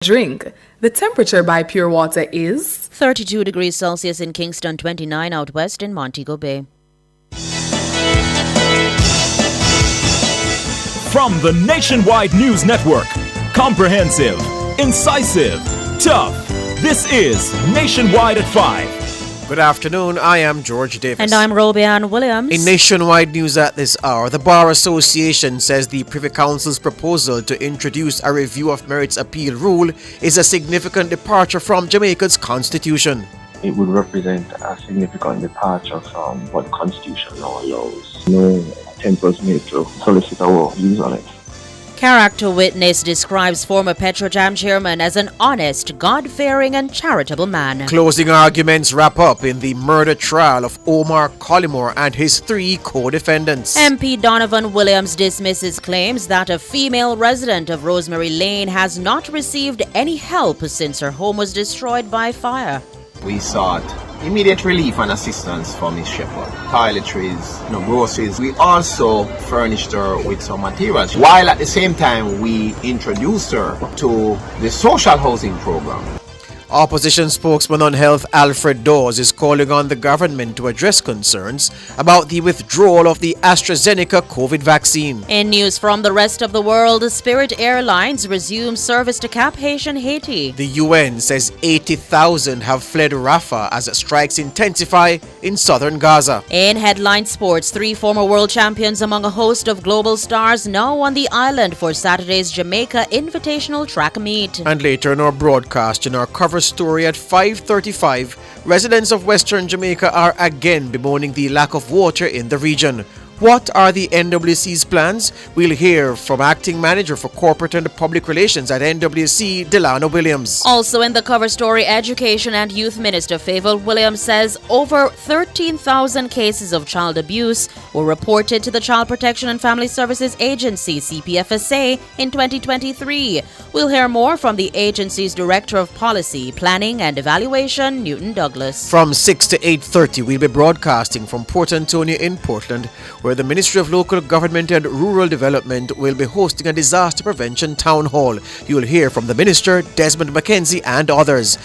Drink. The temperature by Pure Water is 32 degrees Celsius in Kingston, 29 out west in Montego Bay. From the Nationwide News Network, comprehensive, incisive, tough. This is Nationwide at 5. Good afternoon, I am George Davis. And I'm Robianne Williams. In Nationwide News at this hour, the Bar Association says the Privy Council's proposal to introduce a review of merits appeal rule is a significant departure from Jamaica's constitution. It would represent a significant departure from what the constitution now allows. No attempt was made to solicit our views on it. Character witness describes former Petrojam chairman as an honest, God-fearing and charitable man. Closing arguments wrap up in the murder trial of Omar Collymore and his 3 co-defendants. MP Donovan Williams dismisses claims that a female resident of Rosemary Lane has not received any help since her home was destroyed by fire. We sought immediate relief and assistance for Miss Shepherd. Toiletries, groceries. We also furnished her with some materials, while at the same time we introduced her to the social housing program. Opposition spokesman on health Alfred Dawes is calling on the government to address concerns about the withdrawal of the AstraZeneca COVID vaccine. In news from the rest of the world, Spirit Airlines resumes service to Cap Haitian, Haiti. The UN says 80,000 have fled Rafah as strikes intensify in southern Gaza. In headline sports, 3 former world champions among a host of global stars now on the island for Saturday's Jamaica Invitational Track Meet. And later in our broadcast, in our cover story at 5:35, residents of Western Jamaica are again bemoaning the lack of water in the region. What are the NWC's plans? We'll hear from Acting Manager for Corporate and Public Relations at NWC, Delano Williams. Also in the cover story, Education and Youth Minister Favour Williams says over 13,000 cases of child abuse were reported to the Child Protection and Family Services Agency, CPFSA, in 2023. We'll hear more from the agency's Director of Policy, Planning and Evaluation, Newton Douglas. From 6 to 8:30, we'll be broadcasting from Port Antonio in Portland, where the Ministry of Local Government and Rural Development will be hosting a disaster prevention town hall. You'll hear from the Minister, Desmond McKenzie, and others.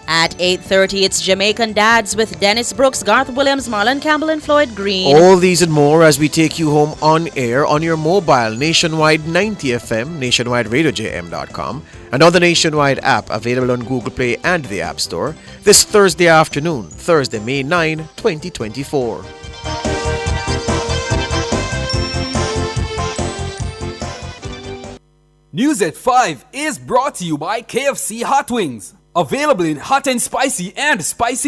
At 8:30, it's Jamaican Dads with Dennis Brooks, Garth Williams, Marlon Campbell, and Floyd Green. All these and more as we take you home on air on your mobile Nationwide 90 FM, nationwideradiojm.com, and on the Nationwide app available on Google Play and the App Store this Thursday afternoon, Thursday, May 9, 2024. News at 5 is brought to you by KFC Hot Wings. Available in hot and spicy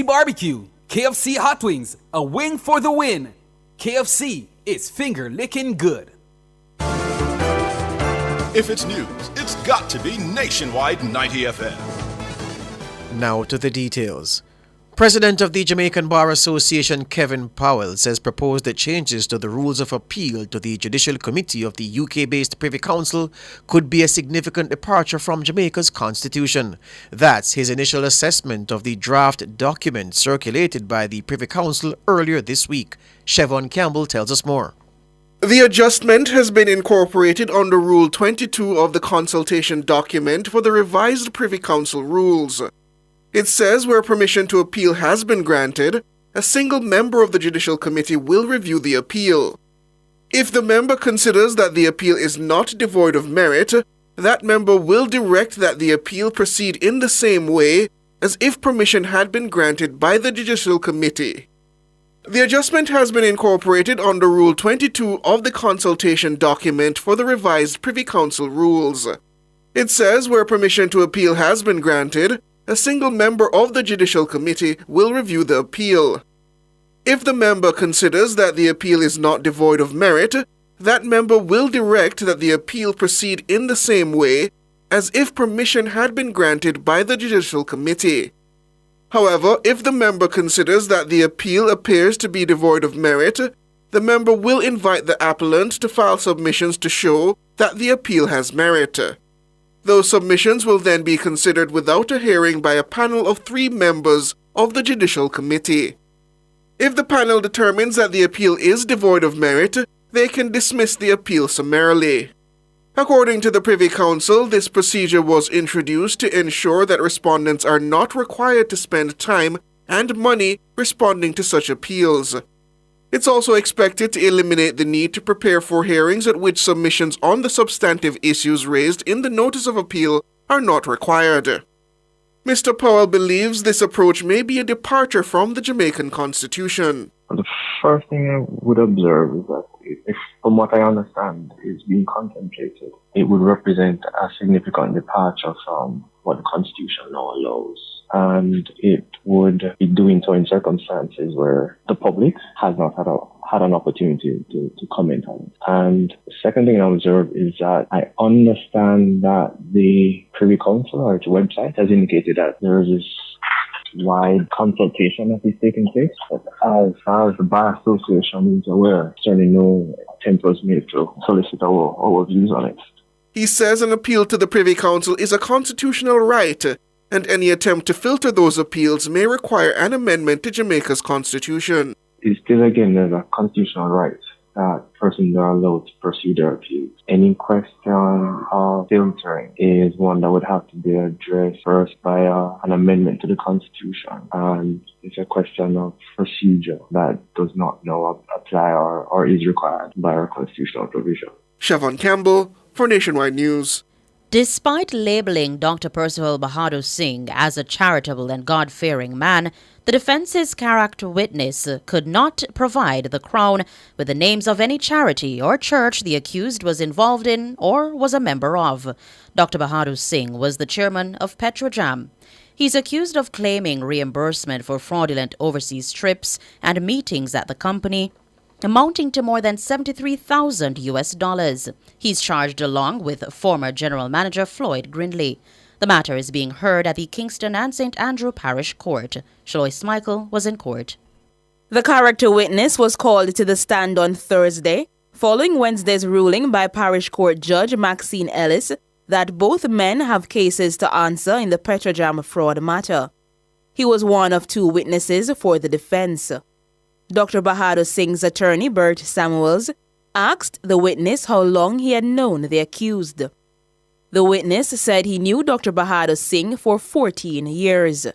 barbecue. KFC Hot Wings, a wing for the win. KFC is finger licking good. If it's news, it's got to be Nationwide 90 FM. Now to the details. President of the Jamaican Bar Association, Kevin Powell, says proposed changes to the rules of appeal to the Judicial Committee of the UK-based Privy Council could be a significant departure from Jamaica's constitution. That's his initial assessment of the draft document circulated by the Privy Council earlier this week. Siobhan Campbell tells us more. The adjustment has been incorporated under Rule 22 of the consultation document for the revised Privy Council rules. It says where permission to appeal has been granted, a single member of the Judicial Committee will review the appeal. If the member considers that the appeal is not devoid of merit, that member will direct that the appeal proceed in the same way as if permission had been granted by the Judicial Committee. The adjustment has been incorporated under Rule 22 of the consultation document for the revised Privy Council rules. It says where permission to appeal has been granted, a single member of the Judicial Committee will review the appeal. If the member considers that the appeal is not devoid of merit, that member will direct that the appeal proceed in the same way as if permission had been granted by the Judicial Committee. However, if the member considers that the appeal appears to be devoid of merit, the member will invite the appellant to file submissions to show that the appeal has merit. Those submissions will then be considered without a hearing by a panel of 3 members of the Judicial Committee. If the panel determines that the appeal is devoid of merit, they can dismiss the appeal summarily. According to the Privy Council, this procedure was introduced to ensure that respondents are not required to spend time and money responding to such appeals. It's also expected to eliminate the need to prepare for hearings at which submissions on the substantive issues raised in the Notice of Appeal are not required. Mr. Powell believes this approach may be a departure from the Jamaican Constitution. The first thing I would observe is that if, from what I understand, is being contemplated, it would represent a significant departure from what the Constitution now allows. And it would be doing so in circumstances where the public has not had an opportunity to comment on it. And the second thing I observe is that I understand that the Privy Council or its website has indicated that there is this wide consultation that is taking place. But as far as the Bar Association is aware, certainly no attempt was made to solicit our views on it. He says an appeal to the Privy Council is a constitutional right, and any attempt to filter those appeals may require an amendment to Jamaica's constitution. It's still, again, there's a constitutional right that persons are allowed to pursue their appeals. Any question of filtering is one that would have to be addressed first by an amendment to the Constitution. And it's a question of procedure that does not now apply or is required by our constitutional provision. Siobhan Campbell for Nationwide News. Despite labeling Dr. Percival Bahadur Singh as a charitable and God-fearing man, the defense's character witness could not provide the Crown with the names of any charity or church the accused was involved in or was a member of. Dr. Bahadur Singh was the chairman of Petrojam. He's accused of claiming reimbursement for fraudulent overseas trips and meetings at the company, amounting to more than $73,000. He's charged along with former General Manager Floyd Grindley. The matter is being heard at the Kingston and St. Andrew Parish Court. Shalois Michael was in court. The character witness was called to the stand on Thursday, following Wednesday's ruling by Parish Court Judge Maxine Ellis that both men have cases to answer in the Petrojam fraud matter. He was one of two witnesses for the defense. Dr. Bahadur Singh's attorney, Bert Samuels, asked the witness how long he had known the accused. The witness said he knew Dr. Bahadur Singh for 14 years.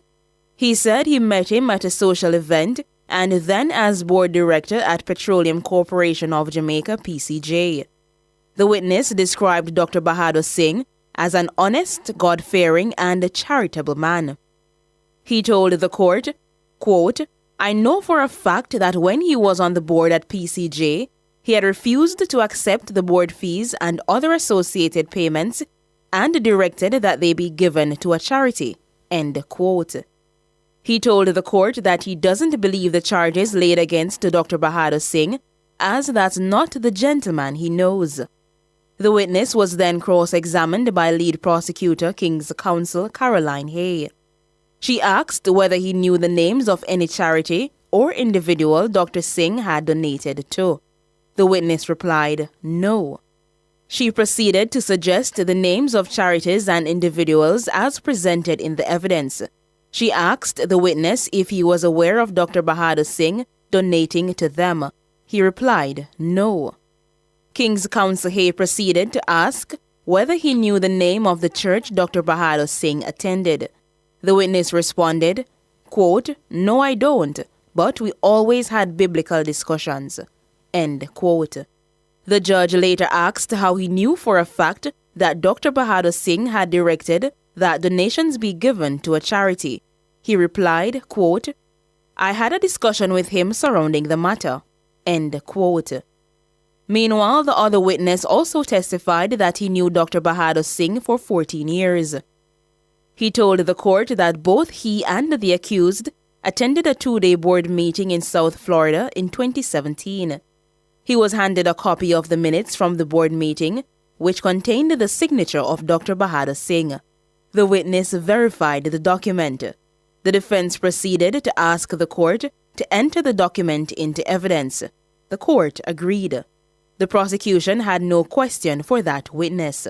He said he met him at a social event and then as board director at Petroleum Corporation of Jamaica, PCJ. The witness described Dr. Bahadur Singh as an honest, God-fearing and charitable man. He told the court, quote, "I know for a fact that when he was on the board at PCJ, he had refused to accept the board fees and other associated payments and directed that they be given to a charity." End quote. He told the court that he doesn't believe the charges laid against Dr. Bahadur Singh, as that's not the gentleman he knows. The witness was then cross-examined by lead prosecutor King's Counsel Caroline Hay. She asked whether he knew the names of any charity or individual Dr. Singh had donated to. The witness replied, no. She proceeded to suggest the names of charities and individuals as presented in the evidence. She asked the witness if he was aware of Dr. Bahadur Singh donating to them. He replied, no. King's Counsel Hay proceeded to ask whether he knew the name of the church Dr. Bahadur Singh attended. The witness responded, quote, "No, I don't, but we always had biblical discussions." End quote. The judge later asked how he knew for a fact that Dr. Bahadur Singh had directed that donations be given to a charity. He replied, quote, "I had a discussion with him surrounding the matter." End quote. Meanwhile, the other witness also testified that he knew Dr. Bahadur Singh for 14 years. He told the court that both he and the accused attended a 2-day board meeting in South Florida in 2017. He was handed a copy of the minutes from the board meeting, which contained the signature of Dr. Bahadur Singh. The witness verified the document. The defense proceeded to ask the court to enter the document into evidence. The court agreed. The prosecution had no question for that witness.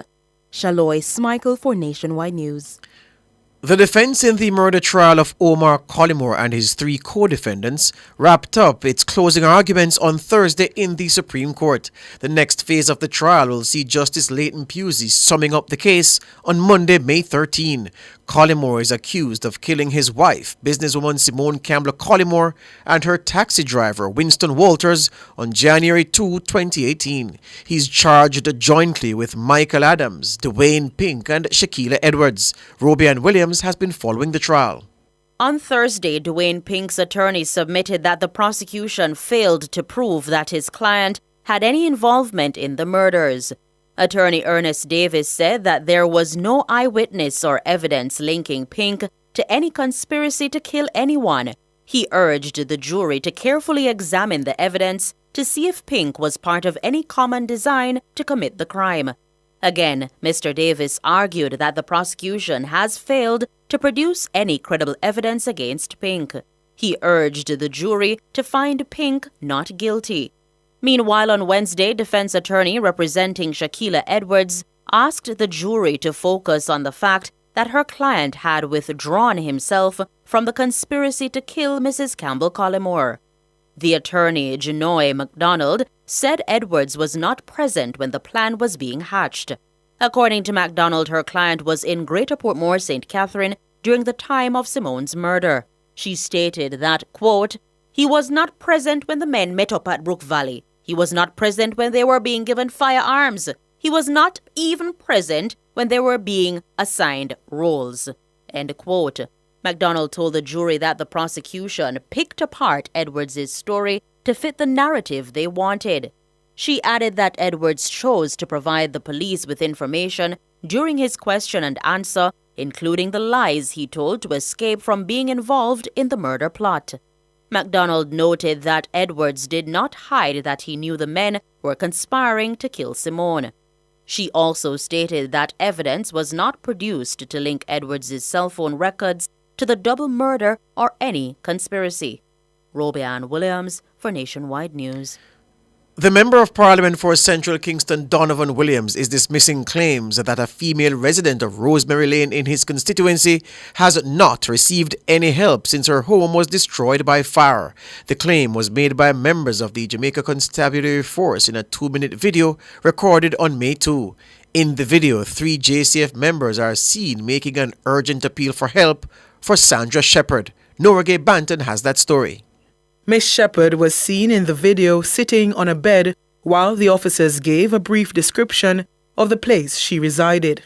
Shalois Michael for Nationwide News. The defense in the murder trial of Omar Collymore and his 3 co-defendants wrapped up its closing arguments on Thursday in the Supreme Court. The next phase of the trial will see Justice Leighton Pusey summing up the case on Monday, May 13. Collymore is accused of killing his wife, businesswoman Simone Campbell Collymore, and her taxi driver, Winston Walters, on January 2, 2018. He's charged jointly with Michael Adams, Dwayne Pink, and Shaquilla Edwards. Robian Williams has been following the trial. On Thursday, Dwayne Pink's attorney submitted that the prosecution failed to prove that his client had any involvement in the murders. Attorney Ernest Davis said that there was no eyewitness or evidence linking Pink to any conspiracy to kill anyone. He urged the jury to carefully examine the evidence to see if Pink was part of any common design to commit the crime. Again, Mr. Davis argued that the prosecution has failed to produce any credible evidence against Pink. He urged the jury to find Pink not guilty. Meanwhile, on Wednesday, defense attorney representing Shaquilla Edwards asked the jury to focus on the fact that her client had withdrawn himself from the conspiracy to kill Mrs. Campbell Collymore. The attorney, Janoy MacDonald, said Edwards was not present when the plan was being hatched. According to MacDonald, her client was in Greater Portmore, St. Catherine during the time of Simone's murder. She stated that, quote, "He was not present when the men met up at Brook Valley. He was not present when they were being given firearms. He was not even present when they were being assigned roles." End quote. MacDonald told the jury that the prosecution picked apart Edwards' story to fit the narrative they wanted. She added that Edwards chose to provide the police with information during his question and answer, including the lies he told to escape from being involved in the murder plot. MacDonald noted that Edwards did not hide that he knew the men were conspiring to kill Simone. She also stated that evidence was not produced to link Edwards' cell phone records to the double murder or any conspiracy. Robian Williams for Nationwide News. The Member of Parliament for Central Kingston, Donovan Williams, is dismissing claims that a female resident of Rosemary Lane in his constituency has not received any help since her home was destroyed by fire. The claim was made by members of the Jamaica Constabulary Force in a 2-minute video recorded on May 2. In the video, 3 JCF members are seen making an urgent appeal for help for Sandra Shepherd. Norgay Banton has that story. Miss Shepherd was seen in the video sitting on a bed while the officers gave a brief description of the place she resided.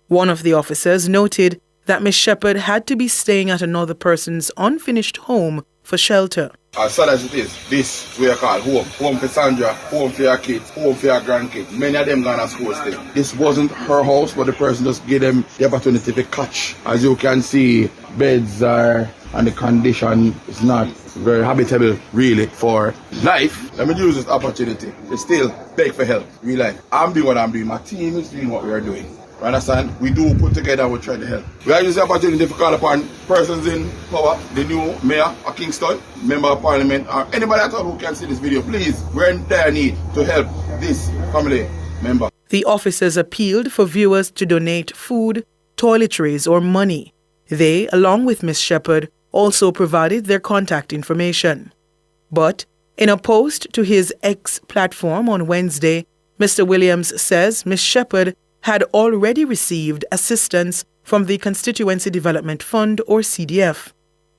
One of the officers noted that Miss Shepherd had to be staying at another person's unfinished home for shelter. As sad as it is, this we are called home. Home for Sandra, home for your kids, home for your grandkids. Many of them gone to school still. This wasn't her house, but the person just gave them the opportunity to catch. As you can see, beds are, and the condition is not very habitable really for life. Let me use this opportunity to still beg for help. Real life. I'm doing what I'm doing. My team is doing what we are doing. You understand? We do put together and we try to help. We are using the opportunity to call upon persons in power, the new mayor of Kingston, member of parliament, or anybody at all who can see this video. Please, we're in dire need to help this family member. The officers appealed for viewers to donate food, toiletries, or money. They, along with Miss Shepherd, also provided their contact information. But in a post to his X platform on Wednesday, Mr. Williams says Miss Shepherd had already received assistance from the Constituency Development Fund or CDF.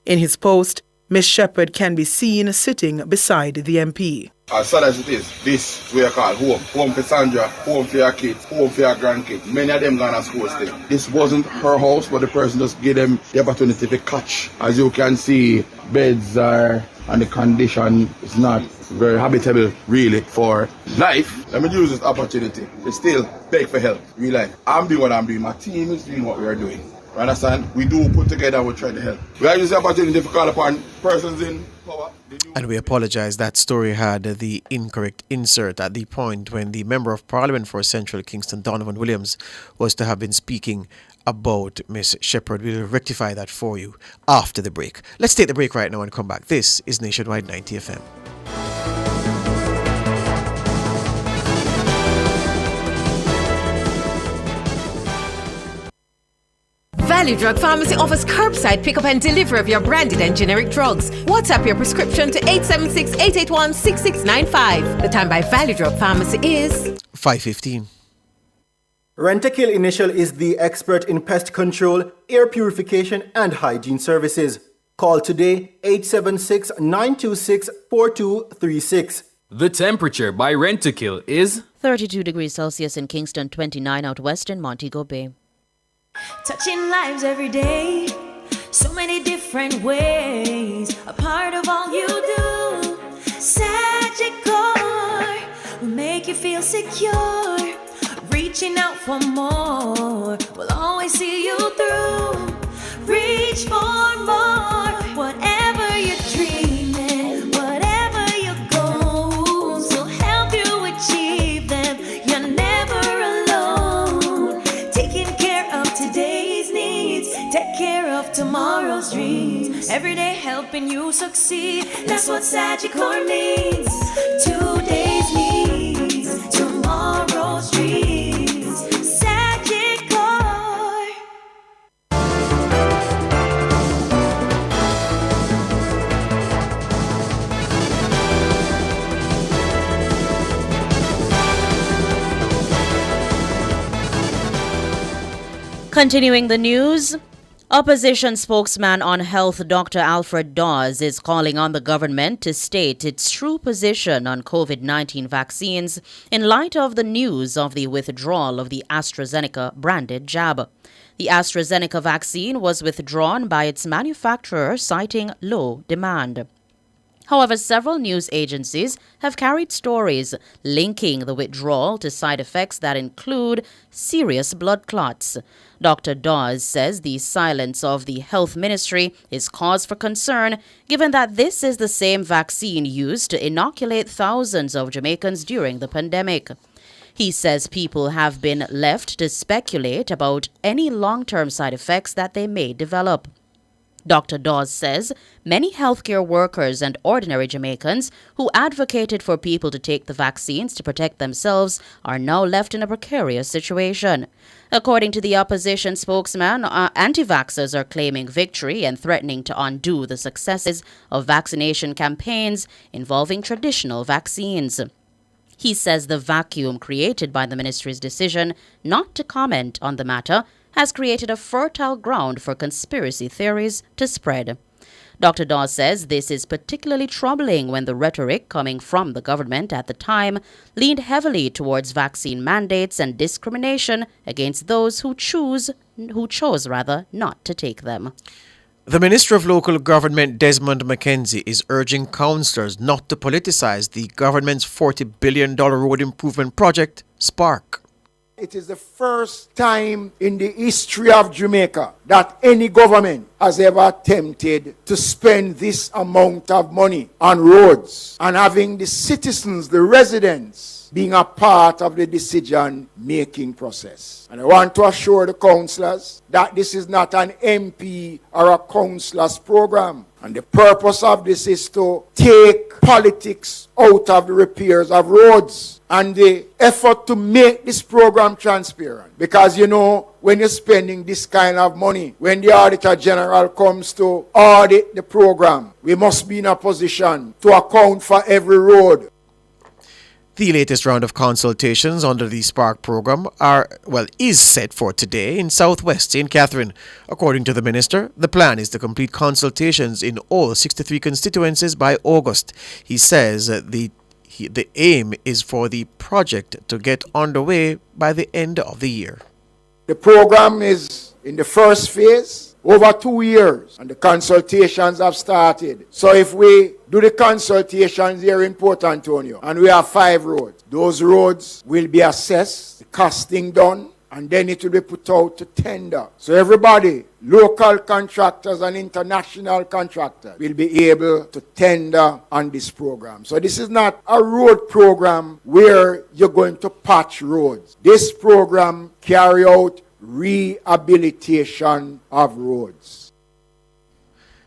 In his post, Miss Shepherd can be seen sitting beside the MP. As sad as it is, this we are called home. Home for Sandra, home for your kids, home for your grandkids. Many of them gone to school still. This wasn't her house, but the person just gave them the opportunity to catch. As you can see, beds are, and the condition is not very habitable really for life. Let me use this opportunity to still beg for help. Real life. I'm doing what I'm doing. My team is doing what we are doing. You understand? We do put together and we try to help. We are using the opportunity to call upon persons in power. And we apologize, that story had the incorrect insert at the point when the Member of Parliament for Central Kingston, Donovan Williams, was to have been speaking about Miss Shepherd. We'll rectify that for you after the break. Let's take the break right now and come back. This is Nationwide 90 FM. Value Drug Pharmacy offers curbside pickup and delivery of your branded and generic drugs. WhatsApp your prescription to 876-881-6695. The time by Value Drug Pharmacy is 5:15. Rentokil Initial is the expert in pest control, air purification and hygiene services. Call today 876-926-4236. The temperature by Rentokil is 32 degrees Celsius in Kingston, 29 out west in Montego Bay. Touching lives every day, so many different ways, a part of all you do. Sagicor will make you feel secure, reaching out for more, we'll always see you through. Reach for more, whatever you're dreaming, whatever your goals, will help you achieve them. You're never alone. Taking care of today's needs, take care of tomorrow's dreams. Every day helping you succeed, that's what Sagicor means. Today's needs, tomorrow's dreams. Sagicor. Continuing the news, opposition spokesman on health Dr. Alfred Dawes is calling on the government to state its true position on COVID-19 vaccines in light of the news of the withdrawal of the AstraZeneca branded jab. The AstraZeneca vaccine was withdrawn by its manufacturer, citing low demand. However, several news agencies have carried stories linking the withdrawal to side effects that include serious blood clots. Dr. Dawes says the silence of the health ministry is cause for concern, given that this is the same vaccine used to inoculate thousands of Jamaicans during the pandemic. He says people have been left to speculate about any long-term side effects that they may develop. Dr. Dawes says many healthcare workers and ordinary Jamaicans who advocated for people to take the vaccines to protect themselves are now left in a precarious situation. According to the opposition spokesman, anti-vaxxers are claiming victory and threatening to undo the successes of vaccination campaigns involving traditional vaccines. He says the vacuum created by the ministry's decision not to comment on the matter has created a fertile ground for conspiracy theories to spread. Dr. Dawes says this is particularly troubling when the rhetoric coming from the government at the time leaned heavily towards vaccine mandates and discrimination against those who chose not to take them. The Minister of Local Government, Desmond McKenzie, is urging councillors not to politicize the government's $40 billion road improvement project, Spark. It is the first time in the history of Jamaica that any government has ever attempted to spend this amount of money on roads and having the citizens, the residents, being a part of the decision-making process. And I want to assure the councillors that this is not an MP or a councillor's program. And the purpose of this is to take politics out of the repairs of roads and the effort to make this program transparent. Because, when you're spending this kind of money, when the Auditor General comes to audit the program, we must be in a position to account for every road. The latest round of consultations under the Spark program is set for today in Southwest St. Catherine. According to the minister, the plan is to complete consultations in all 63 constituencies by August. He says the aim is for the project to get underway by the end of the year. The program is in the first phase, over 2 years, and the consultations have started. So if we do the consultations here in Port Antonio, and we have 5 roads, those roads will be assessed, the costing done, and then it will be put out to tender. So everybody, local contractors and international contractors, will be able to tender on this program. So this is not a road program where you're going to patch roads. This program carry out rehabilitation of roads.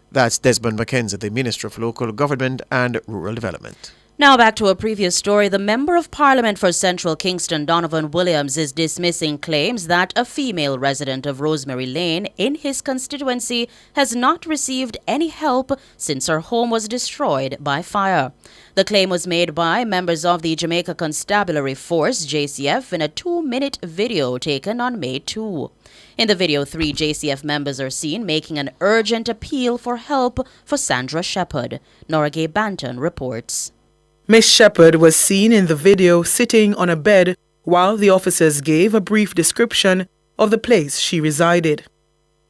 That's Desmond McKenzie, the Minister of Local Government and Rural Development. Now back to a previous story. The Member of Parliament for Central Kingston, Donovan Williams, is dismissing claims that a female resident of Rosemary Lane in his constituency has not received any help since her home was destroyed by fire. The claim was made by members of the Jamaica Constabulary Force, JCF, in a 2-minute video taken on May 2. In the video, 3 JCF members are seen making an urgent appeal for help for Sandra Shepherd. Norgay Banton reports. Miss Shepherd was seen in the video sitting on a bed while the officers gave a brief description of the place she resided.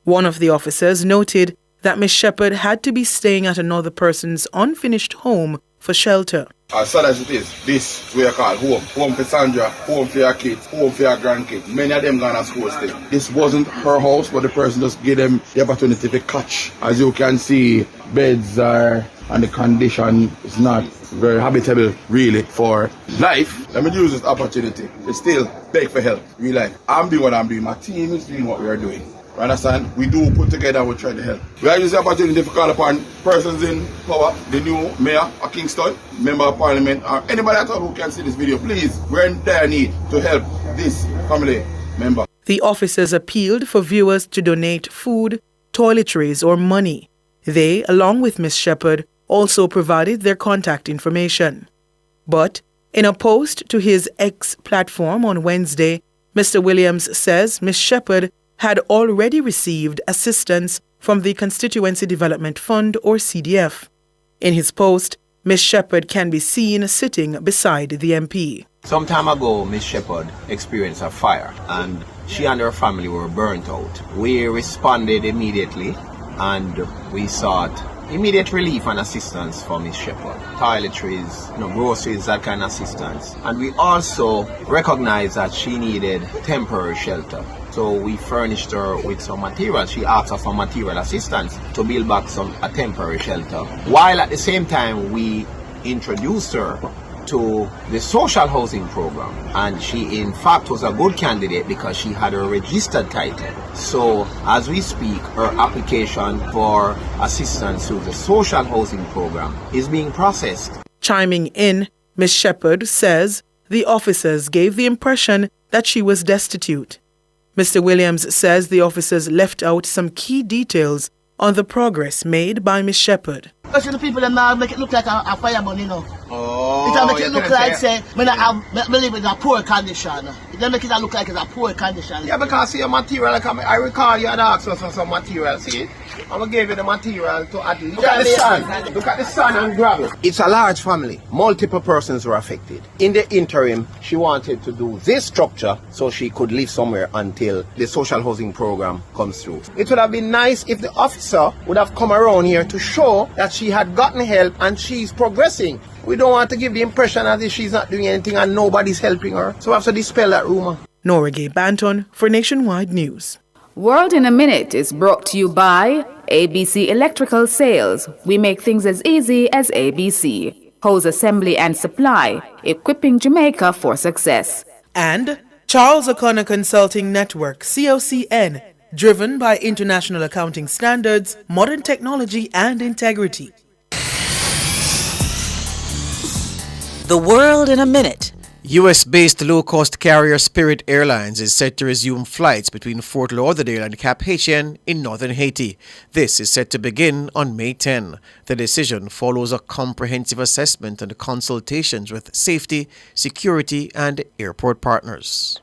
One of the officers noted that Miss Shepherd had to be staying at another person's unfinished home for shelter. As sad as it is, this we are called home. Home for Sandra, home for your kids, home for your grandkids. Many of them gone to school still. This wasn't her house, but the person just gave them the opportunity to catch. As you can see, beds are, and the condition is not very habitable really for life. Let me use this opportunity to still beg for help. Real life. I'm doing what I'm doing. My team is doing what we are doing. You understand? We do put together and we try to help. We are using the opportunity to call upon persons in power, the new mayor of Kingston, member of parliament, or anybody at all who can see this video. Please, we're in dire need to help this family member. The officers appealed for viewers to donate food, toiletries, or money. They, along with Miss Shepherd, also provided their contact information. But in a post to his X platform on Wednesday, Mr. Williams says Miss Shepherd had already received assistance from the Constituency Development Fund, or CDF. In his post, Miss Shepherd can be seen sitting beside the MP. Some time ago, Miss Shepherd experienced a fire and she and her family were burnt out. We responded immediately and we sought immediate relief and assistance for Miss Shepherd. Toiletries, groceries, that kind of assistance. And we also recognized that she needed temporary shelter. So we furnished her with some material. She asked us for material assistance to build back a temporary shelter. While at the same time, we introduced her to the social housing program. And she in fact was a good candidate because she had a registered title. So as we speak, her application for assistance through the social housing program is being processed. Chiming in, Miss Shepherd says the officers gave the impression that she was destitute. Mr. Williams says the officers left out some key details on the progress made by Miss Shepherd. The people that make it look like a fireman, Oh, it make it look like, say, I live in a poor condition. It make it look like it's a poor condition. Yeah, because see your material, like I recall you had asked us for some material, see? I'm going to give you the material to add. Look at the sun. Look at the sun and grab it. It's a large family. Multiple persons were affected. In the interim, she wanted to do this structure so she could live somewhere until the social housing program comes through. It would have been nice if the officer would have come around here to show that she had gotten help and she's progressing. We don't want to give the impression as if she's not doing anything and nobody's helping her. So we have to dispel that rumor. Norgay Banton for Nationwide News. World in a Minute is brought to you by ABC Electrical Sales. We make things as easy as ABC. Hose assembly and supply, equipping Jamaica for success. And Charles O'Connor Consulting Network, COCN, driven by international accounting standards, modern technology and integrity. The World in a Minute. US-based low-cost carrier Spirit Airlines is set to resume flights between Fort Lauderdale and Cap Haitien in northern Haiti. This is set to begin on May 10. The decision follows a comprehensive assessment and consultations with safety, security, and airport partners.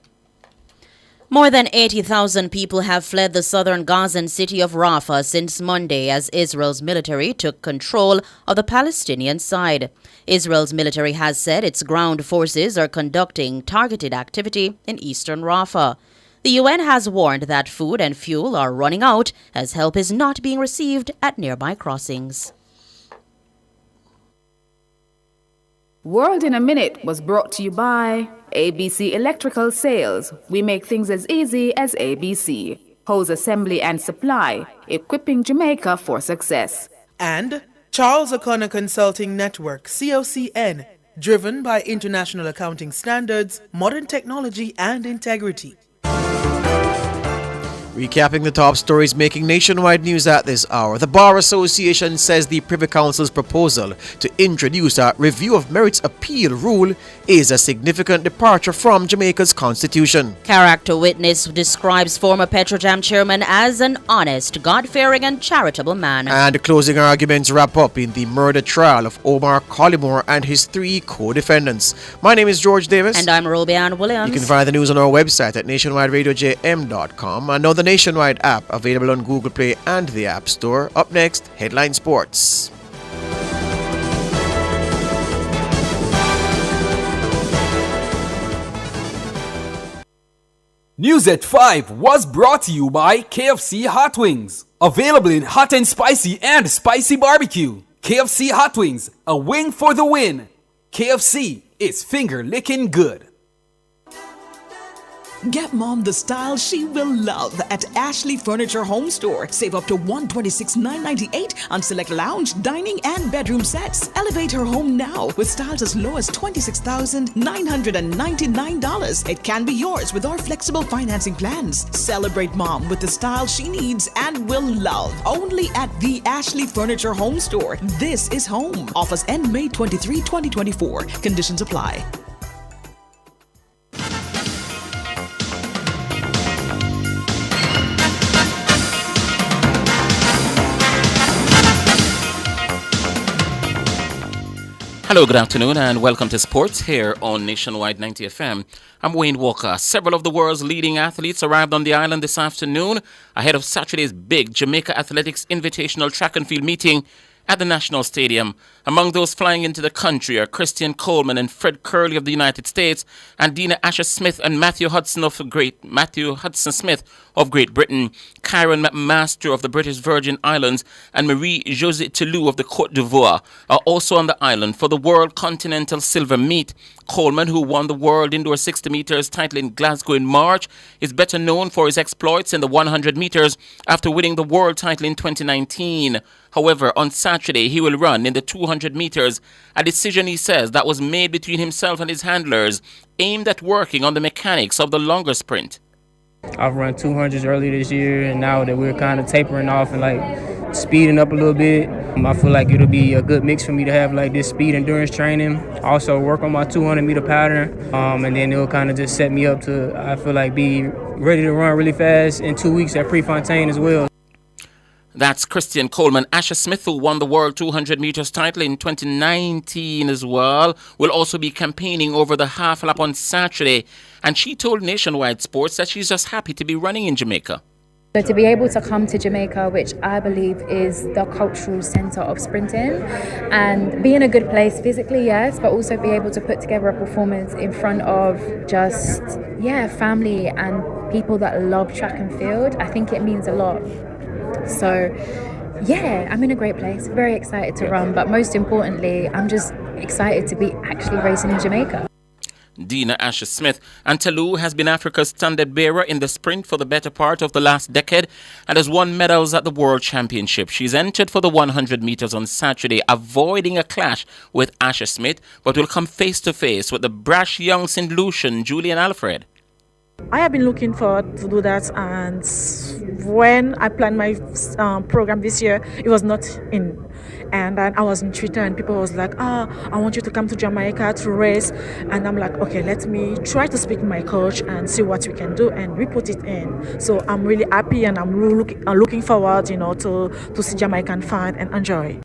More than 80,000 people have fled the southern Gazan city of Rafah since Monday as Israel's military took control of the Palestinian side. Israel's military has said its ground forces are conducting targeted activity in eastern Rafah. The UN has warned that food and fuel are running out as help is not being received at nearby crossings. World in a Minute was brought to you by ABC Electrical Sales. We make things as easy as ABC. Hose assembly and supply, equipping Jamaica for success. And Charles O'Connor Consulting Network, COCN, driven by international accounting standards, modern technology and integrity. Recapping the top stories making nationwide news at this hour, the Bar Association says the Privy Council's proposal to introduce a review of merits appeal rule is a significant departure from Jamaica's constitution. Character witness describes former Petrojam chairman as an honest, God-fearing and charitable man. And closing arguments wrap up in the murder trial of Omar Collymore and his 3 co-defendants. My name is George Davis. And I'm Robianne Williams. You can find the news on our website at nationwideradiojm.com and on the Nationwide app available on Google Play and the App Store. Up next, Headline Sports. News at 5 was brought to you by KFC Hot Wings. Available in hot and spicy barbecue. KFC Hot Wings, a wing for the win. KFC is finger licking good. Get mom the style she will love at Ashley Furniture Home Store. Save up to $126,998 on select lounge, dining, and bedroom sets. Elevate her home now with styles as low as $26,999. It can be yours with our flexible financing plans. Celebrate mom with the style she needs and will love. Only at the Ashley Furniture Home Store. This is home. Offers end May 23, 2024. Conditions apply. Hello, good afternoon, and welcome to Sports here on Nationwide 90 FM. I'm Wayne Walker. Several of the world's leading athletes arrived on the island this afternoon ahead of Saturday's big Jamaica Athletics Invitational Track and Field meeting at the National Stadium. Among those flying into the country are Christian Coleman and Fred Curley of the United States, and Dina Asher-Smith and Matthew Hudson Smith of Great Britain, Kyron McMaster of the British Virgin Islands, and Marie-Josée Tillou of the Côte d'Ivoire are also on the island for the World Continental Silver Meet. Coleman, who won the World Indoor 60 meters title in Glasgow in March, is better known for his exploits in the 100 meters after winning the world title in 2019. However, on Saturday, he will run in the 200 meters, a decision he says that was made between himself and his handlers, aimed at working on the mechanics of the longer sprint. I've run 200s early this year, and now that we're kind of tapering off and like speeding up a little bit, I feel like it'll be a good mix for me to have like this speed endurance training. Also work on my 200 meter pattern, and then it'll kind of just set me up to, I feel like, be ready to run really fast in 2 weeks at Prefontaine as well. That's Christian Coleman. Asher-Smith, who won the World 200 meters title in 2019 as well, will also be campaigning over the half lap on Saturday. And she told Nationwide Sports that she's just happy to be running in Jamaica. So to be able to come to Jamaica, which I believe is the cultural centre of sprinting, and be in a good place physically, yes, but also be able to put together a performance in front of just, family and people that love track and field, I think it means a lot. So, I'm in a great place, very excited to run, but most importantly, I'm just excited to be actually racing in Jamaica. Dina Asher-Smith. And Tillou has been Africa's standard bearer in the sprint for the better part of the last decade and has won medals at the World Championship. She's entered for the 100 meters on Saturday, avoiding a clash with Asher-Smith, but will come face to face with the brash young St. Lucian, Julian Alfred. I have been looking forward to do that, and when I planned my program this year, it was not in. And then I was in Twitter and people was like, I want you to come to Jamaica to race. And I'm like, okay, let me try to speak to my coach and see what we can do. And we put it in. So I'm really happy and I'm really looking forward, to see Jamaican fun and enjoy.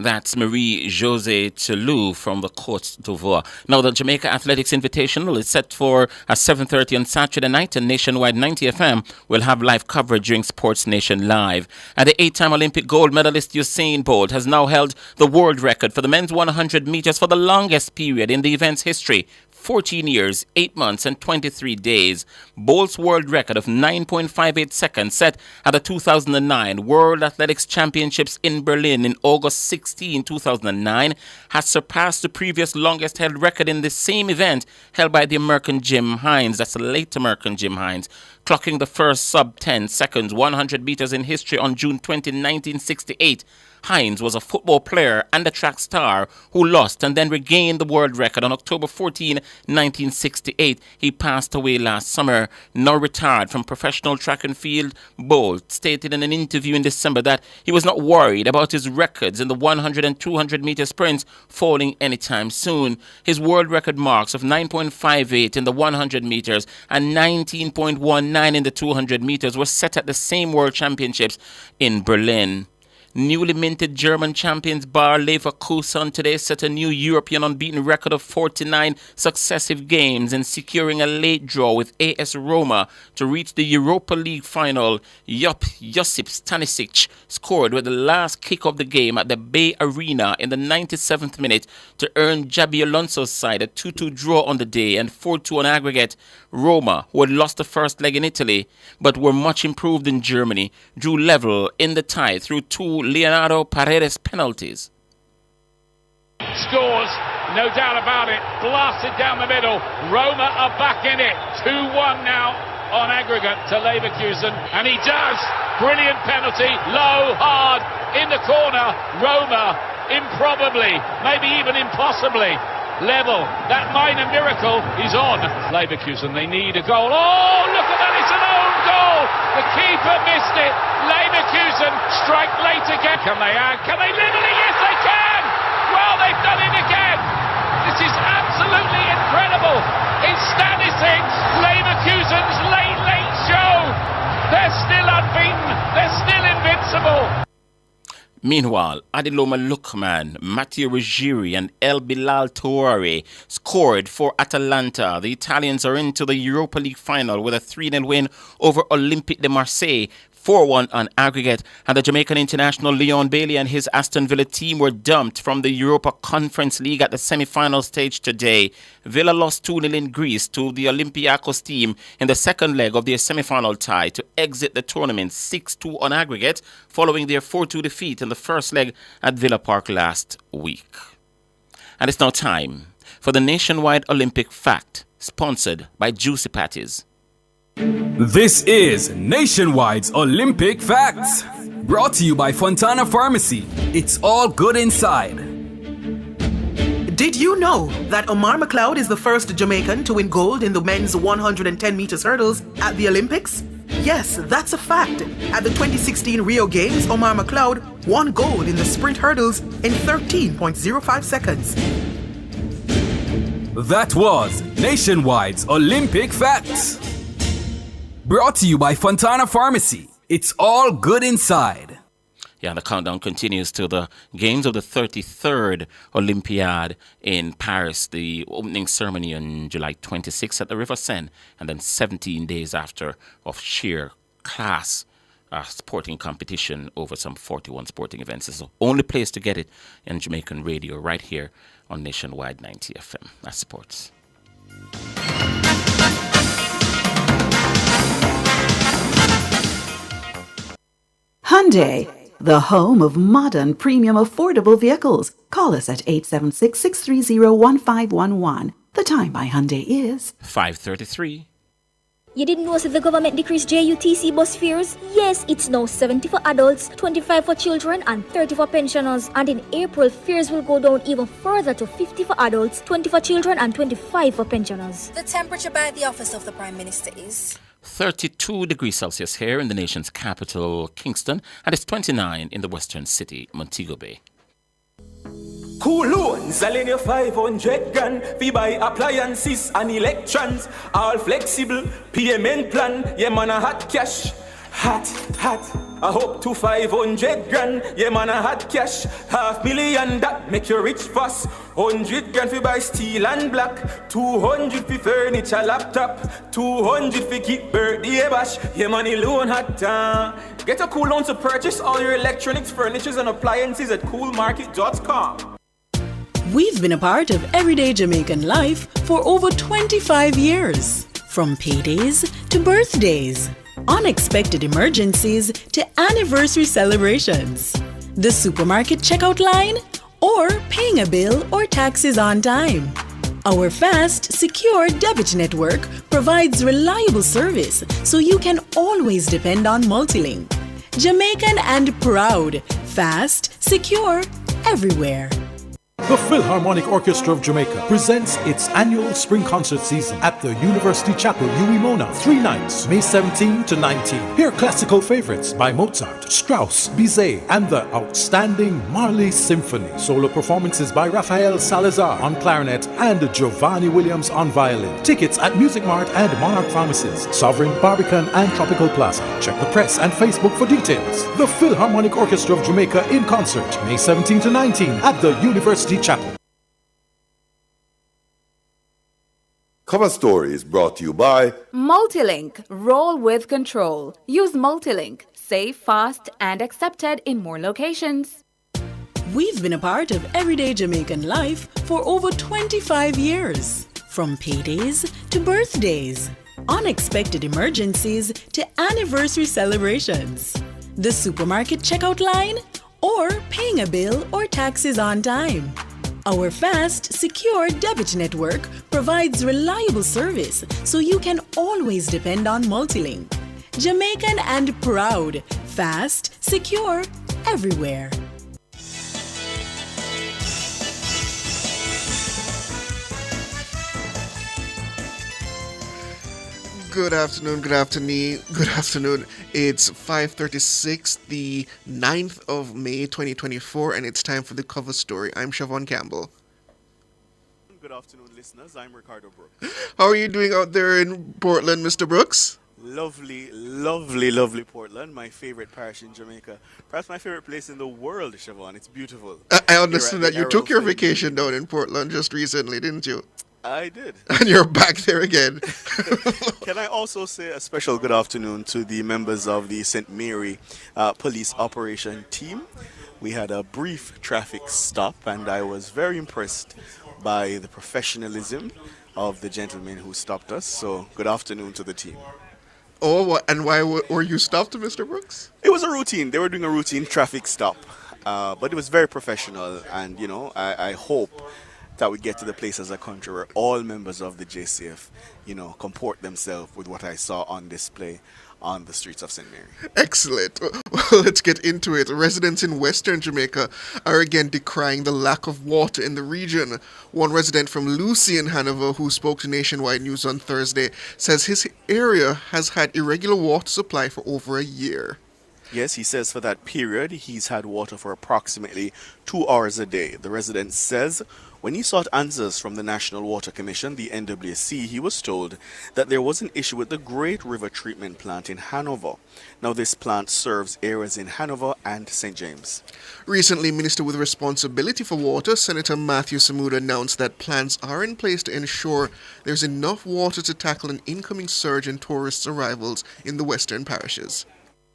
That's Marie-Josée Tillou from the Côte d'Ivoire. Now, the Jamaica Athletics Invitational is set for 7:30 on Saturday night, and Nationwide 90 FM will have live coverage during Sports Nation Live. And the 8-time Olympic gold medalist Usain Bolt has now held the world record for the men's 100 meters for the longest period in the event's history. 14 years, 8 months and 23 days. Bolt's world record of 9.58 seconds set at the 2009 World Athletics Championships in Berlin in August 16, 2009 has surpassed the previous longest held record in the same event held by the American Jim Hines. That's the late American Jim Hines. clocking the first sub-10 seconds 100 meters in history on June 20, 1968. Hines was a football player and a track star who lost and then regained the world record on October 14, 1968. He passed away last summer, now retired from professional track and field. Bolt stated in an interview in December that he was not worried about his records in the 100 and 200 meter sprints falling anytime soon. His world record marks of 9.58 in the 100 meters and 19.19 in the 200 meters were set at the same World Championships in Berlin. Newly minted German champions Bayer Leverkusen today set a new European unbeaten record of 49 successive games in securing a late draw with AS Roma to reach the Europa League final. Josip Stanisic scored with the last kick of the game at the Bay Arena in the 97th minute to earn Xabi Alonso's side a 2-2 draw on the day and 4-2 on aggregate. Roma, who had lost the first leg in Italy but were much improved in Germany, drew level in the tie through two Leonardo Paredes penalties. Scores, no doubt about it, blasted down the middle. Roma are back in it, 2-1 now on aggregate to Leverkusen, and he does. Brilliant penalty, low, hard, in the corner. Roma, improbably, maybe even impossibly, level. That minor miracle is on. Leverkusen, they need a goal. Oh, look at that, it's an own goal. The keeper missed it. Leverkusen strike late again. Can they add? Can they level it? Yes, they can. Well, they've done it again. This is absolutely incredible. It's Stanisic, Leverkusen's late show. They're still unbeaten. They're still invincible. Meanwhile, Adiloma Lukman, Matteo Ruggieri and El Bilal Touare scored for Atalanta. The Italians are into the Europa League final with a 3-0 win over Olympique de Marseille, 4-1 on aggregate, and the Jamaican international Leon Bailey and his Aston Villa team were dumped from the Europa Conference League at the semi-final stage today. Villa lost 2-0 in Greece to the Olympiacos team in the second leg of their semi-final tie to exit the tournament 6-2 on aggregate following their 4-2 defeat in the first leg at Villa Park last week. And it's now time for the Nationwide Olympic Fact, sponsored by Juicy Patties. This is Nationwide's Olympic Facts, brought to you by Fontana Pharmacy. It's all good inside. Did you know that Omar McLeod is the first Jamaican to win gold in the men's 110 meters hurdles at the Olympics? Yes, that's a fact. At the 2016 Rio Games, Omar McLeod won gold in the sprint hurdles in 13.05 seconds. That was Nationwide's Olympic Facts. Brought to you by Fontana Pharmacy. It's all good inside. Yeah, the countdown continues to the games of the 33rd Olympiad in Paris. The opening ceremony on July 26th at the River Seine, and then 17 days after of sheer class sporting competition over some 41 sporting events. It's the only place to get it in Jamaican radio, right here on Nationwide 90 FM. That's sports. Hyundai, the home of modern, premium, affordable vehicles. Call us at 876-630-1511. The time by Hyundai is 5:33. You didn't know that the government decreased JUTC bus fares? Yes, it's now 70 for adults, 25 for children, and 30 for pensioners. And in April, fares will go down even further to 50 for adults, 20 for children, and 25 for pensioners. The temperature by the office of the Prime Minister is 32 degrees Celsius here in the nation's capital, Kingston, and it's 29 in the western city, Montego Bay. Cool loans, selling your 500 grand. We buy appliances and electrons. All flexible, payment plan. Yeah, man, a hot cash. Hot. I hope to 500 grand. Yeah, man, a hot cash. $500,000 that make you rich fast. 100 grand for buy steel and black. 200 for furniture, laptop. 200 for keep birthday bash. Yeah, money loan hot. Get a cool loan to purchase all your electronics, furnitures, and appliances at coolmarket.com. We've been a part of everyday Jamaican life for over 25 years. From paydays to birthdays, unexpected emergencies to anniversary celebrations, the supermarket checkout line, or paying a bill or taxes on time. Our fast, secure debit network provides reliable service so you can always depend on Multilink. Jamaican and proud, fast, secure, everywhere. The Philharmonic Orchestra of Jamaica presents its annual spring concert season at the University Chapel, Mona, 3 nights, May 17 to 19. Hear classical favorites by Mozart, Strauss, Bizet, and the outstanding Marley Symphony. Solo performances by Rafael Salazar on clarinet and Giovanni Williams on violin. Tickets at Music Mart and Monarch Pharmacies, Sovereign, Barbican, and Tropical Plaza. Check the press and Facebook for details. The Philharmonic Orchestra of Jamaica in concert, May 17 to 19 at the University Chapel. Cover Story is brought to you by Multilink. Roll with control. Use Multilink. Safe, fast, and accepted in more locations. We've been a part of everyday Jamaican life for over 25 years. From paydays to birthdays, unexpected emergencies to anniversary celebrations, the supermarket checkout line, or paying a bill or taxes on time. Our fast, secure debit network provides reliable service so you can always depend on Multilink. Jamaican and proud, fast, secure, everywhere. Good afternoon. It's 5:36, the 9th of May, 2024, and it's time for the cover story. I'm Siobhan Campbell. Good afternoon, listeners. I'm Ricardo Brooks. How are you doing out there in Portland, Mr. Brooks? Lovely, lovely, lovely Portland. My favorite parish in Jamaica. Perhaps my favorite place in the world, Siobhan. It's beautiful. I understand that you took your vacation down in Portland just recently, didn't you? I did. And you're back there again. Can I also say a special good afternoon to the members of the St. Mary Police Operation Team? We had a brief traffic stop, and I was very impressed by the professionalism of the gentleman who stopped us. So, good afternoon to the team. Oh, and why were you stopped, Mr. Brooks? It was a routine. They were doing a routine traffic stop. But it was very professional, and, I hope that we get to the place as a country where all members of the JCF, comport themselves with what I saw on display on the streets of St. Mary. Excellent. Well, let's get into it. Residents in Western Jamaica are again decrying the lack of water in the region. One resident from Lucy in Hanover, who spoke to Nationwide News on Thursday, says his area has had irregular water supply for over a year. Yes, he says for that period, he's had water for approximately 2 hours a day. The resident says when he sought answers from the National Water Commission, the NWC, he was told that there was an issue with the Great River Treatment Plant in Hanover. Now, this plant serves areas in Hanover and St. James. Recently, Minister with responsibility for water, Senator Matthew Samuda, announced that plans are in place to ensure there's enough water to tackle an incoming surge in tourist arrivals in the western parishes.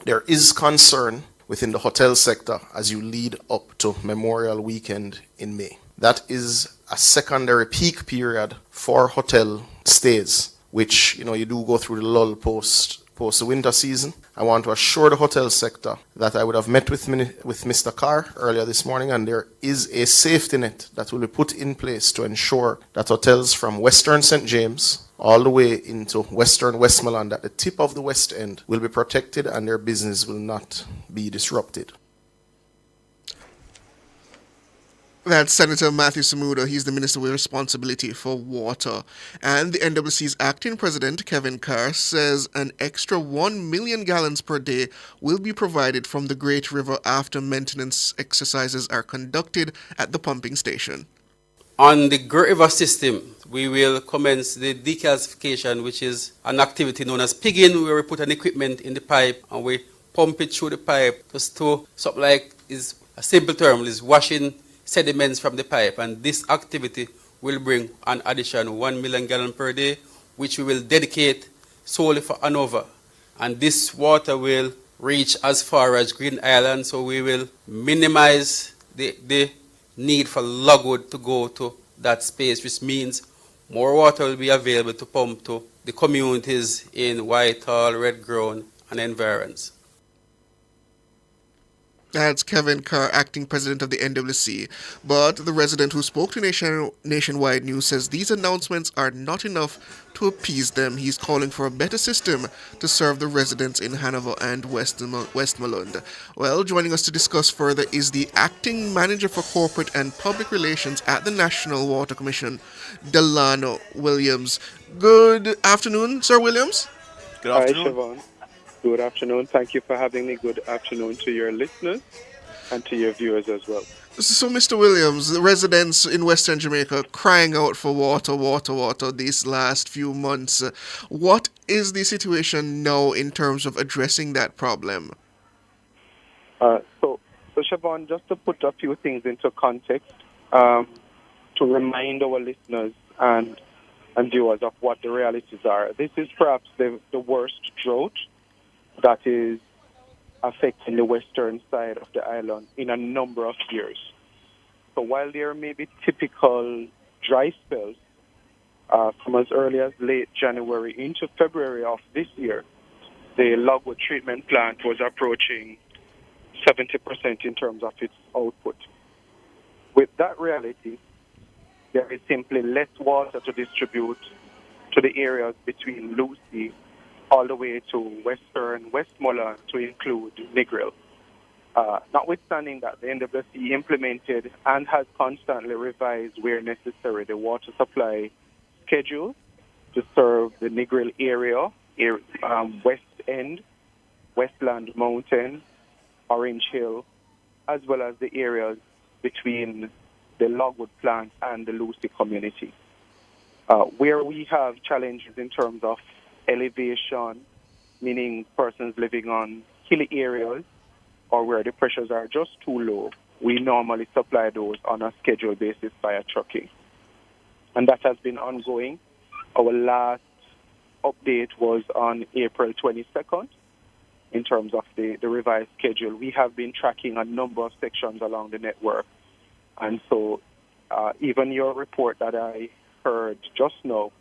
There is concern within the hotel sector as you lead up to Memorial Weekend in May. That is a secondary peak period for hotel stays, which, you do go through the lull post the winter season. I want to assure the hotel sector that I would have met with Mr. Carr earlier this morning, and there is a safety net that will be put in place to ensure that hotels from Western St. James all the way into Western Westmoreland at the tip of the West End will be protected and their business will not be disrupted. That's Senator Matthew Samuda. He's the Minister with responsibility for water. And the NWC's acting president, Kevin Carr, says an extra 1 million gallons per day will be provided from the Great River after maintenance exercises are conducted at the pumping station. On the Great River system, we will commence the decalcification, which is an activity known as pigging, where we put an equipment in the pipe and we pump it through the pipe to store something like, is a simple term, is washing sediments from the pipe, and this activity will bring an additional 1 million gallons per day, which we will dedicate solely for Hanover. And this water will reach as far as Green Island, so we will minimize the need for logwood to go to that space, which means more water will be available to pump to the communities in Whitehall, Red Ground, and environs. That's Kevin Carr, acting president of the NWC. But the resident who spoke to Nationwide News says these announcements are not enough to appease them. He's calling for a better system to serve the residents in Hanover and Westmoreland. Well, joining us to discuss further is the acting manager for corporate and public relations at the National Water Commission, Delano Williams. Good afternoon, Sir Williams. Good afternoon. Hi, Siobhan. Good afternoon. Thank you for having me. Good afternoon to your listeners and to your viewers as well. So, Mr. Williams, the residents in Western Jamaica crying out for water these last few months. What is the situation now in terms of addressing that problem? So Siobhan, just to put a few things into context, to remind our listeners and viewers of what the realities are. This is perhaps the worst drought that is affecting the western side of the island in a number of years. So while there may be typical dry spells from as early as late January into February of this year, the Logwood treatment plant was approaching 70% in terms of its output. With that reality, there is simply less water to distribute to the areas between Lucy all the way to Western Westmoreland to include Negril. Notwithstanding that, the NWC implemented and has constantly revised where necessary the water supply schedule to serve the Negril area, West End, Westland Mountain, Orange Hill, as well as the areas between the Logwood plant and the Lucy community. Where we have challenges in terms of elevation, meaning persons living on hilly areas or where the pressures are just too low, we normally supply those on a scheduled basis via trucking. And that has been ongoing. Our last update was on April 22nd in terms of the revised schedule. We have been tracking a number of sections along the network. And so even your report that I heard just now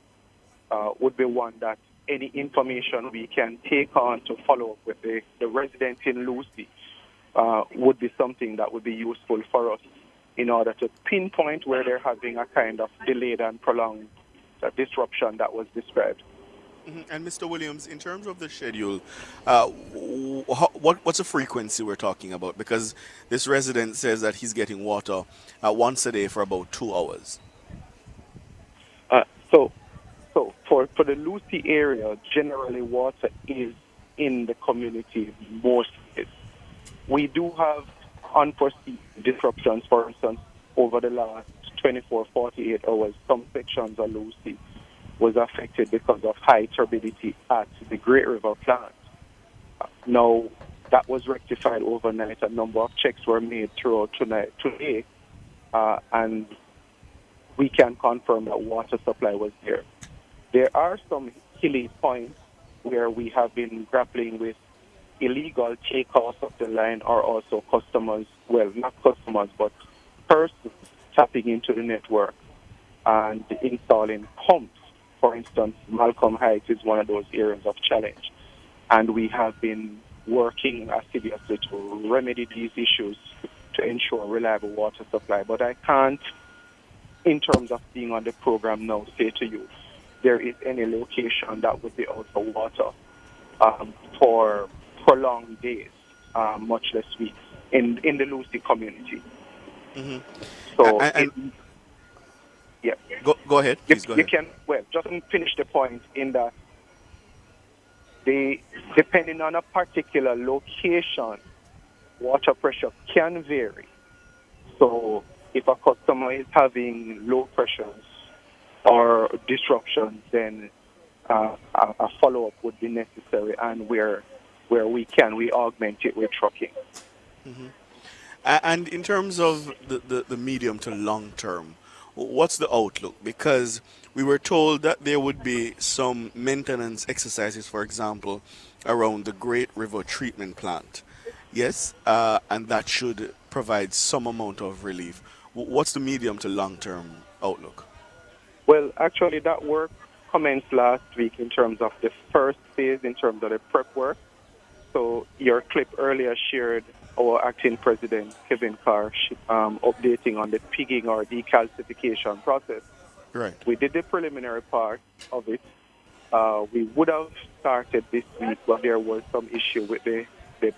would be one that any information we can take on to follow up with the residents in Lucy would be something that would be useful for us in order to pinpoint where they're having a kind of delayed and prolonged disruption that was described. Mm-hmm. And Mr. Williams, in terms of the schedule, what's the frequency we're talking about? Because this resident says that he's getting water once a day for about 2 hours. So for the Lucy area, generally water is in the community most days. We do have unforeseen disruptions. For instance, over the last 24, 48 hours, some sections of Lucy was affected because of high turbidity at the Great River plant. Now, that was rectified overnight. A number of checks were made throughout today, and we can confirm that water supply was there. There are some hilly points where we have been grappling with illegal takeoffs of the line, or also customers, well, not customers, but persons tapping into the network and installing pumps. For instance, Malcolm Heights is one of those areas of challenge. And we have been working assiduously to remedy these issues to ensure reliable water supply. But I can't, in terms of being on the program now, say to you there is any location that would be out of water for prolonged days, much less weeks, in the Lucy community. Mm-hmm. So, yeah. Go ahead. Please go ahead. You can, well, just finish the point in that depending on a particular location, water pressure can vary. So if a customer is having low pressures or disruptions, then a follow-up would be necessary, and where we can, we augment it with trucking. Mm-hmm. And in terms of the medium to long term, what's the outlook? Because we were told that there would be some maintenance exercises, for example, around the Great River treatment plant. Yes, and that should provide some amount of relief. What's the medium to long term outlook? Well, actually, that work commenced last week in terms of the first phase, in terms of the prep work. So your clip earlier shared our acting president, Kevin Carr, updating on the pigging or decalcification process. Right. We did the preliminary part of it. We would have started this week, but there was some issue with the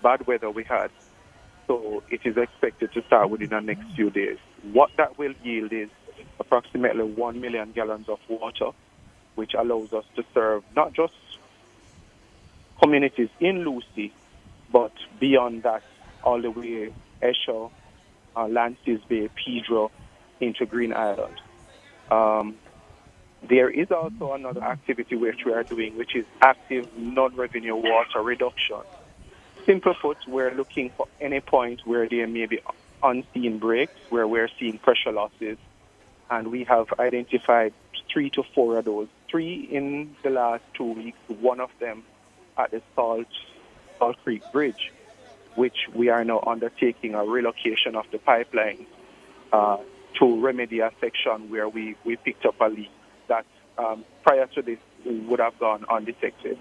bad weather we had. So it is expected to start within the next few days. What that will yield is approximately 1 million gallons of water, which allows us to serve not just communities in Lucy, but beyond that, all the way Esher, Lances Bay, Pedro, into Green Island. There is also another activity which we are doing, which is active non-revenue water reduction. Simple put, we're looking for any point where there may be unseen breaks, where we're seeing pressure losses, and we have identified 3 to 4 of those. 3 in the last 2 weeks, one of them at the Salt Creek Bridge, which we are now undertaking a relocation of the pipeline to remedy a section where we picked up a leak that prior to this would have gone undetected.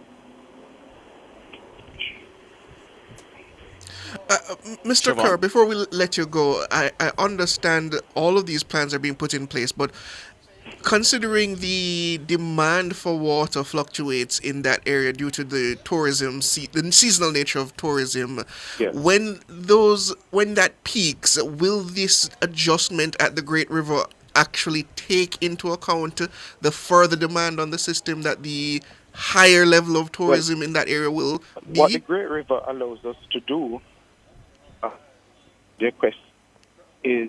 Mr. Kerr, before we let you go, I understand all of these plans are being put in place, but considering the demand for water fluctuates in that area due to the tourism, the seasonal nature of tourism, yes. When that peaks, will this adjustment at the Great River actually take into account the further demand on the system that the higher level of tourism in that area will be? What the Great River allows us to do, the request is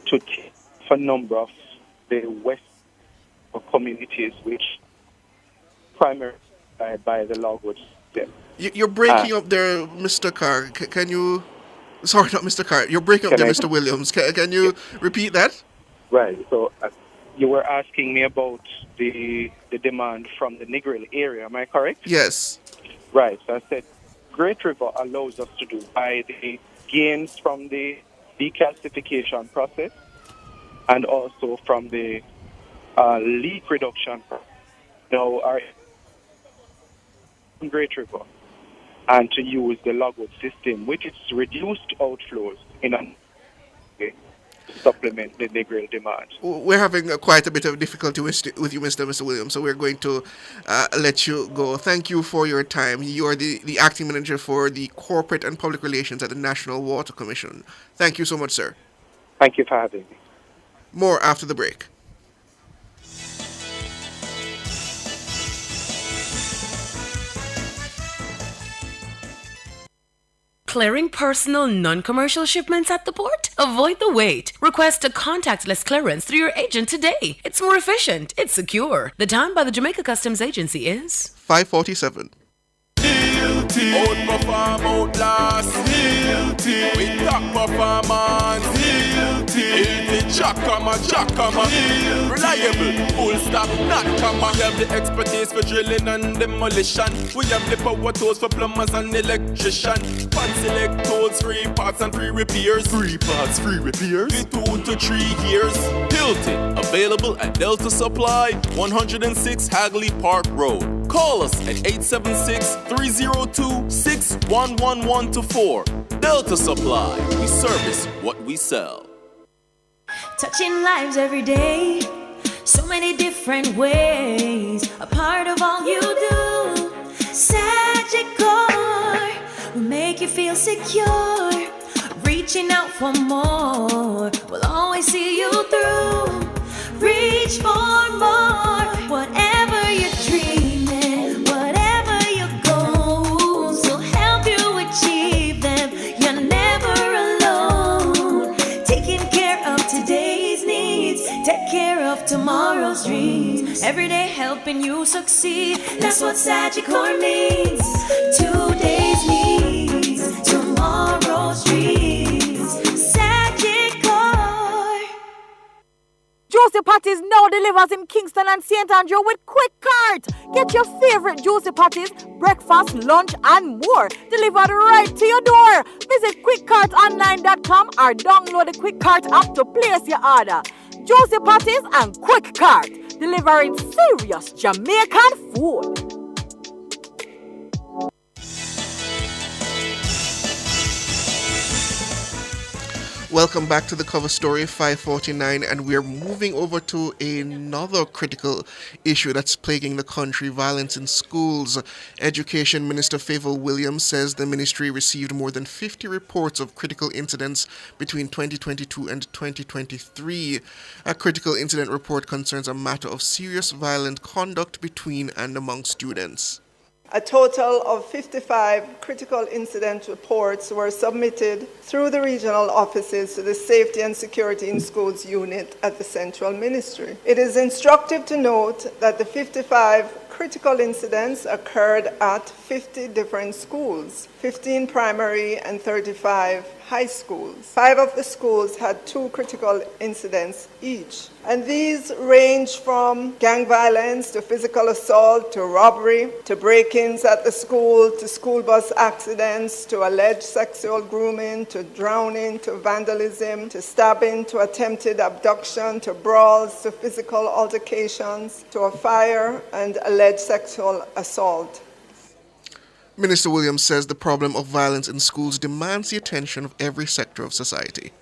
to take a number of the west communities which primarily by the logwood system. You're breaking up there, Mr. Carr. Can you... Sorry, not Mr. Carr. You're breaking up there, Mr. Williams. Can you repeat that? Right. So you were asking me about the demand from the Negril area. Am I correct? Yes. Right. So I said Great River allows us to do by the gains from the decalcification process and also from the leak reduction. Now, our Great River, and to use the logwood system, which is reduced outflows in a way to supplement the Negril demand. We're having quite a bit of difficulty with you, Mr. Williams, so we're going to let you go. Thank you for your time. You are the acting manager for the corporate and public relations at the National Water Commission. Thank you so much, sir. Thank you for having me. More after the break. Clearing personal non-commercial shipments at the port? Avoid the wait. Request a contactless clearance through your agent today. It's more efficient. It's secure. The time by the Jamaica Customs Agency is 5:47. Outperform, outlast. With top performance. Jackama. Reliable, full stop, not comma. We have the expertise for drilling and demolition. We have the power tools for plumbers and electricians. Fancy select tools, free parts and free repairs. 3 parts, free repairs. 2 to 3 years. Hilton, available at Delta Supply, 106 Hagley Park Road. Call us at 876-302-61114. Delta Supply, we service what we sell. Touching lives every day, so many different ways, a part of all you do. Sagicor will make you feel secure, reaching out for more, we'll always see you through. Reach for more, whatever you're dreaming, whatever your goals, will help you achieve them. You're never alone, taking care of today's needs, take care of tomorrow's dreams, every day helping you succeed. That's what Sagicor means. Today's needs, tomorrow's dreams. Sagicor. Juicy Patties now delivers in Kingston and St. Andrew with Quick Cart. Get your favorite Juicy Patties, breakfast, lunch, and more delivered right to your door. Visit quickcartonline.com or download the Quick Cart app to place your order. Juicy Patties and Quick Cart, delivering serious Jamaican food. Welcome back to the cover story 549, and we're moving over to another critical issue that's plaguing the country: violence in schools. Education Minister Favour Williams says the ministry received more than 50 reports of critical incidents between 2022 and 2023. A critical incident report concerns a matter of serious violent conduct between and among students. A total of 55 critical incident reports were submitted through the regional offices to the Safety and Security in Schools unit at the Central Ministry. It is instructive to note that the 55 critical incidents occurred at 50 different schools, 15 primary and 35 high schools. 5 of the schools had 2 critical incidents each. And these range from gang violence to physical assault to robbery to break-ins at the school to school bus accidents to alleged sexual grooming to drowning to vandalism to stabbing to attempted abduction to brawls to physical altercations to a fire and alleged sexual assault. Minister Williams says the problem of violence in schools demands the attention of every sector of society.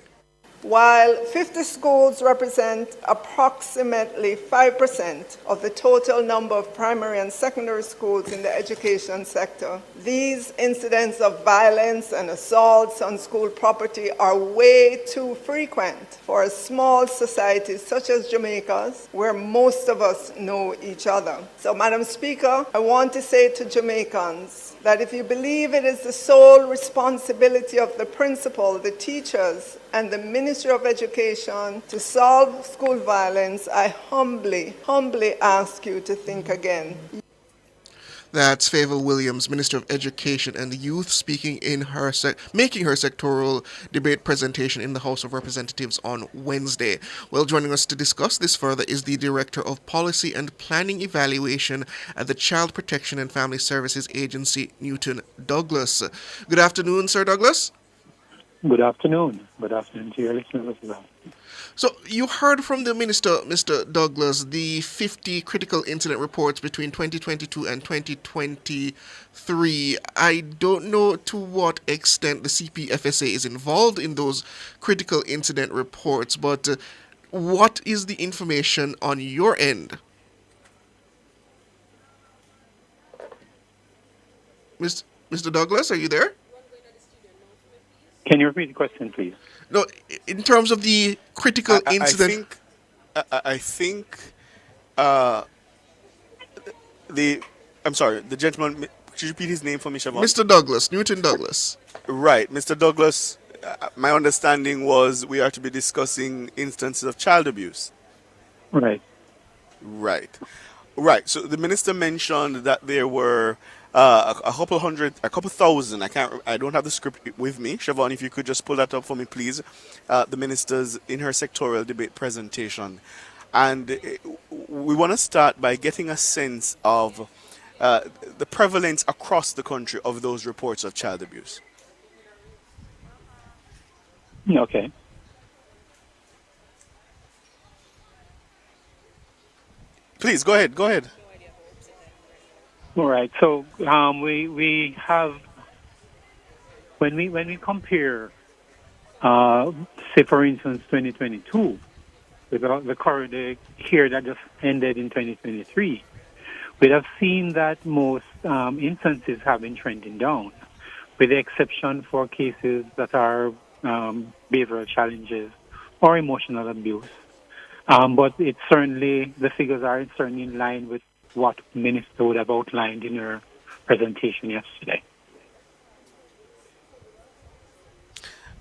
While 50 schools represent approximately 5% of the total number of primary and secondary schools in the education sector, these incidents of violence and assaults on school property are way too frequent for a small society such as Jamaica's, where most of us know each other. So, Madam Speaker, I want to say to Jamaicans that if you believe it is the sole responsibility of the principal, the teachers, and the Ministry of Education to solve school violence, I humbly ask you to think again. That's Favour Williams, Minister of Education and Youth, speaking in her making her sectoral debate presentation in the House of Representatives on Wednesday. Well, joining us to discuss this further is the Director of Policy and Planning Evaluation at the Child Protection and Family Services Agency, Newton Douglas. Good afternoon, Sir Douglas. Good afternoon. Good afternoon to your listeners as well. So you heard from the Minister, Mr. Douglas, the 50 critical incident reports between 2022 and 2023. I don't know to what extent the CPFSA is involved in those critical incident reports, but what is the information on your end? Mr. Douglas, are you there? Can you repeat the question, please? No, in terms of the critical incident... I think I'm sorry, the gentleman, could you repeat his name for me, Siobhan? Mr. Douglas, Newton Douglas. Right, Mr. Douglas, my understanding was we are to be discussing instances of child abuse. Right. Right, so the minister mentioned that there were a couple thousand. I don't have the script with me. Siobhan, if you could just pull that up for me, please. The minister's in her sectorial debate presentation, and we want to start by getting a sense of the prevalence across the country of those reports of child abuse. Okay. Please go ahead. All right. So we have when we compare, say for instance, 2022 with the year that just ended in 2023, we have seen that most instances have been trending down, with the exception for cases that are behavioral challenges or emotional abuse. But it's certainly, the figures are certainly in line with what the Minister would have outlined in her presentation yesterday.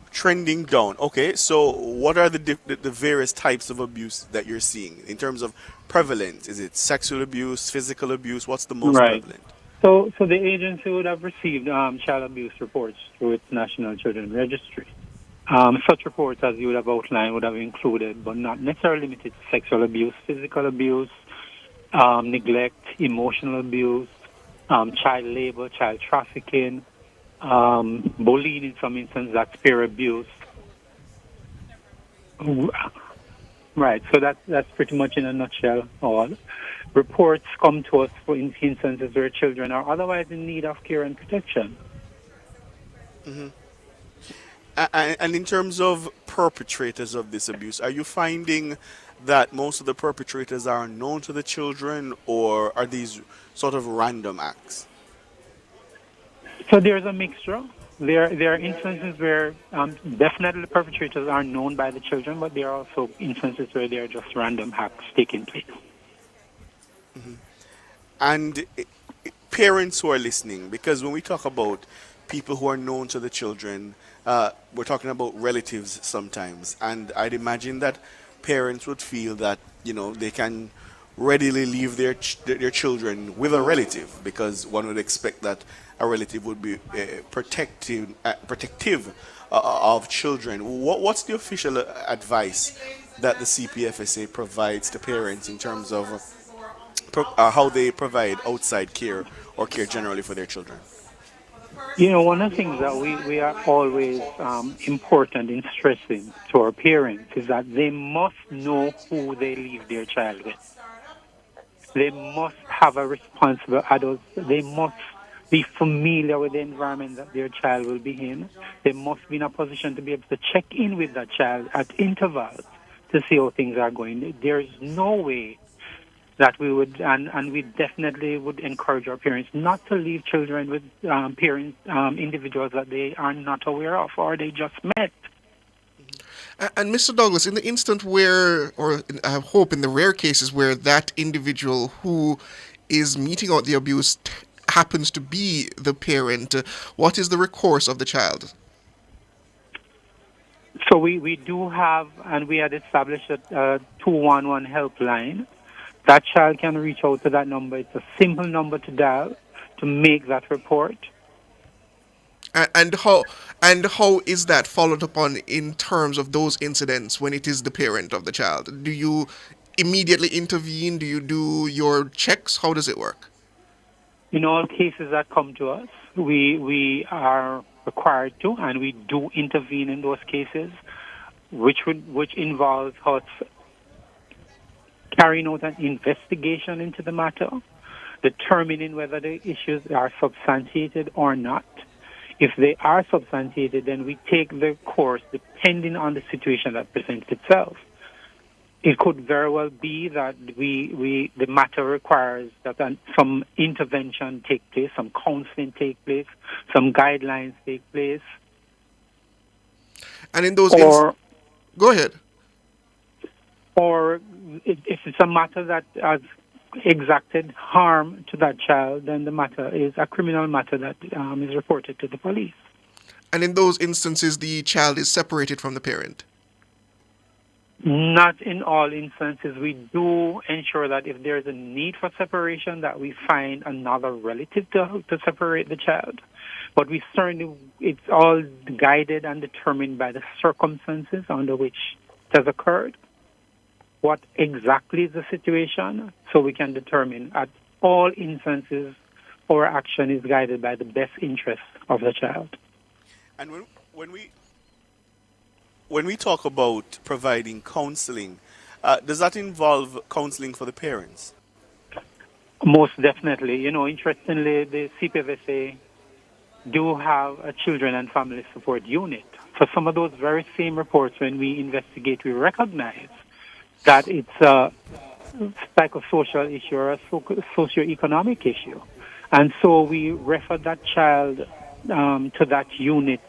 Trending down. Okay, so what are the various types of abuse that you're seeing in terms of prevalence? Is it sexual abuse, physical abuse? What's the most prevalent? So the agency would have received child abuse reports through its National Children Registry. Such reports, as you would have outlined, would have included, but not necessarily limited to sexual abuse, physical abuse, neglect, emotional abuse, child labor, child trafficking, bullying in some instances, that's peer abuse. Right, so that's pretty much in a nutshell all. Reports come to us for instances where children are otherwise in need of care and protection. Mm-hmm. And in terms of perpetrators of this abuse? Are you finding that most of the perpetrators are known to the children, or are these sort of random acts? So there's a mixture. There are instances where definitely the perpetrators are known by the children, but there are also instances where there are just random acts taking place. Mm-hmm. And parents who are listening, because when we talk about people who are known to the children, we're talking about relatives sometimes, and I'd imagine that parents would feel that they can readily leave their children with a relative, because one would expect that a relative would be protective of children. What's the official advice that the CPFSA provides to parents in terms of how they provide outside care or care generally for their children? One of the things that we are always important in stressing to our parents is that they must know who they leave their child with. They must have a responsible adult. They must be familiar with the environment that their child will be in. They must be in a position to be able to check in with that child at intervals to see how things are going. There is no way that we would, and we definitely would encourage our parents not to leave children with individuals that they are not aware of or they just met. And Mr. Douglas, in the instant where, or I hope in the rare cases where that individual who is meting out the abuse happens to be the parent, what is the recourse of the child? So we do have, and we had established a 211 helpline. That child can reach out to that number. It's a simple number to dial to make that report. And how is that followed upon in terms of those incidents when it is the parent of the child? Do you immediately intervene? Do you do your checks? How does it work? In all cases that come to us, we are required to, and we do intervene in those cases, which involves us carrying out an investigation into the matter, determining whether the issues are substantiated or not. If they are substantiated, then we take the course depending on the situation that presents itself. It could very well be that the matter requires that some intervention take place, some counseling take place, some guidelines take place. And in those go ahead. Or if it's a matter that has exacted harm to that child, then the matter is a criminal matter that is reported to the police. And in those instances, the child is separated from the parent? Not in all instances. We do ensure that if there is a need for separation, that we find another relative to separate the child. But we certainly, it's all guided and determined by the circumstances under which it has occurred. What exactly is the situation, so we can determine at all instances our action is guided by the best interest of the child. And when we talk about providing counseling, does that involve counseling for the parents? Most definitely. Interestingly, the CPFSA do have a children and family support unit. For some of those very same reports, when we investigate, we recognize that it's a psychosocial issue or a socioeconomic issue. And so we refer that child to that unit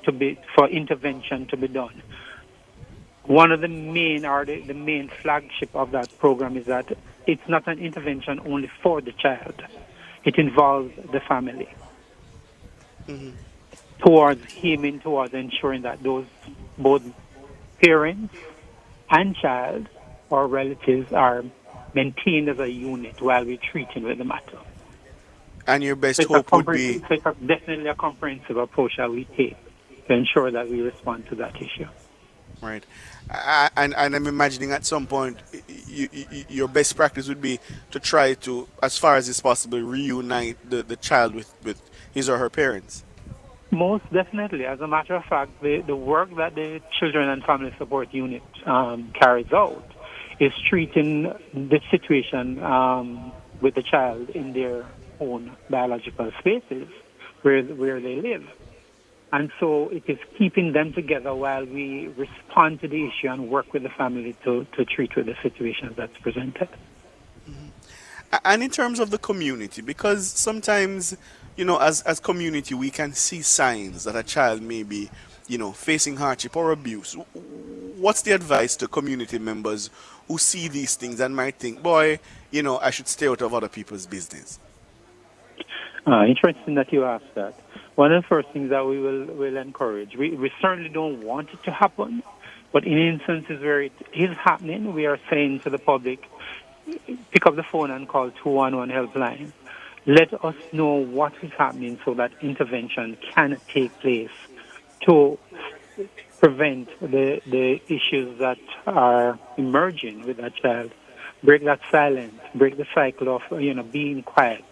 for intervention to be done. One of the main flagship of that program is that it's not an intervention only for the child. It involves the family. Mm-hmm. towards ensuring that those both parents and child or relatives are maintained as a unit while we're treating with the matter. And your best hope would be... So it's definitely a comprehensive approach that we take to ensure that we respond to that issue. Right. And I'm imagining at some point your best practice would be to try to, as far as is possible, reunite the child with his or her parents. Most definitely. As a matter of fact, the work that the Children and Family Support Unit carries out is treating the situation with the child in their own biological spaces where they live. And so it is keeping them together while we respond to the issue and work with the family to treat with the situation that's presented. And in terms of the community, because sometimes, as community, we can see signs that a child may be, facing hardship or abuse. What's the advice to community members who see these things and might think, boy, I should stay out of other people's business? Interesting that you asked that. One of the first things that we will encourage, we certainly don't want it to happen, but in instances where it is happening, we are saying to the public, pick up the phone and call 211 helpline. Let us know what is happening so that intervention can take place to prevent the issues that are emerging with that child. Break that silence, break the cycle of being quiet.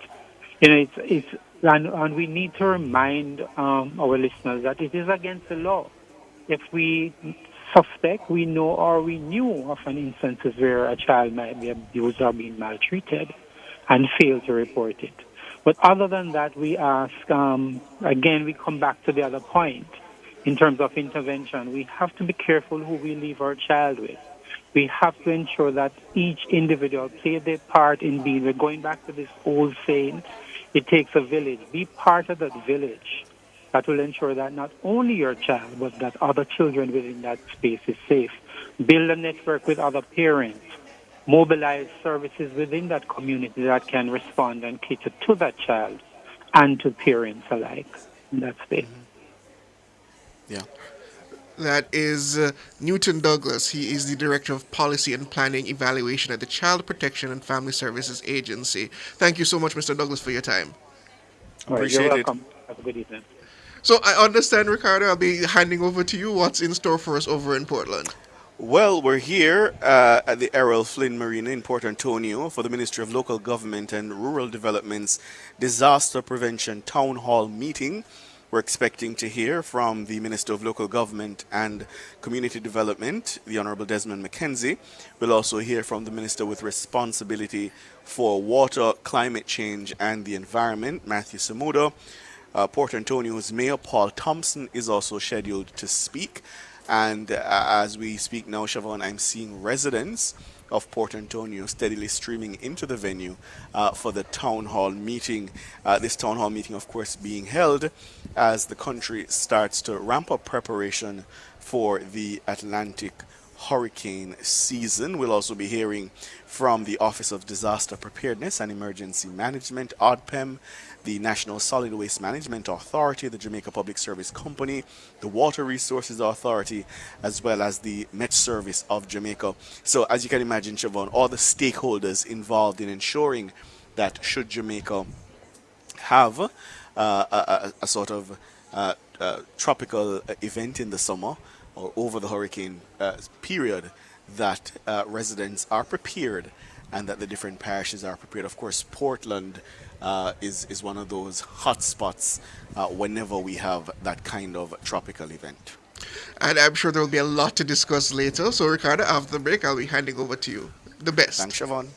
And we need to remind our listeners that it is against the law. If we suspect, we know or we knew of an instances where a child might be abused or being maltreated and fail to report it. But other than that, we ask, again, we come back to the other point. In terms of intervention, we have to be careful who we leave our child with. We have to ensure that each individual plays their part in being, we're going back to this old saying, it takes a village. Be part of that village. That will ensure that not only your child, but that other children within that space is safe. Build a network with other parents. Mobilize services within that community that can respond and cater to that child and to parents alike in that space. Yeah. That is Newton Douglas. He is the Director of Policy and Planning Evaluation at the Child Protection and Family Services Agency. Thank you so much, Mr. Douglas, for your time. You're welcome. Have a good evening. So I understand, Ricardo, I'll be handing over to you. What's in store for us over in Portland? Well, we're here at the Errol Flynn Marina in Port Antonio for the Ministry of Local Government and Rural Development's Disaster Prevention Town Hall meeting. We're expecting to hear from the Minister of Local Government and Community Development, the Honorable Desmond McKenzie. We'll also hear from the Minister with responsibility for water, climate change, and the environment, Matthew Samuda. Port Antonio's Mayor Paul Thompson is also scheduled to speak. And as we speak now, Siobhan, I'm seeing residents of Port Antonio steadily streaming into the venue for the town hall meeting. This town hall meeting, of course, being held as the country starts to ramp up preparation for the Atlantic hurricane season. We'll also be hearing from the Office of Disaster Preparedness and Emergency Management, ODPEM, the National Solid Waste Management Authority, the Jamaica Public Service Company, the Water Resources Authority, as well as the Met Service of Jamaica. So as you can imagine, Siobhan, all the stakeholders involved in ensuring that should Jamaica have a sort of tropical event in the summer or over the hurricane period, that residents are prepared and that the different parishes are prepared. Of course, Portland is one of those hot spots whenever we have that kind of tropical event. And I'm sure there will be a lot to discuss later. So, Ricardo, after the break, I'll be handing over to you. The best. Thanks, Siobhan.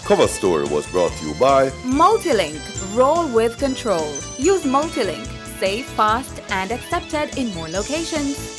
Cover Story was brought to you by Multilink. Roll with control. Use Multilink. Safe, fast, and accepted in more locations.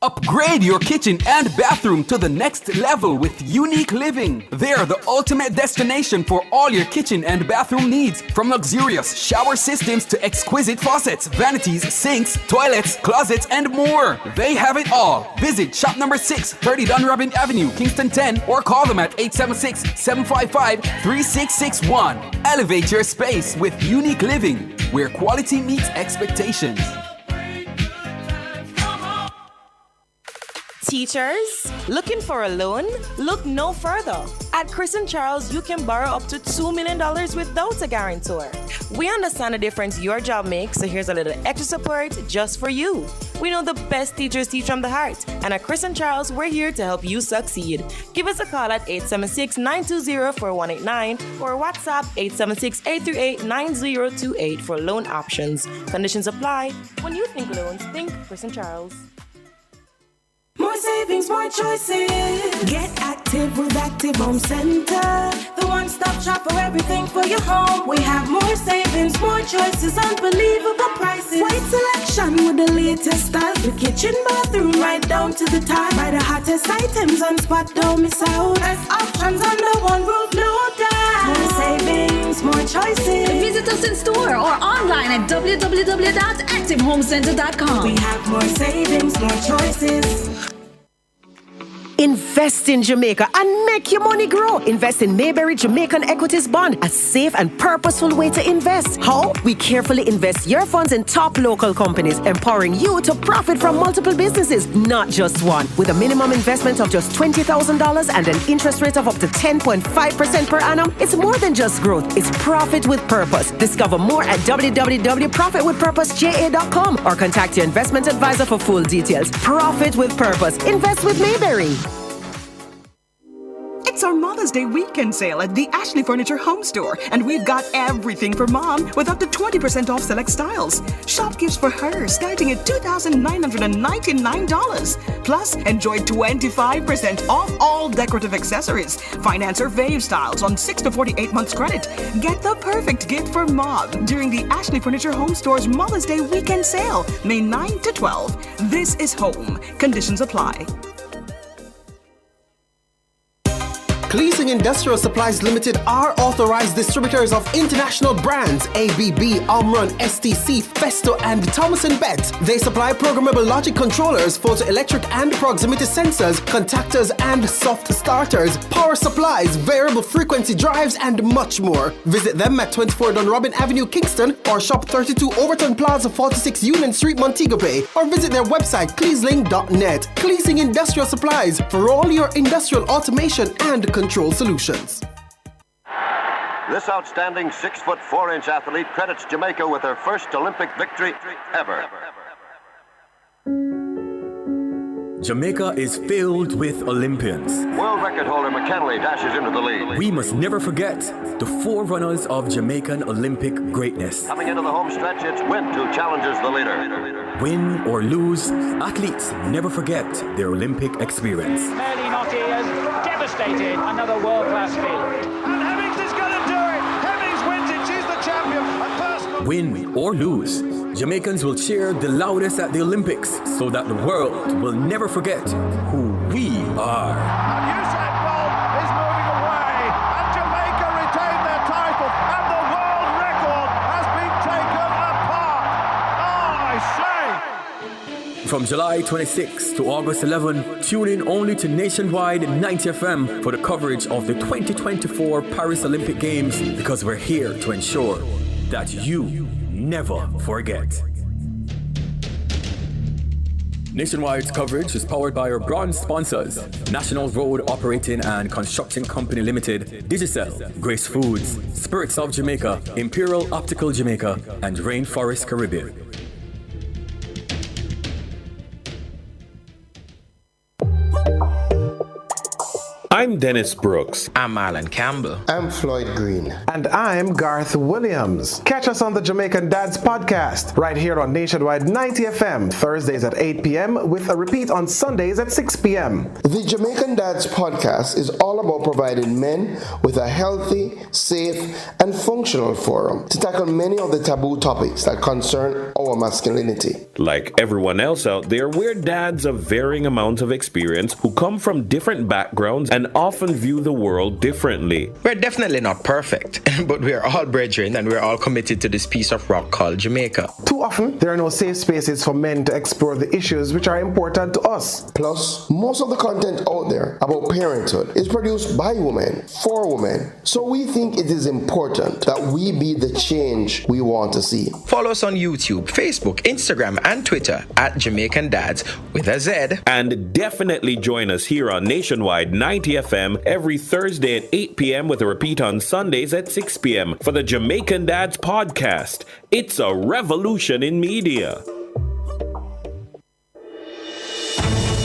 Upgrade your kitchen and bathroom to the next level with Unique Living. They're the ultimate destination for all your kitchen and bathroom needs. From luxurious shower systems to exquisite faucets, vanities, sinks, toilets, closets, and more. They have it all. Visit shop number 6, 30 Dunrobin Avenue, Kingston 10, or call them at 876-755-3661. Elevate your space with Unique Living, where quality meets expectations. Teachers, looking for a loan? Look no further. At Chris and Charles, you can borrow up to $2 million without a guarantor. We understand the difference your job makes, so here's a little extra support just for you. We know the best teachers teach from the heart, and at Chris and Charles, we're here to help you succeed. Give us a call at 876-920-4189 or WhatsApp 876-838-9028 for loan options. Conditions apply. When you think loans, think Chris and Charles. More savings, more choices. Get active with Active Home Center. The one-stop shop for everything for your home. We have more savings, more choices, unbelievable prices. Wide selection with the latest style. The kitchen, bathroom, right down to the tile. Buy the hottest items on spot, don't miss out. Best options under one roof, no doubt. More savings, more choices. Visit us in store or online at www.activehomecenter.com. We have more savings, more choices. Invest in Jamaica and make your money grow. Invest in Mayberry Jamaican Equities Bond, a safe and purposeful way to invest. How? We carefully invest your funds in top local companies, empowering you to profit from multiple businesses, not just one. With a minimum investment of just $20,000 and an interest rate of up to 10.5% per annum, it's more than just growth. It's profit with purpose. Discover more at www.profitwithpurposeja.com or contact your investment advisor for full details. Profit with purpose. Invest with Mayberry. It's our Mother's Day weekend sale at the Ashley Furniture Home Store, and we've got everything for mom with up to 20% off select styles. Shop gifts for her starting at $2,999. Plus, enjoy 25% off all decorative accessories. Finance or Fave styles on 6 to 48 months credit. Get the perfect gift for mom during the Ashley Furniture Home Store's Mother's Day weekend sale, May 9 to 12. This is home. Conditions apply. Cleasing Industrial Supplies Limited are authorized distributors of international brands ABB, Omron, STC, Festo, and Thomas & Bet. They supply programmable logic controllers, photoelectric and proximity sensors, contactors and soft starters, power supplies, variable frequency drives, and much more. Visit them at 24 Dunrobin Avenue, Kingston, or shop 32 Overton Plaza, 46 Union Street, Montego Bay, or visit their website cleasling.net. Cleasing Industrial Supplies for all your industrial automation and control solutions. This outstanding 6'4" athlete credits Jamaica with her first Olympic victory ever. Jamaica is filled with Olympians. World record holder McKinley dashes into the lead. We must never forget the forerunners of Jamaican Olympic greatness. Coming into the home stretch, it's Wint who challenges the leader. Win or lose, athletes never forget their Olympic experience. Fairly knotty and devastated. Another world-class feat. And Hemmings is going to do it. Hemmings wins it. She's the champion. A personal... Win or lose, Jamaicans will cheer the loudest at the Olympics so that the world will never forget who we are. And Usain Bolt is moving away. And Jamaica retained their title. And the world record has been taken apart. Oh, I say. From July 26 to August 11, tune in only to Nationwide 90 FM for the coverage of the 2024 Paris Olympic Games, because we're here to ensure that you never forget. Nationwide's coverage is powered by our bronze sponsors: National Road Operating and Construction Company Limited, Digicel, Grace Foods, Spirits of Jamaica, Imperial Optical Jamaica, and Rainforest Caribbean. I'm Dennis Brooks. I'm Marlon Campbell. I'm Floyd Green. And I'm Garth Williams. Catch us on the Jamaican Dads podcast right here on Nationwide 90 FM, Thursdays at 8 p.m. with a repeat on Sundays at 6 p.m. The Jamaican Dads podcast is all about providing men with a healthy, safe, and functional forum to tackle many of the taboo topics that concern our masculinity. Like everyone else out there, we're dads of varying amounts of experience who come from different backgrounds and often view the world differently. We're definitely not perfect, but we're all brethren and we're all committed to this piece of rock called Jamaica. Too often, there are no safe spaces for men to explore the issues which are important to us. Plus, most of the content out there about parenthood is produced by women, for women. So we think it is important that we be the change we want to see. Follow us on YouTube, Facebook, Instagram, and Twitter at Jamaican Dads with a Z. And definitely join us here on Nationwide 90 FM every Thursday at 8 p.m. with a repeat on Sundays at 6 p.m. for the Jamaican Dads podcast. It's a revolution in media.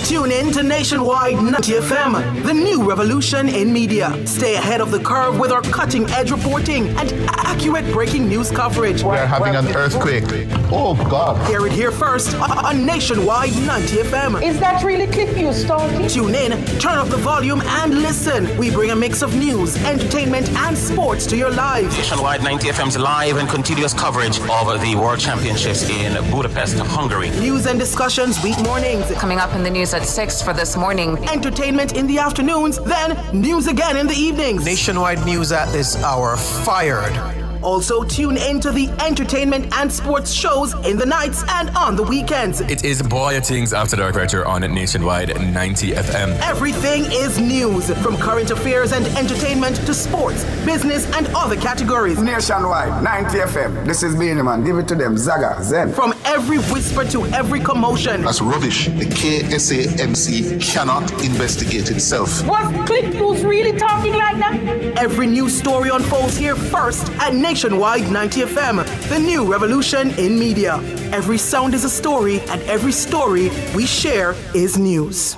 Tune in to Nationwide 90 FM, the new revolution in media. Stay ahead of the curve with our cutting-edge reporting and accurate breaking news coverage. We're having an earthquake. Oh, God. Hear it here first on Nationwide 90 FM. Is that really clip you starting? Tune in, turn up the volume, and listen. We bring a mix of news, entertainment, and sports to your lives. Nationwide 90 FM's live and continuous coverage of the World Championships in Budapest, Hungary. News and discussions week mornings. Coming up in the news at 6 for this morning. Entertainment in the afternoons, then news again in the evenings. Nationwide news at this hour, fired. Also tune in to the entertainment and sports shows in the nights and on the weekends. It is Boy Things After Dark right here on Nationwide 90 FM. Everything is news, from current affairs and entertainment to sports, business, and other categories. Nationwide 90 FM. This is Beanie Man. Give it to them. Zaga, Zen. From every whisper to every commotion. That's rubbish. The KSAMC cannot investigate itself. Was Click News really talking like that? Every news story unfolds here first at Nationwide 90 FM, the new revolution in media. Every sound is a story, and every story we share is news.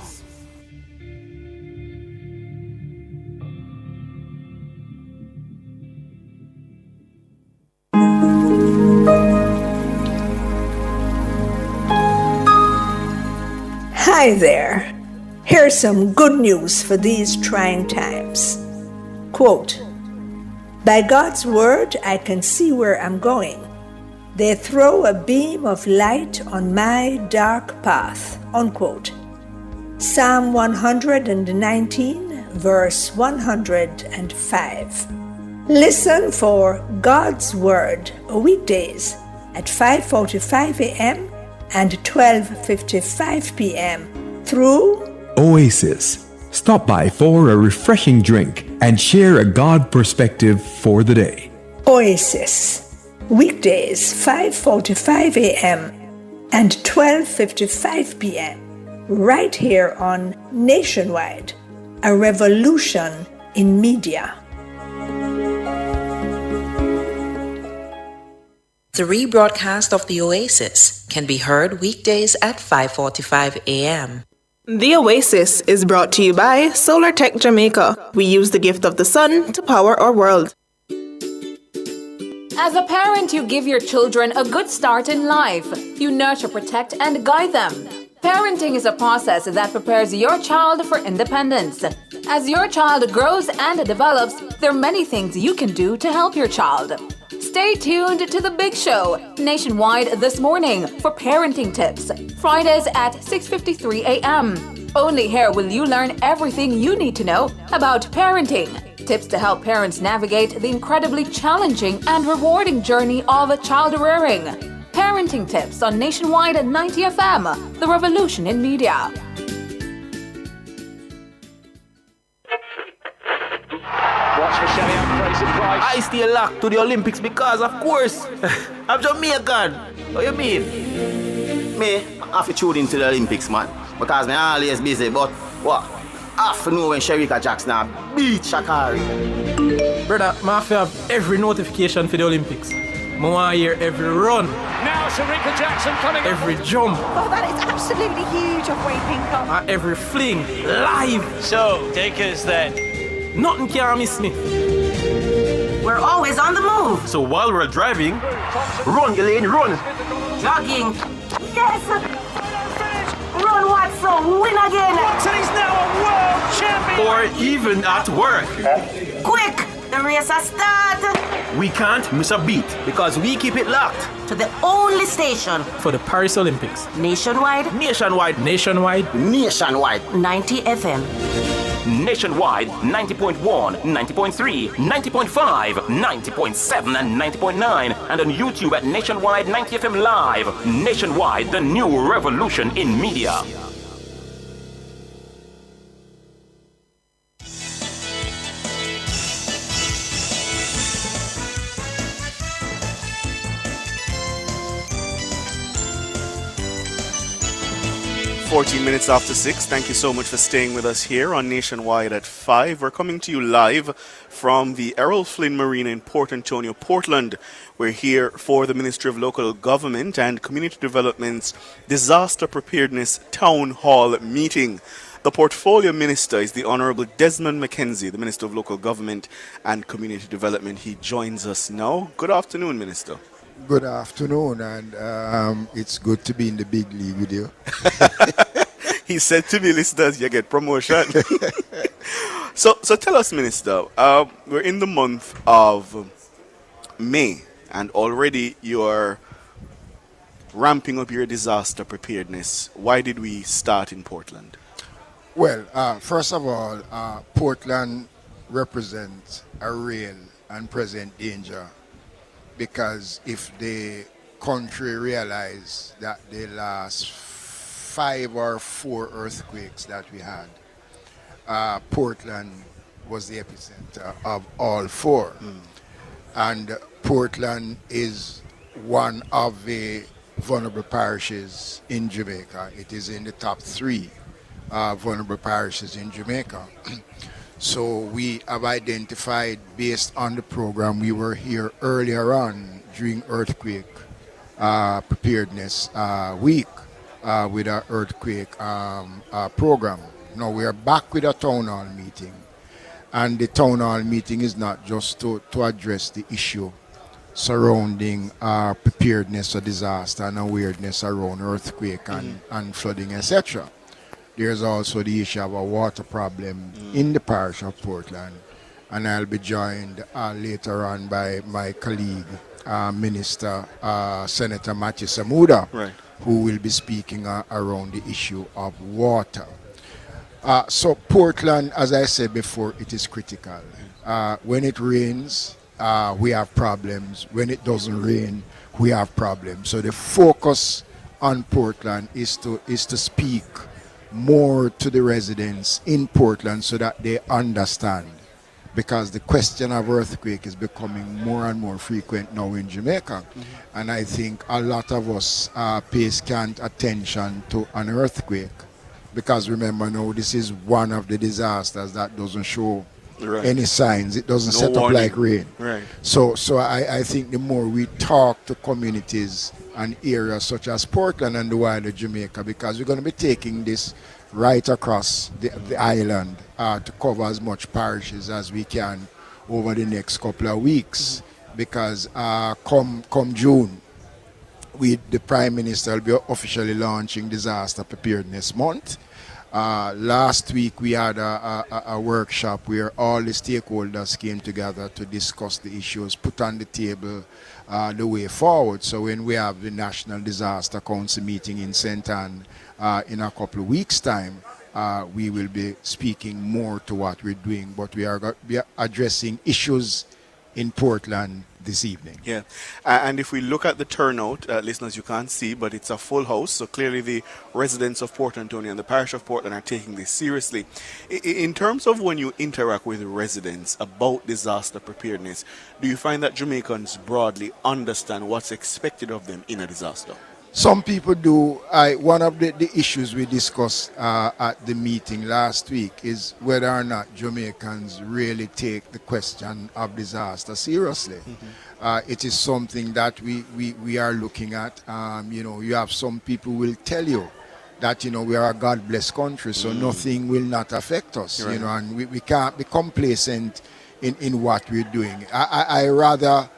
Hi there. Here's some good news for these trying times. Quote, "By God's word, I can see where I'm going. They throw a beam of light on my dark path." Unquote. Psalm 119, verse 105. Listen for God's word weekdays at 5:45 a.m. and 12:55 p.m. through Oasis. Stop by for a refreshing drink and share a God perspective for the day. Oasis. Weekdays 5:45 a.m. and 12:55 p.m. right here on Nationwide, a revolution in media. The rebroadcast of the Oasis can be heard weekdays at 5:45 a.m. The Oasis is brought to you by Solar Tech Jamaica. We use the gift of the sun to power our world. As a parent, you give your children a good start in life. You nurture, protect, and guide them. Parenting is a process that prepares your child for independence. As your child grows and develops, there are many things you can do to help your child. Stay tuned to The Big Show, Nationwide this morning, for parenting tips. Fridays at 6:53 a.m. Only here will you learn everything you need to know about parenting. Tips to help parents navigate the incredibly challenging and rewarding journey of child rearing. Parenting tips on Nationwide 90 FM, the revolution in media. Watch for Shelly and Fraser Price. I stay locked to the Olympics because, of course, I'm Jamaican. What you mean? Me, I have to tune into the Olympics, man. Because I'm always busy, but what? I have to know when Sherika Jackson beat Shakari. Brother, I have to have every notification for the Olympics. I want to hear every run. Now Sherika Jackson coming every jump. Oh, that is absolutely huge of Wayne Pinkham. Every fling, live. So, take us then. Nothing can miss me. We're always on the move. So while we're driving, run, Elaine, run. Jogging. Yes. Run, Watson. Win again. Watson is now a world champion. Or even at work. Quick, the race has started. We can't miss a beat because we keep it locked to the only station for the Paris Olympics. Nationwide. Nationwide. Nationwide. Nationwide. 90 FM. Nationwide 90.1, 90.3, 90.5, 90.7 and 90.9, and on YouTube at Nationwide 90 FM Live. Nationwide, the new revolution in media. 14 minutes after 6. Thank you so much for staying with us here on Nationwide at 5. We're coming to you live from the Errol Flynn Marina in Port Antonio, Portland. We're here for the Ministry of Local Government and Community Development's Disaster Preparedness Town Hall meeting. The portfolio minister is the Honorable Desmond McKenzie, the Minister of Local Government and Community Development. He joins us now. Good afternoon, Minister. Good afternoon, and it's good to be in the big league with you. He said to me, listeners, you get promotion. So tell us, Minister, we're in the month of May, and already you're ramping up your disaster preparedness. Why did we start in Portland? Well, first of all, Portland represents a real and present danger, because if the country realized that the last 5 or 4 earthquakes that we had, Portland was the epicenter of all 4. And Portland is one of the vulnerable parishes in Jamaica. It is in the top 3 vulnerable parishes in Jamaica. So we have identified, based on the program, we were here earlier on during earthquake preparedness week with our earthquake program. Now we are back with a town hall meeting, and the town hall meeting is not just to address the issue surrounding preparedness of disaster and awareness around earthquake and flooding, etc. There's also the issue of a water problem in the parish of Portland, and I'll be joined later on by my colleague, Minister Senator Matthew Samuda, who will be speaking around the issue of water. So Portland, as I said before, it is critical. When it rains, we have problems. When it doesn't rain, we have problems. So the focus on Portland is to speak more to the residents in Portland so that they understand, because the question of earthquake is becoming more and more frequent now in Jamaica. And I think a lot of us pay scant attention to an earthquake, because remember now, this is one of the disasters that doesn't show any signs. It doesn't set up like rain. So I think the more we talk to communities and areas such as Portland and the wider Jamaica, because we're going to be taking this right across the island to cover as much parishes as we can over the next couple of weeks, because come June, the Prime Minister will be officially launching Disaster Preparedness Month. Last week we had a workshop where all the stakeholders came together to discuss the issues, put on the table the way forward. So when we have the National Disaster Council meeting in St. Anne in a couple of weeks' time, we will be speaking more to what we're doing, but we are addressing issues in Portland this evening. Yeah, and if we look at the turnout, listeners, you can't see, but it's a full house. So clearly the residents of Port Antonio and the parish of Portland are taking this seriously. In terms of when you interact with residents about disaster preparedness, do you find that Jamaicans broadly understand what's expected of them in a disaster? Some people do. One of the issues we discussed at the meeting last week is whether or not Jamaicans really take the question of disaster seriously. It is something that we are looking at. You have some people will tell you that, we are a God-blessed country, so nothing will not affect us, and we can't be complacent in what we're doing. I rather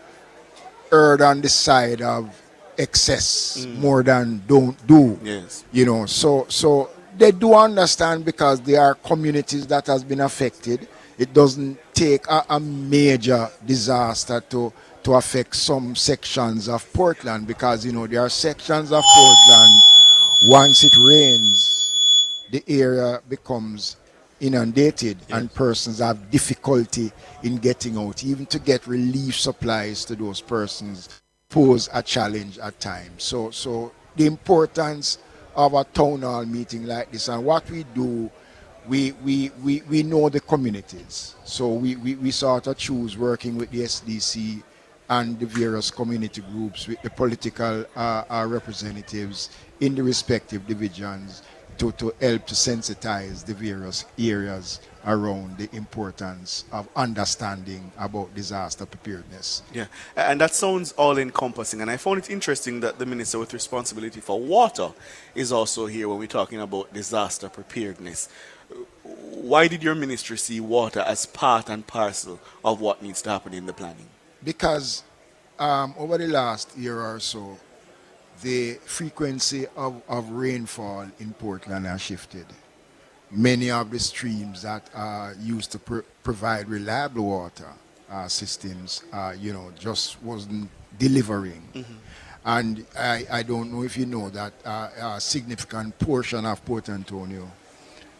err on the side of excess more than don't do. So they do understand, because there are communities that has been affected. It doesn't take a major disaster to affect some sections of Portland, because there are sections of Portland, once it rains, the area becomes inundated and persons have difficulty in getting out. Even to get relief supplies to those persons pose a challenge at times. So the importance of a town hall meeting like this, and what we do, we know the communities. So we sort of choose working with the SDC and the various community groups, with the political representatives in the respective divisions, to help to sensitize the various areas around the importance of understanding about disaster preparedness. Yeah, and that sounds all-encompassing, and I found it interesting that the minister with responsibility for water is also here when we're talking about disaster preparedness. Why did your ministry see water as part and parcel of what needs to happen in the planning? Because over the last year or so, the frequency of rainfall in Portland has shifted. Many of the streams that used to provide reliable water systems, just wasn't delivering. Mm-hmm. And I don't know if you know that a significant portion of Port Antonio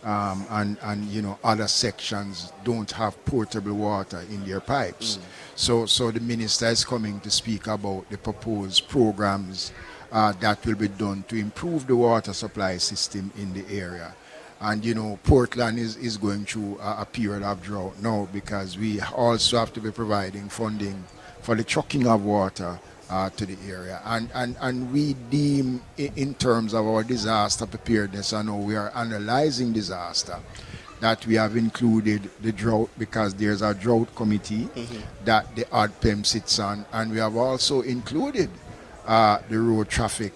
and other sections don't have potable water in their pipes. So the minister is coming to speak about the proposed programs that will be done to improve the water supply system in the area. And Portland is going through a period of drought now because we also have to be providing funding for the trucking of water to the area. And we deem, in terms of our disaster preparedness, I know we are analyzing disaster, that we have included the drought because there's a drought committee that the ODPEM sits on, and we have also included the road traffic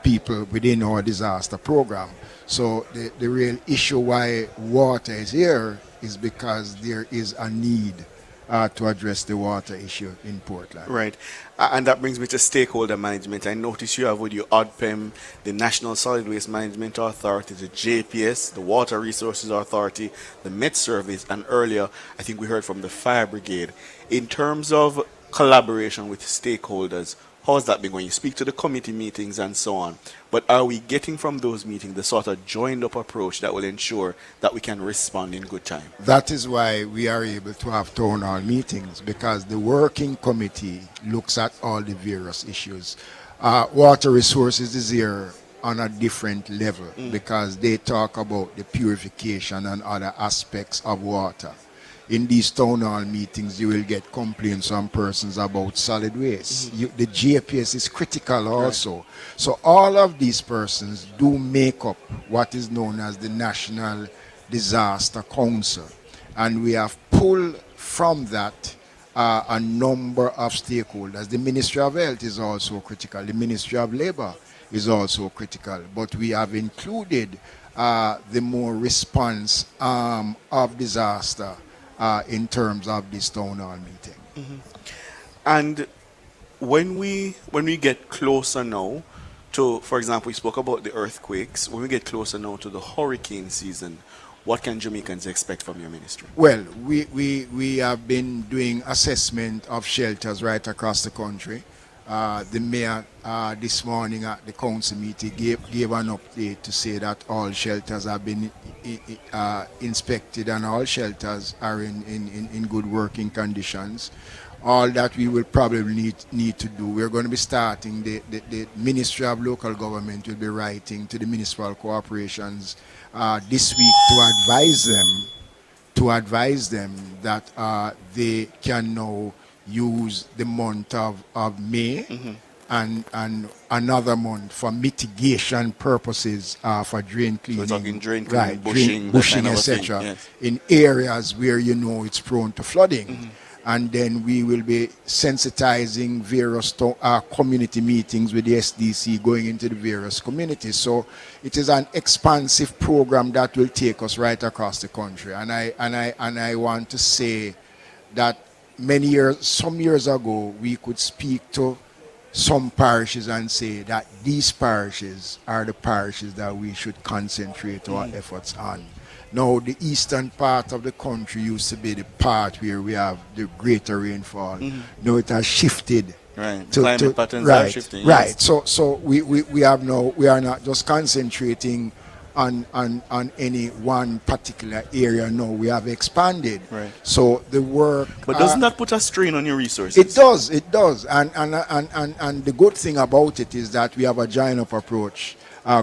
people within our disaster program. So the real issue why water is here is because there is a need to address the water issue in Portland. Right. And that brings me to stakeholder management. I notice you have with you ODPEM, the National Solid Waste Management Authority, the JPS, the Water Resources Authority, the Met Service, and earlier I think we heard from the Fire Brigade. In terms of collaboration with stakeholders, how has that been going? You speak to the committee meetings and so on, but are we getting from those meetings the sort of joined up approach that will ensure that we can respond in good time? That is why we are able to have town hall meetings, because the working committee looks at all the various issues. Water resources is here on a different level because they talk about the purification and other aspects of water. In these town hall meetings, you will get complaints from persons about solid waste. The JPS is critical also. Right. So all of these persons do make up what is known as the National Disaster Council. And we have pulled from that a number of stakeholders. The Ministry of Health is also critical. The Ministry of Labor is also critical. But we have included the more response of disaster in terms of this town hall meeting. And when we get closer now to, for example, we spoke about the earthquakes, when we get closer now to the hurricane season, what can Jamaicans expect from your ministry? Well, we have been doing assessment of shelters right across the country. The mayor this morning at the council meeting gave an update to say that all shelters have been inspected and all shelters are in good working conditions. All that we will probably need to do, we're going to be starting, the Ministry of Local Government will be writing to the municipal corporations this week to advise them that they can now use the month of May and another month for mitigation purposes for drain cleaning. So we're talking drain cleaning, bushing, etc. Yes. In areas where it's prone to flooding. And then we will be sensitizing various community meetings with the SDC going into the various communities. So it is an expansive program that will take us right across the country. And I want to say that some years ago, we could speak to some parishes and say that these parishes are the parishes that we should concentrate our efforts on. Now, the eastern part of the country used to be the part where we have the greater rainfall. Now it has shifted. Right. Climate patterns are shifting. Right. Yes. So we are not just concentrating on any one particular area. No, we have expanded. Right. So the work. But doesn't that put a strain on your resources? It does. And the good thing about it is that we have a join-up approach,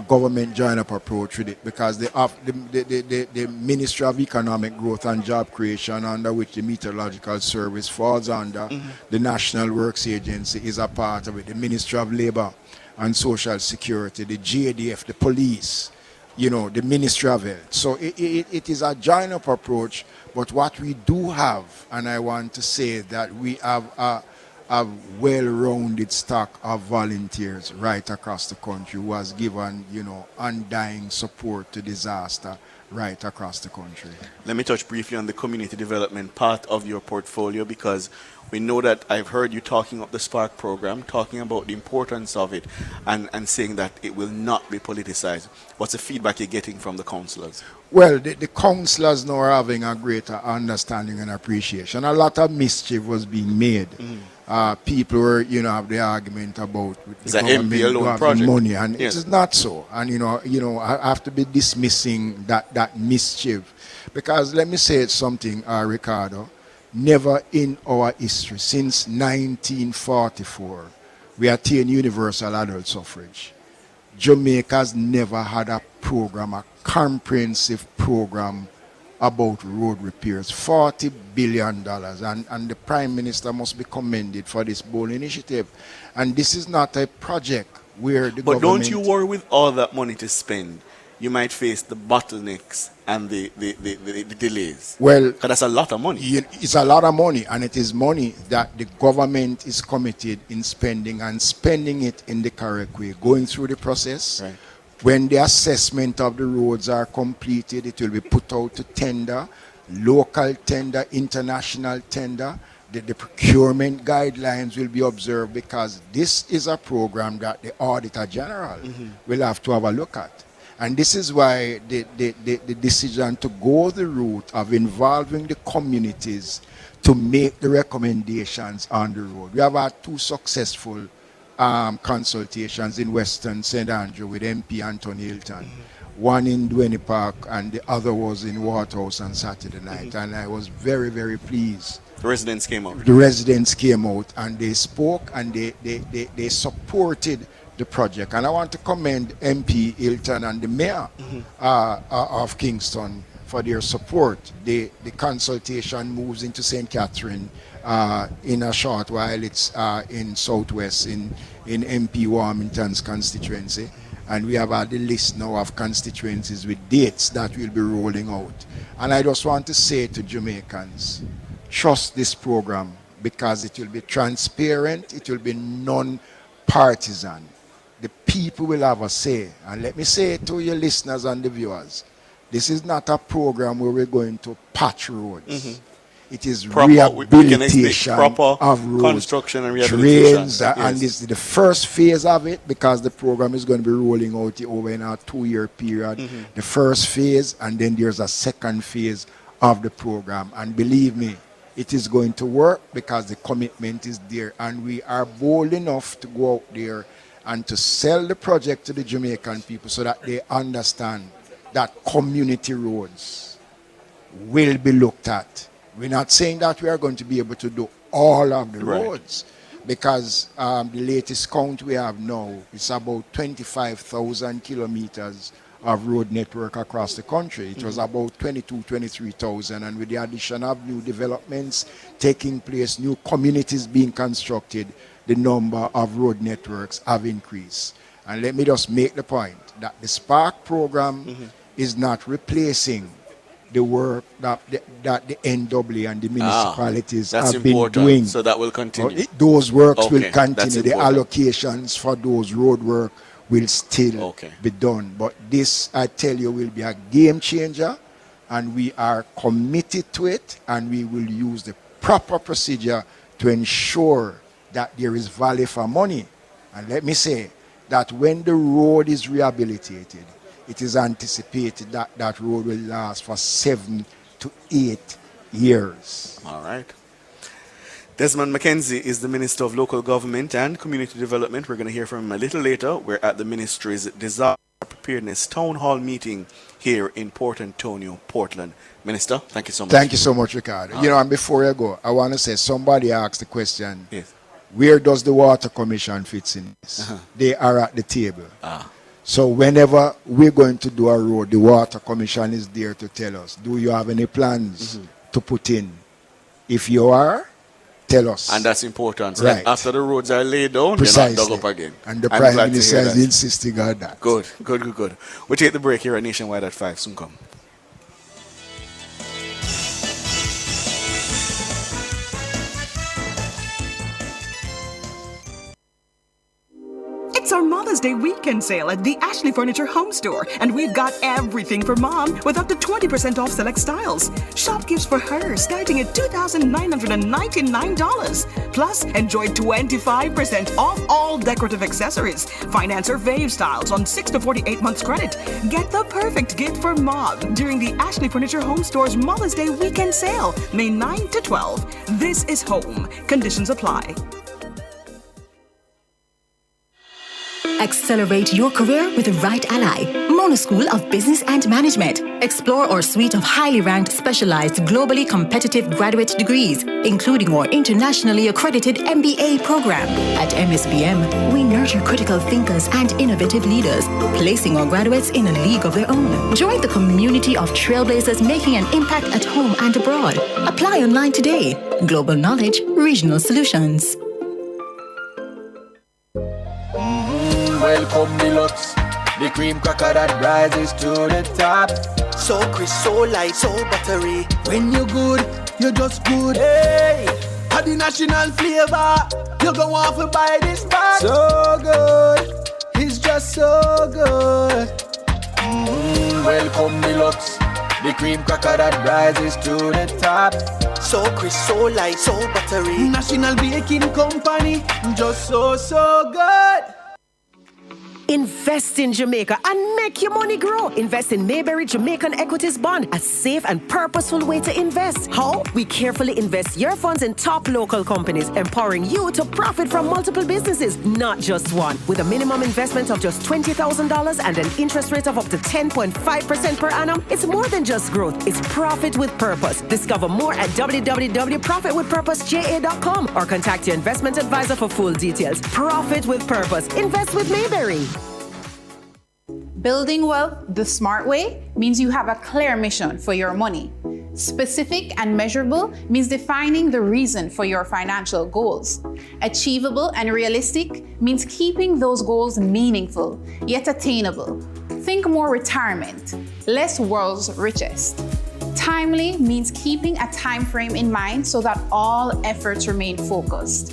government join-up approach with it, because the Ministry of Economic Growth and Job Creation, under which the Meteorological Service falls under, the National Works Agency is a part of it. The Ministry of Labor and Social Security, the JDF, the police, the Ministry of Health. So it is a join-up approach, but what we do have, and I want to say that we have a well-rounded stock of volunteers right across the country who has given, undying support to disaster right across the country. Let me touch briefly on the community development part of your portfolio, because we know that I've heard you talking up the Spark program, talking about the importance of it, and saying that it will not be politicized. What's the feedback you're getting from the councillors? Well, the councillors now are having a greater understanding and appreciation. A lot of mischief was being made. People were, have the argument about It's the an government MP alone having project. money, and Yes. it is not so. And I have to be dismissing that mischief, because let me say something, Ricardo. Never in our history since 1944 we attained universal adult suffrage. Jamaica's never had a program, a comprehensive program about road repairs. $40 billion, and the Prime Minister must be commended for this bold initiative. And this is not a project where the But government... don't you worry, with all that money to spend, you might face the bottlenecks and the delays. Well, 'cause that's a lot of money. It's a lot of money, and it is money that the government is committed in spending, and spending it in the correct way, going through the process. Right. When the assessment of the roads are completed, it will be put out to tender, local tender, international tender. The procurement guidelines will be observed, because this is a program that the Auditor General will have to have a look at. And this is why the decision to go the route of involving the communities to make the recommendations on the road. We have had 2 successful consultations in Western St. Andrew with MP Anthony Hilton. One in Duane Park, and the other was in Waterhouse on Saturday night. And I was very, very pleased. The residents came out. The residents came out and they spoke, and they supported the project. And I want to commend MP Hilton and the mayor of Kingston for their support. The consultation moves into St. Catherine in a short while. It's in Southwest, in MP Warmington's constituency. And we have had the list now of constituencies with dates that we'll be rolling out. And I just want to say to Jamaicans, trust this program, because it will be transparent, it will be non-partisan. The people will have a say. And let me say to your listeners and the viewers, this is not a program where we're going to patch roads. It is rehabilitation of roads, construction and rehabilitation. Trains, and this is the first phase of it, because the program is going to be rolling out over in a 2-year period. The first phase, and then there's a second phase of the program. And believe me, it is going to work, because the commitment is there, and we are bold enough to go out there and to sell the project to the Jamaican people, so that they understand that community roads will be looked at. We're not saying that we are going to be able to do all of the roads, because the latest count we have now is about 25,000 kilometers of road network across the country. It was about 23,000, and with the addition of new developments taking place, new communities being constructed, the number of road networks have increased. And let me just make the point that the Spark program is not replacing the work that the NWA and the municipalities have been doing. So that will continue. Those works will continue. The allocations for those road work will still be done. But this, I tell you, will be a game changer, and we are committed to it, and we will use the proper procedure to ensure that there is value for money. And let me say that when the road is rehabilitated, it is anticipated that that road will last for 7 to 8 years. All right. Desmond McKenzie is the Minister of Local Government and Community Development. We're going to hear from him a little later. We're at the Ministry's Disaster Preparedness Town Hall meeting here in Port Antonio, Portland. Minister, thank you so much. Thank you so much, Ricardo. And before I go, I want to say, somebody asked the question, where does the Water Commission fit in this? They are at the table. So whenever we're going to do a road, the Water Commission is there to tell us, do you have any plans to put in? If you are, tell us. And that's important. So Right. that after the roads are laid down, Precisely. they're not dug up again. And the I'm Prime glad to Minister hear is that. insisting on that. Good. We take the break here at Nationwide at 5. Soon come. It's our Mother's Day weekend sale at the Ashley Furniture Home Store, and we've got everything for mom with up to 20% off select styles. Shop gifts for her starting at $2,999. Plus, enjoy 25% off all decorative accessories. Finance or fave styles on 6 to 48 months credit. Get the perfect gift for mom during the Ashley Furniture Home Store's Mother's Day weekend sale, May 9 to 12. This is home. Conditions apply. Accelerate your career with the right ally. Mona School of Business and Management. Explore our suite of highly ranked, specialized, globally competitive graduate degrees, including our internationally accredited MBA program. At MSBM, we nurture critical thinkers and innovative leaders, placing our graduates in a league of their own. Join the community of trailblazers making an impact at home and abroad. Apply online today. Global knowledge, regional solutions. Welcome deluxe, the cream cracker that rises to the top. So crisp, so light, so buttery. When you're good, you're just good. Hey, had the national flavor. You go off and buy this bag. So good, it's just so good. Welcome deluxe, the cream cracker that rises to the top. So crisp, so light, so buttery. National Baking Company, just so good. Invest in Jamaica and make your money grow. Invest in Mayberry Jamaican Equities Bond, a safe and purposeful way to invest. How? We carefully invest your funds in top local companies, empowering you to profit from multiple businesses, not just one. With a minimum investment of just $20,000 and an interest rate of up to 10.5% per annum, it's more than just growth. It's profit with purpose. Discover more at www.profitwithpurposeja.com or contact your investment advisor for full details. Profit with purpose. Invest with Mayberry. Building wealth the smart way means you have a clear mission for your money. Specific and measurable means defining the reason for your financial goals. Achievable and realistic means keeping those goals meaningful, yet attainable. Think more retirement, less world's richest. Timely means keeping a time frame in mind so that all efforts remain focused.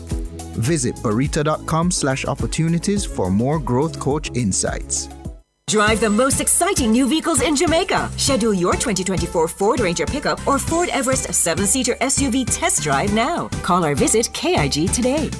Visit barita.com/opportunities for more growth coach insights. Drive the most exciting new vehicles in Jamaica. Schedule your 2024 Ford Ranger pickup or Ford Everest 7-seater SUV test drive now. Call or visit KIG today.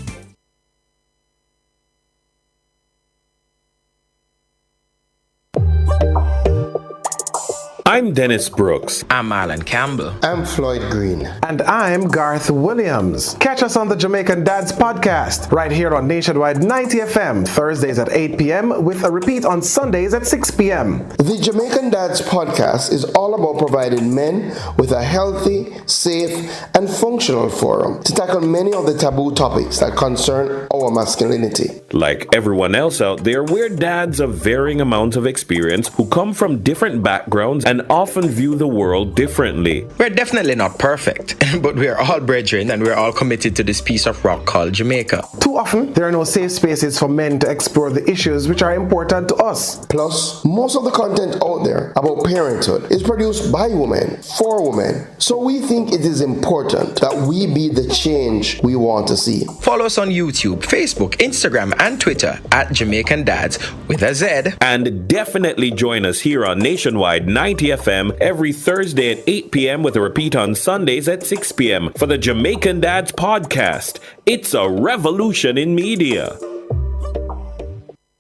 I'm Dennis Brooks. I'm Marlon Campbell. I'm Floyd Green. And I'm Garth Williams. Catch us on the Jamaican Dads podcast right here on Nationwide 90 FM, Thursdays at 8 p.m. with a repeat on Sundays at 6 p.m. The Jamaican Dads podcast is all about providing men with a healthy, safe, and functional forum to tackle many of the taboo topics that concern our masculinity. Like everyone else out there, we're dads of varying amounts of experience who come from different backgrounds and often view the world differently. We're definitely not perfect, but we're all brethren and we're all committed to this piece of rock called Jamaica. Too often, there are no safe spaces for men to explore the issues which are important to us. Plus, most of the content out there about parenthood is produced by women, for women. So we think it is important that we be the change we want to see. Follow us on YouTube, Facebook, Instagram, and Twitter at Jamaican Dads with a Z. And definitely join us here on Nationwide 90 FM every Thursday at 8 p.m. with a repeat on Sundays at 6 p.m. for the Jamaican Dads podcast. It's a revolution in media.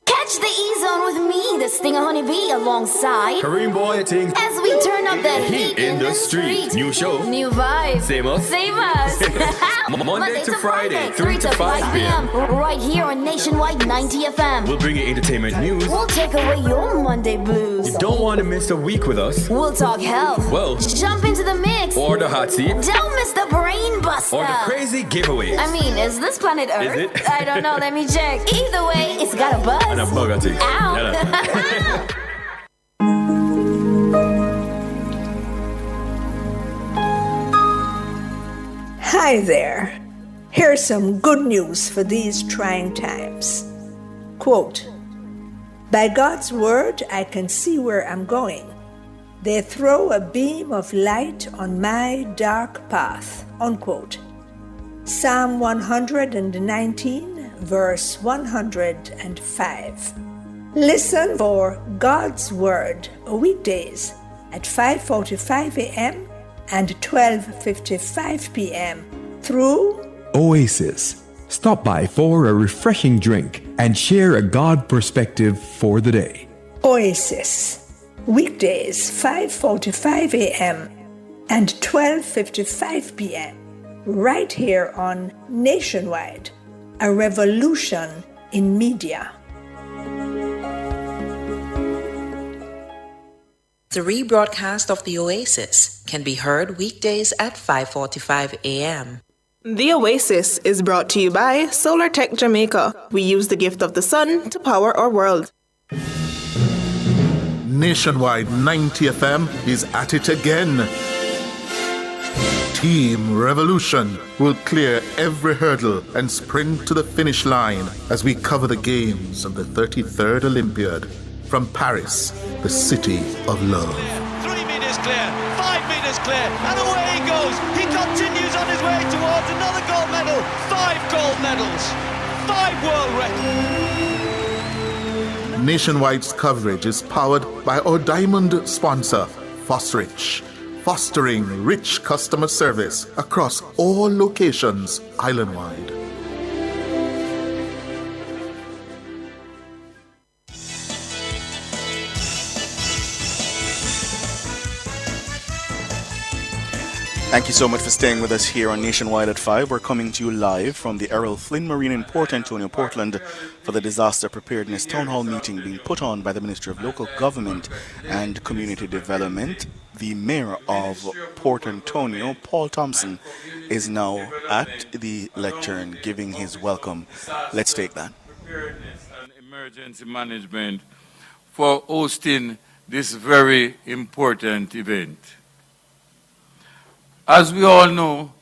Catch the E-Zone with me, the Stinger Honeybee, alongside Kareem Boy thing. As we turn up the heat in the street. New show. New vibes. Same us. Same us. Monday to Friday, 3 to 5 p.m. Right here on Nationwide 90 FM. We'll bring you entertainment news. We'll take away your Monday blues. You don't want to miss a week with us. We'll talk health. Well, jump into the mix. Or the hot seat. Don't miss the brain buster. Or the crazy giveaways. I mean, is this planet Earth? Is it? I don't know. Let me check. Either way, it's got a buzz. And a bug thing. Ow. Hi there. Here's some good news for these trying times. Quote, by God's word, I can see where I'm going. They throw a beam of light on my dark path. Unquote. Psalm 119, verse 105. Listen for God's word weekdays at 5:45 a.m. and 12:55 p.m. through Oasis. Stop by for a refreshing drink and share a God perspective for the day. Oasis. Weekdays 5:45 a.m. and 12:55 p.m. right here on Nationwide, a revolution in media. The rebroadcast of the Oasis can be heard weekdays at 5:45 a.m. The Oasis is brought to you by Solar Tech Jamaica. We use the gift of the sun to power our world. Nationwide 90 FM is at it again. Team Revolution will clear every hurdle and sprint to the finish line as we cover the games of the 33rd Olympiad from Paris, the city of love. 3 meters clear, 5 meters clear, and away he goes. He continues on his way towards another gold medal. 5 gold medals, 5 world records. Nationwide's coverage is powered by our diamond sponsor, Fosrich, fostering rich customer service across all locations island-wide. Thank you so much for staying with us here on Nationwide at 5. We're coming to you live from the Errol Flynn Marine in Port Antonio, Portland, for the Disaster Preparedness Town Hall meeting being put on by the Ministry of Local Government and Community Development. The Mayor of Port Antonio, Paul Thompson, is now at the lectern giving his welcome. Let's take that. Preparedness and emergency management for hosting this very important event. As we all know,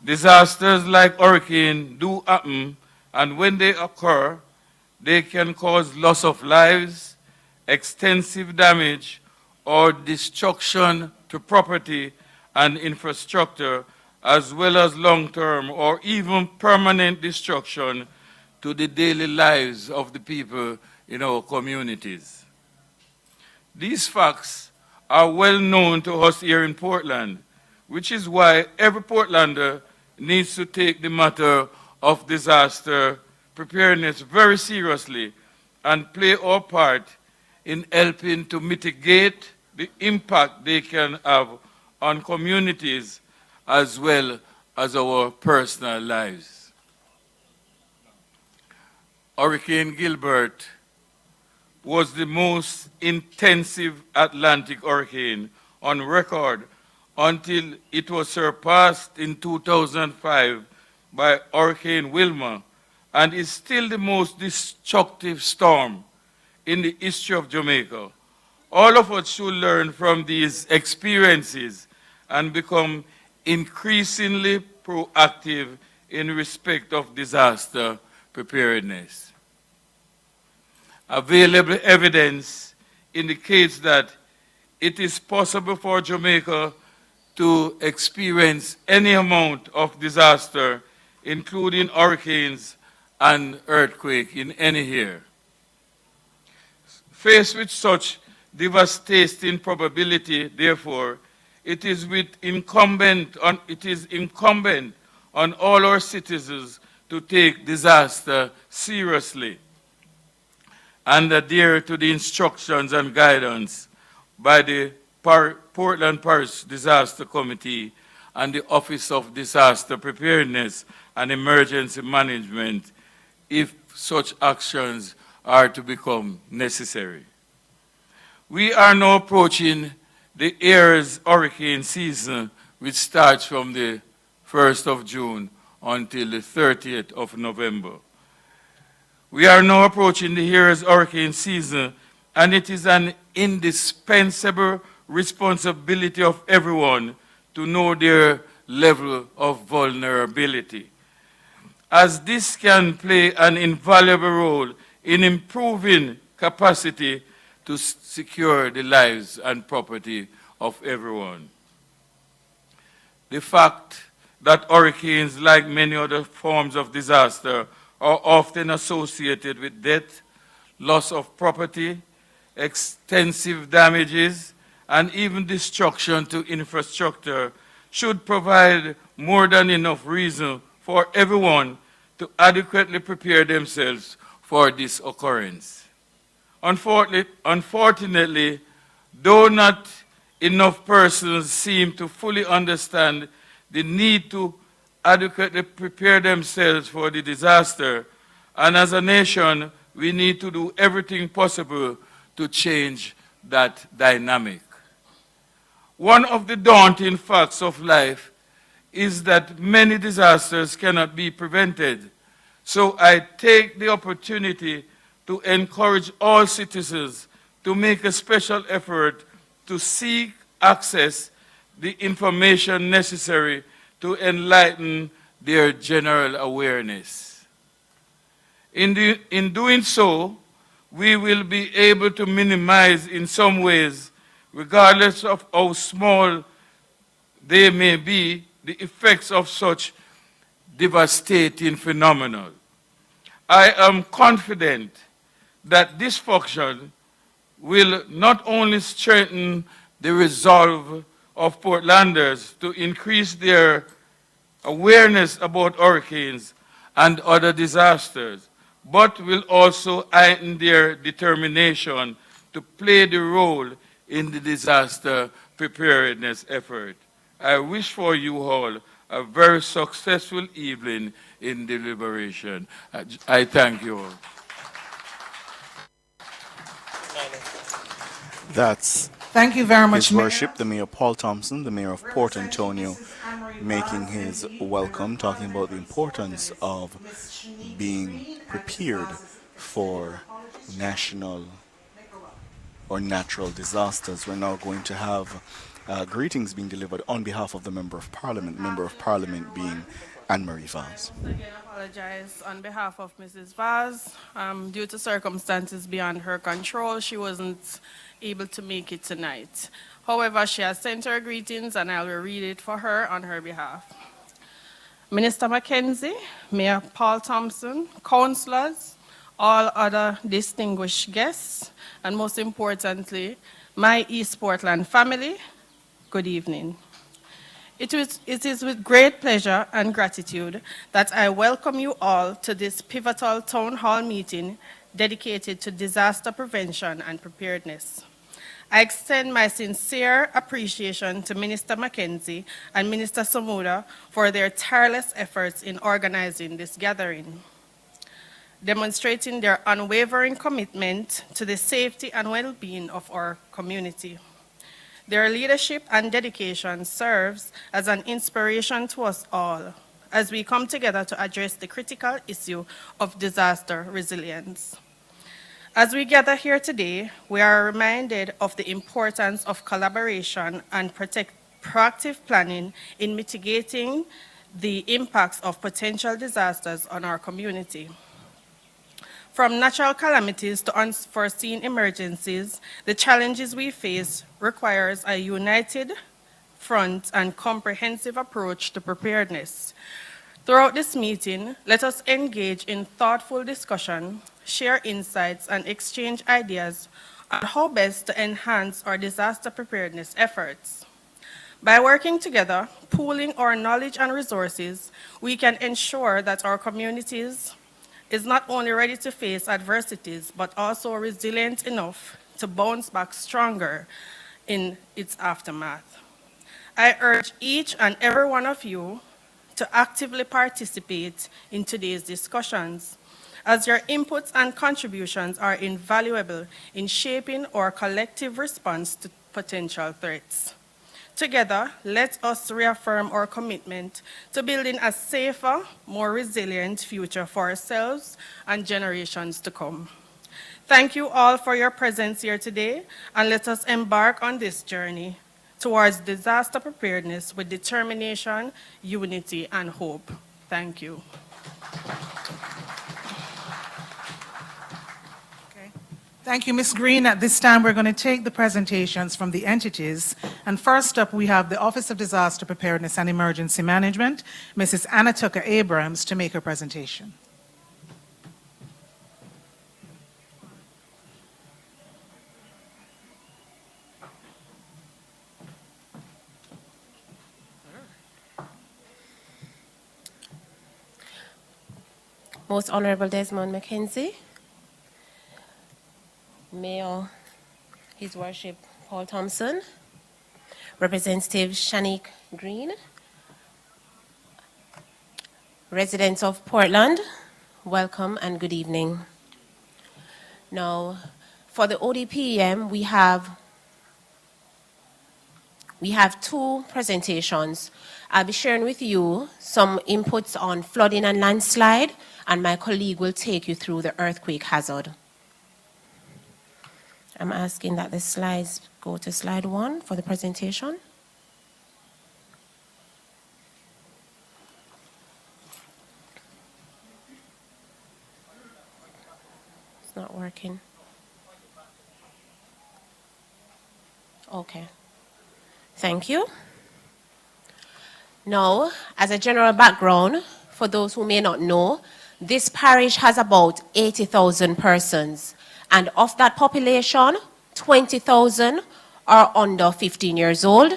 disasters like hurricane do happen, and when they occur, they can cause loss of lives, extensive damage, or destruction to property and infrastructure, as well as long-term or even permanent destruction to the daily lives of the people in our communities. These facts are well known to us here in Portland, which is why every Portlander needs to take the matter of disaster preparedness very seriously and play our part in helping to mitigate the impact they can have on communities as well as our personal lives. Hurricane Gilbert was the most intensive Atlantic hurricane on record until it was surpassed in 2005 by Hurricane Wilma, and is still the most destructive storm in the history of Jamaica. All of us should learn from these experiences and become increasingly proactive in respect of disaster preparedness. Available evidence indicates that it is possible for Jamaica to experience any amount of disaster, including hurricanes and earthquake in any year. Faced with such devastating probability, therefore, it is incumbent on all our citizens to take disaster seriously and adhere to the instructions and guidance by the Portland Parish Disaster Committee and the Office of Disaster Preparedness and Emergency Management if such actions are to become necessary. We are now approaching the Ayers hurricane season, which starts from the 1st of June until the 30th of November. We are now approaching the Ayers hurricane season, and it is an indispensable responsibility of everyone to know their level of vulnerability. as this can play an invaluable role in improving capacity to secure the lives and property of everyone. The fact that hurricanes, like many other forms of disaster, are often associated with death, loss of property, extensive damages, and even destruction to infrastructure should provide more than enough reason for everyone to adequately prepare themselves for this occurrence. Unfortunately, though not enough persons seem to fully understand the need to adequately prepare themselves for the disaster, and as a nation, we need to do everything possible to change that dynamic. One of the daunting facts of life is that many disasters cannot be prevented. So I take the opportunity to encourage all citizens to make a special effort to seek access the information necessary to enlighten their general awareness. In doing so, we will be able to minimize in some ways, regardless of how small they may be, the effects of such devastating phenomena. I am confident that this function will not only strengthen the resolve of Portlanders to increase their awareness about hurricanes and other disasters, but will also heighten their determination to play the role in the disaster preparedness effort. I wish for you all a very successful evening in deliberation. I thank you all. That's Thank you very much, His Worship, the Mayor Paul Thompson, the Mayor of Port Antonio, making his welcome, talking about the importance of being prepared for national or natural disasters. We're now going to have greetings being delivered on behalf of the Member of Parliament being Anne-Marie Vaz. Again, apologize on behalf of Mrs. Vaz. Due to circumstances beyond her control, she wasn't able to make it tonight. However, she has sent her greetings and I will read it for her on her behalf. Minister Mackenzie, Mayor Paul Thompson, councillors, all other distinguished guests, and most importantly, my East Portland family, good evening. It is with great pleasure and gratitude that I welcome you all to this pivotal town hall meeting dedicated to disaster prevention and preparedness. I extend my sincere appreciation to Minister Mackenzie and Minister Samuda for their tireless efforts in organizing this gathering, demonstrating their unwavering commitment to the safety and well-being of our community. Their leadership and dedication serves as an inspiration to us all as we come together to address the critical issue of disaster resilience. As we gather here today, we are reminded of the importance of collaboration and proactive planning in mitigating the impacts of potential disasters on our community. From natural calamities to unforeseen emergencies, the challenges we face requires a united front and comprehensive approach to preparedness. Throughout this meeting, let us engage in thoughtful discussion, share insights, and exchange ideas on how best to enhance our disaster preparedness efforts. By working together, pooling our knowledge and resources, we can ensure that our communities is not only ready to face adversities, but also resilient enough to bounce back stronger in its aftermath. I urge each and every one of you to actively participate in today's discussions, as your inputs and contributions are invaluable in shaping our collective response to potential threats. Together, let us reaffirm our commitment to building a safer, more resilient future for ourselves and generations to come. Thank you all for your presence here today, and let us embark on this journey towards disaster preparedness with determination, unity, and hope. Thank you. Thank you, Ms. Green. At this time, we're going to take the presentations from the entities. And first up, we have the Office of Disaster Preparedness and Emergency Management, Mrs. Anna Tucker Abrams, to make her presentation. Most Honorable Desmond McKenzie, Mayor, His Worship Paul Thompson, Representative Shanique Green, residents of Portland, welcome and good evening. Now, for the ODPEM, we have two presentations. I'll be sharing with you some inputs on flooding and landslide, and my colleague will take you through the earthquake hazard. I'm asking that the slides go to slide 1 for the presentation. It's not working. Okay. Thank you. Now, as a general background, for those who may not know, this parish has about 80,000 persons. And of that population, 20,000 are under 15 years old,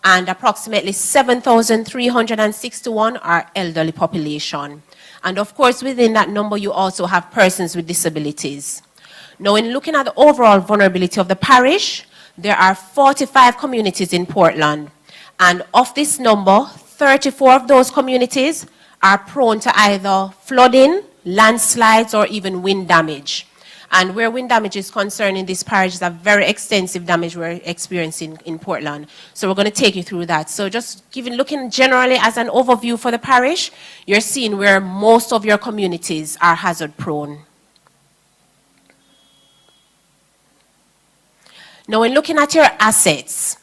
and approximately 7,361 are elderly population. And of course, within that number, you also have persons with disabilities. Now, in looking at the overall vulnerability of the parish, there are 45 communities in Portland. And of this number, 34 of those communities are prone to either flooding, landslides, or even wind damage. And where wind damage is concerned in this parish is a very extensive damage we're experiencing in Portland. So we're going to take you through that. So just looking generally as an overview for the parish, you're seeing where most of your communities are hazard prone. Now, in looking at your assets,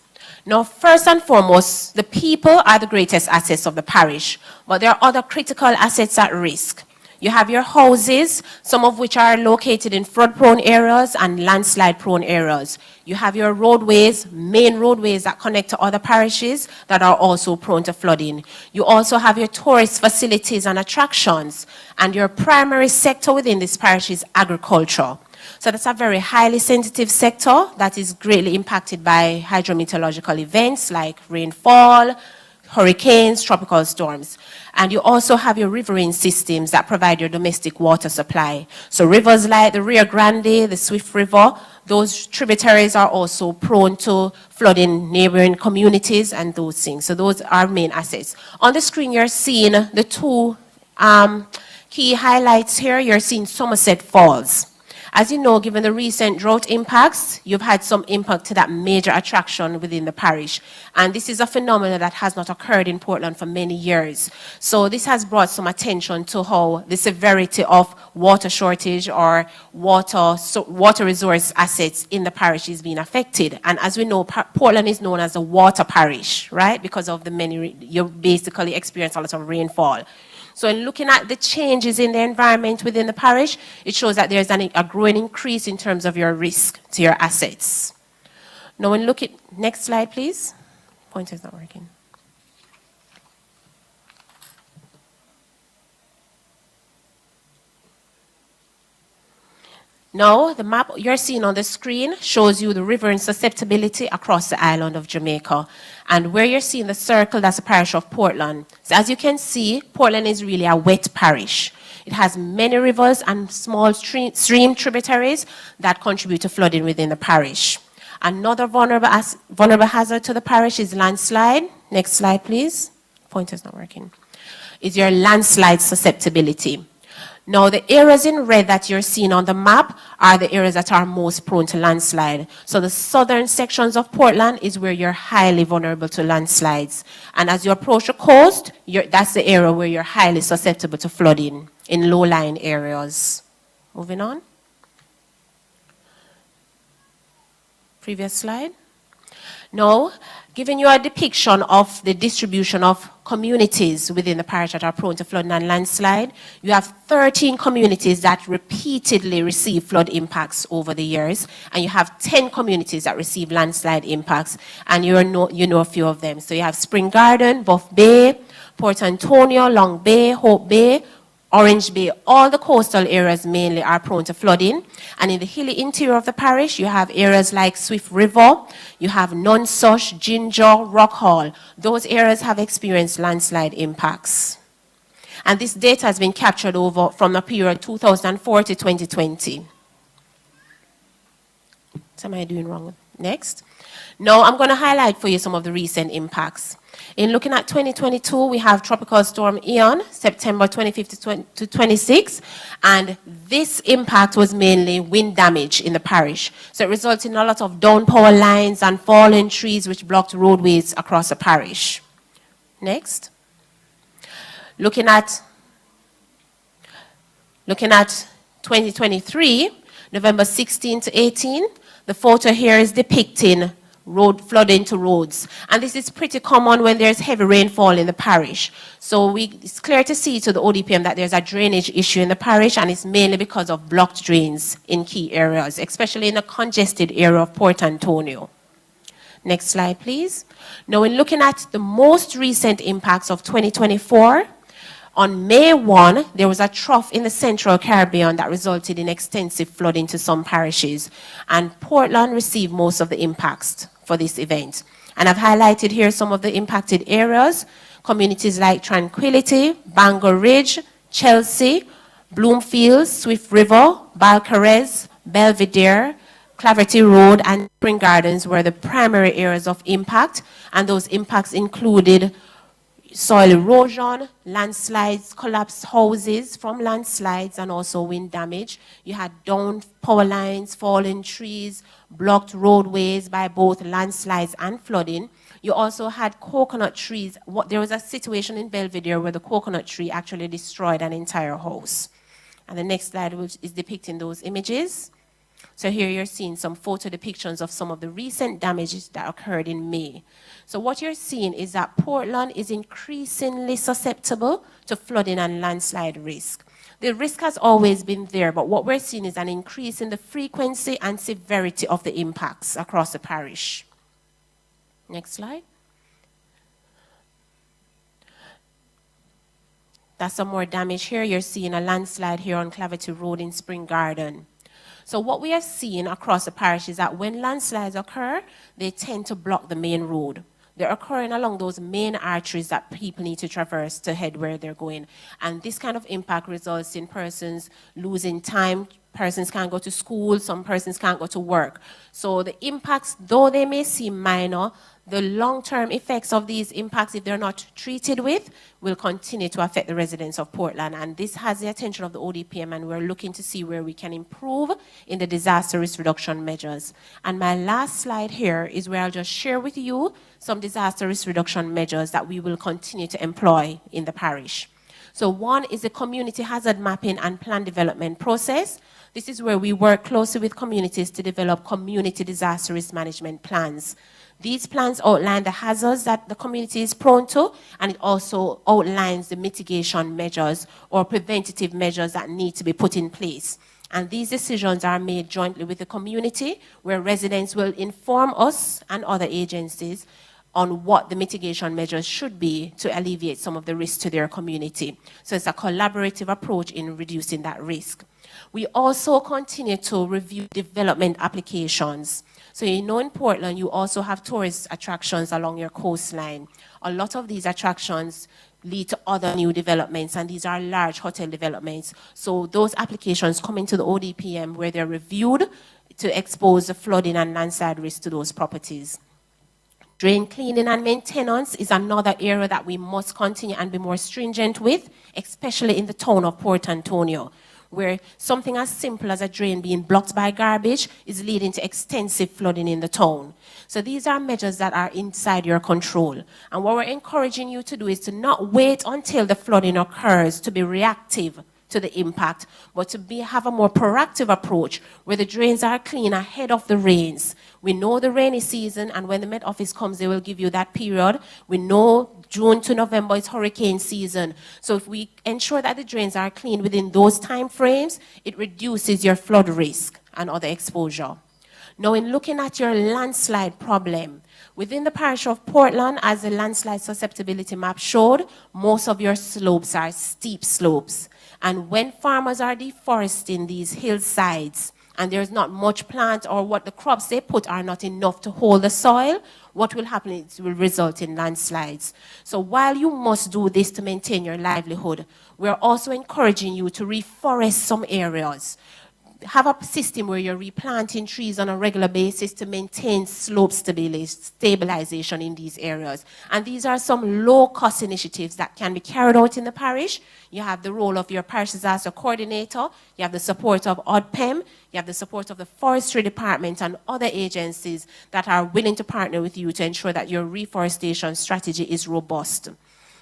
now first and foremost, the people are the greatest assets of the parish, but there are other critical assets at risk. You have your houses, some of which are located in flood-prone areas and landslide-prone areas. You have your roadways, main roadways that connect to other parishes that are also prone to flooding. You also have your tourist facilities and attractions, and your primary sector within this parish is agriculture. So that's a very highly sensitive sector that is greatly impacted by hydrometeorological events like rainfall, hurricanes, tropical storms. And you also have your riverine systems that provide your domestic water supply. So rivers like the Rio Grande, the Swift River, those tributaries are also prone to flooding neighboring communities and those things. So those are main assets. On the screen, you're seeing the two key highlights here. You're seeing Somerset Falls. As you know, given the recent drought impacts, you've had some impact to that major attraction within the parish. And this is a phenomenon that has not occurred in Portland for many years. So this has brought some attention to how the severity of water shortage or water resource assets in the parish is being affected. And as we know, Portland is known as a water parish, right? Because of you basically experience a lot of rainfall. So in looking at the changes in the environment within the parish, it shows that there's a growing increase in terms of your risk to your assets. Now when look at, next slide please. Pointer's not working. Now, the map you're seeing on the screen shows you the river and susceptibility across the island of Jamaica. And where you're seeing the circle, that's the parish of Portland. So as you can see, Portland is really a wet parish. It has many rivers and small stream tributaries that contribute to flooding within the parish. Another vulnerable hazard to the parish is landslide. Next slide, please. Pointer's not working. Is your landslide susceptibility. Now, the areas in red that you're seeing on the map are the areas that are most prone to landslide. So the southern sections of Portland is where you're highly vulnerable to landslides. And as you approach the coast, that's the area where you're highly susceptible to flooding in low-lying areas. Moving on. Previous slide. Now, giving you a depiction of the distribution of communities within the parish that are prone to flooding and landslide, you have 13 communities that repeatedly receive flood impacts over the years, and you have 10 communities that receive landslide impacts, and you know a few of them. So you have Spring Garden, Buff Bay, Port Antonio, Long Bay, Hope Bay, Orange Bay. All the coastal areas mainly are prone to flooding. And in the hilly interior of the parish, you have areas like Swift River, you have Nonsuch, Ginger, Rock Hall. Those areas have experienced landslide impacts. And this data has been captured over from the period 2004 to 2020. What am I doing wrong? Next. Now I'm going to highlight for you some of the recent impacts. In looking at 2022, we have Tropical Storm Ian, September 25th to 26th, and this impact was mainly wind damage in the parish. So it resulted in a lot of down power lines and fallen trees which blocked roadways across the parish. Next. Looking at 2023, November 16 to 18, the photo here is depicting flooding to roads. And this is pretty common when there's heavy rainfall in the parish. So it's clear to see to the ODPEM that there's a drainage issue in the parish, and it's mainly because of blocked drains in key areas, especially in the congested area of Port Antonio. Next slide, please. Now, in looking at the most recent impacts of 2024, on May 1, there was a trough in the Central Caribbean that resulted in extensive flooding to some parishes, and Portland received most of the impacts for this event. And I've highlighted here some of the impacted areas, communities like Tranquility, Bangor Ridge, Chelsea, Bloomfield, Swift River, Balcarres, Belvedere, Claverty Road, and Spring Gardens were the primary areas of impact, and those impacts included soil erosion, landslides, collapsed houses from landslides, and also wind damage. You had down power lines, fallen trees, blocked roadways by both landslides and flooding. You also had coconut trees. There was a situation in Belvedere where the coconut tree actually destroyed an entire house. And the next slide is depicting those images. So here you're seeing some photo depictions of some of the recent damages that occurred in May. So what you're seeing is that Portland is increasingly susceptible to flooding and landslide risk. The risk has always been there, but what we're seeing is an increase in the frequency and severity of the impacts across the parish. Next slide. That's some more damage here. You're seeing a landslide here on Claverty Road in Spring Garden. So what we have seen across the parish is that when landslides occur, they tend to block the main road. They're occurring along those main arteries that people need to traverse to head where they're going. And this kind of impact results in persons losing time. Persons can't go to school, some persons can't go to work. So the impacts, though they may seem minor, the long-term effects of these impacts, if they're not treated with, will continue to affect the residents of Portland. And this has the attention of the ODPEM, and we're looking to see where we can improve in the disaster risk reduction measures. And my last slide here is where I'll just share with you some disaster risk reduction measures that we will continue to employ in the parish. So one is the community hazard mapping and plan development process. This is where we work closely with communities to develop community disaster risk management plans. These plans outline the hazards that the community is prone to, and it also outlines the mitigation measures or preventative measures that need to be put in place. And these decisions are made jointly with the community, where residents will inform us and other agencies on what the mitigation measures should be to alleviate some of the risks to their community. So it's a collaborative approach in reducing that risk. We also continue to review development applications. So you know in Portland, you also have tourist attractions along your coastline. A lot of these attractions lead to other new developments, and these are large hotel developments. So those applications come into the ODPEM where they're reviewed to expose the flooding and landslide risk to those properties. Drain cleaning and maintenance is another area that we must continue and be more stringent with, especially in the town of Port Antonio, where something as simple as a drain being blocked by garbage is leading to extensive flooding in the town. So these are measures that are inside your control. And what we're encouraging you to do is to not wait until the flooding occurs to be reactive to the impact, but to have a more proactive approach where the drains are clean ahead of the rains. We know the rainy season, and when the Met Office comes, they will give you that period. We know June to November is hurricane season. So if we ensure that the drains are clean within those time frames, it reduces your flood risk and other exposure. Now, in looking at your landslide problem, within the parish of Portland, as the landslide susceptibility map showed, most of your slopes are steep slopes. And when farmers are deforesting these hillsides, and there's not much plant, or what the crops they put are not enough to hold the soil, what will happen is it will result in landslides. So while you must do this to maintain your livelihood, we're also encouraging you to reforest some areas. Have a system where you're replanting trees on a regular basis to maintain slope stabilization in these areas. And these are some low-cost initiatives that can be carried out in the parish. You have the role of your parish disaster coordinator, you have the support of ODPEM, you have the support of the forestry department and other agencies that are willing to partner with you to ensure that your reforestation strategy is robust.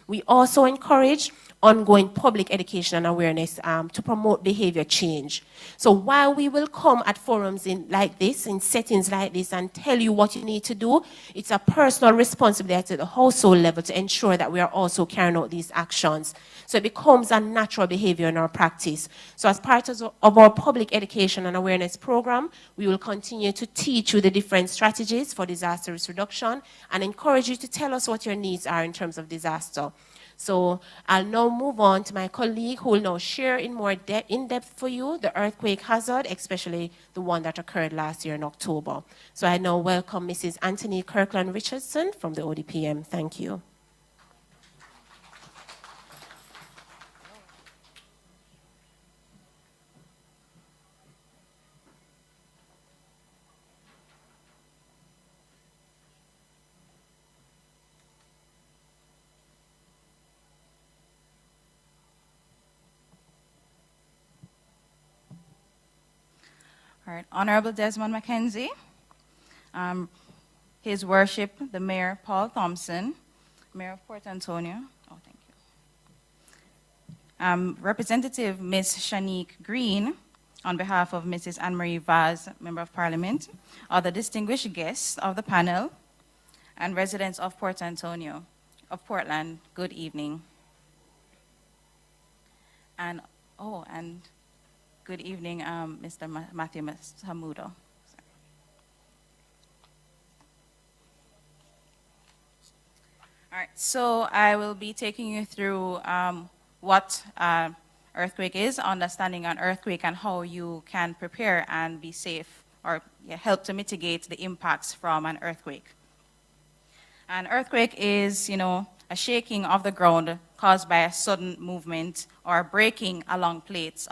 We also encourage ongoing public education and awareness to promote behavior change. So while we will come at forums like this, in settings like this, and tell you what you need to do, it's a personal responsibility at the household level to ensure that we are also carrying out these actions. So it becomes a natural behavior in our practice. So as part of our public education and awareness program, we will continue to teach you the different strategies for disaster risk reduction and encourage you to tell us what your needs are in terms of disaster. So I'll now move on to my colleague who will now share in more in-depth for you the earthquake hazard, especially the one that occurred last year in October. So I now welcome Mrs. Anthony Kirkland Richardson from the ODPM. Thank you. All right, Honorable Desmond Mackenzie, His Worship, the Mayor Paul Thompson, Mayor of Port Antonio. Oh, thank you. Representative Ms. Shanique Green, on behalf of Mrs. Anne-Marie Vaz, Member of Parliament, other distinguished guests of the panel, and residents of Port Antonio, of Portland, good evening. And good evening, Mr. Matthew Hamudo. All right, so I will be taking you through what earthquake is, understanding an earthquake, and how you can prepare and be safe or help to mitigate the impacts from an earthquake. An earthquake is, a shaking of the ground caused by a sudden movement or breaking along plates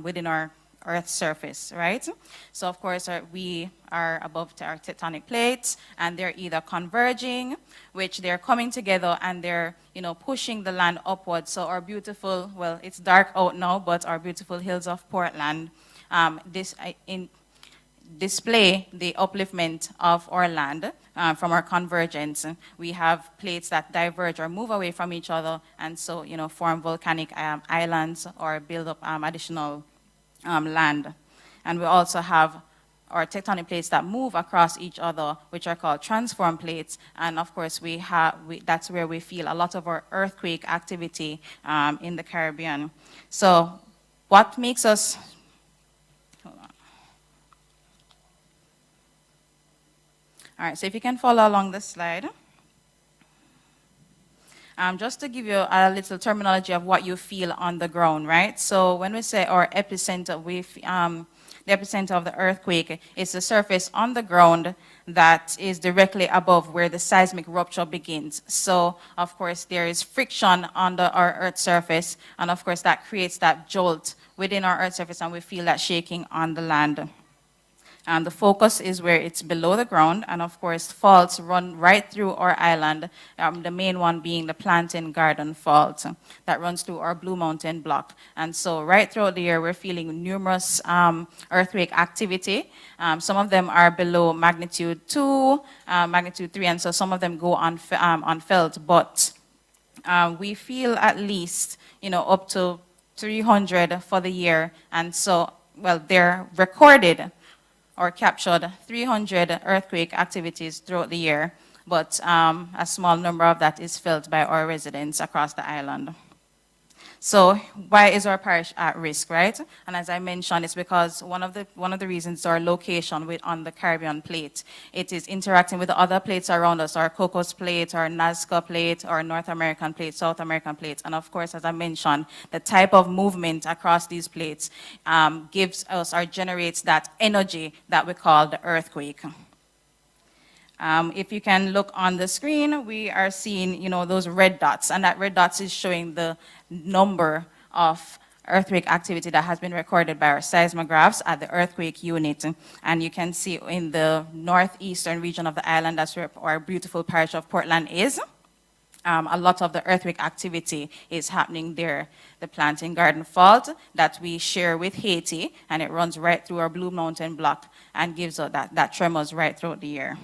within our Earth's surface, right? So of course we are above our tectonic plates, and they're either converging, which they're coming together and they're pushing the land upwards. So our beautiful, well, it's dark out now, but our beautiful hills of Portland, display the upliftment of our land from our convergence. We have plates that diverge or move away from each other, and so form volcanic islands or build up additional land. And we also have our tectonic plates that move across each other, which are called transform plates. And of course, that's where we feel a lot of our earthquake activity in the Caribbean. So what makes us, hold on. All right, so if you can follow along the slide. Just to give you a little terminology of what you feel on the ground, right? So when we say our epicenter, the epicenter of the earthquake is the surface on the ground that is directly above where the seismic rupture begins. So, of course, there is friction on our Earth's surface, and of course that creates that jolt within our Earth's surface, and we feel that shaking on the land. And the focus is where it's below the ground, and of course faults run right through our island, the main one being the Plantain Garden Fault that runs through our Blue Mountain block. And so right throughout the year we're feeling numerous earthquake activity. Some of them are below magnitude 2, magnitude 3, and so some of them go unfelt, but we feel at least up to 300 for the year. And so, well, they're recorded or captured 300 earthquake activities throughout the year, but a small number of that is felt by our residents across the island. So why is our parish at risk, right? And as I mentioned, it's because one of the reasons our location on the Caribbean plate. It is interacting with the other plates around us, our Cocos plate, our Nazca plate, our North American plate, South American plates. And of course, as I mentioned, the type of movement across these plates gives us or generates that energy that we call the earthquake. If you can look on the screen, we are seeing, those red dots, and that red dots is showing the number of earthquake activity that has been recorded by our seismographs at the earthquake unit. And you can see in the northeastern region of the island, that's where our beautiful parish of Portland is. A lot of the earthquake activity is happening there. The Planting Garden Fault that we share with Haiti, and it runs right through our Blue Mountain block and gives us that tremors right throughout the year.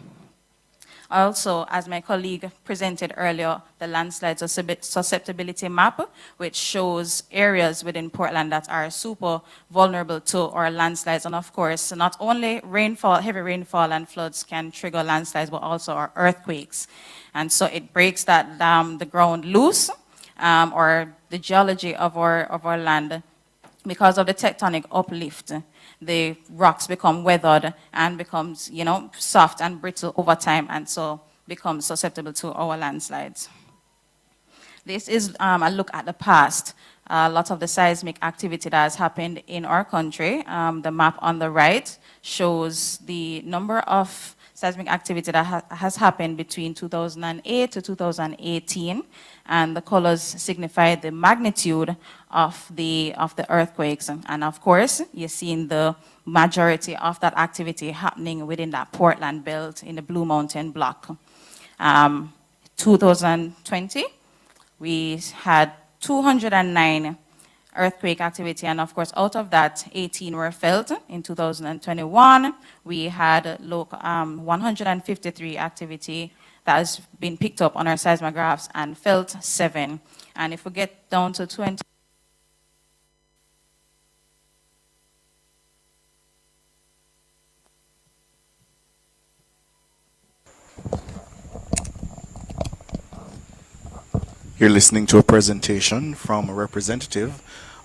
Also, as my colleague presented earlier, the landslide susceptibility map, which shows areas within Portland that are super vulnerable to our landslides. And of course, not only rainfall, heavy rainfall and floods can trigger landslides, but also our earthquakes. And so it breaks the ground loose, or the geology of our land. Because of the tectonic uplift, the rocks become weathered and becomes, soft and brittle over time, and so becomes susceptible to our landslides. This is a look at the past. A lot of the seismic activity that has happened in our country. The map on the right shows the number of seismic activity that has happened between 2008 to 2018, and the colors signify the magnitude of the earthquakes. And of course, you're seeing the majority of that activity happening within that Portland belt in the Blue Mountain block. 2020, we had 209 earthquake activity, and of course, out of that, 18 were felt. In 2021, we had 153 activity that has been picked up on our seismographs and felt 7. And if we get down to 20, You're listening to a presentation from a representative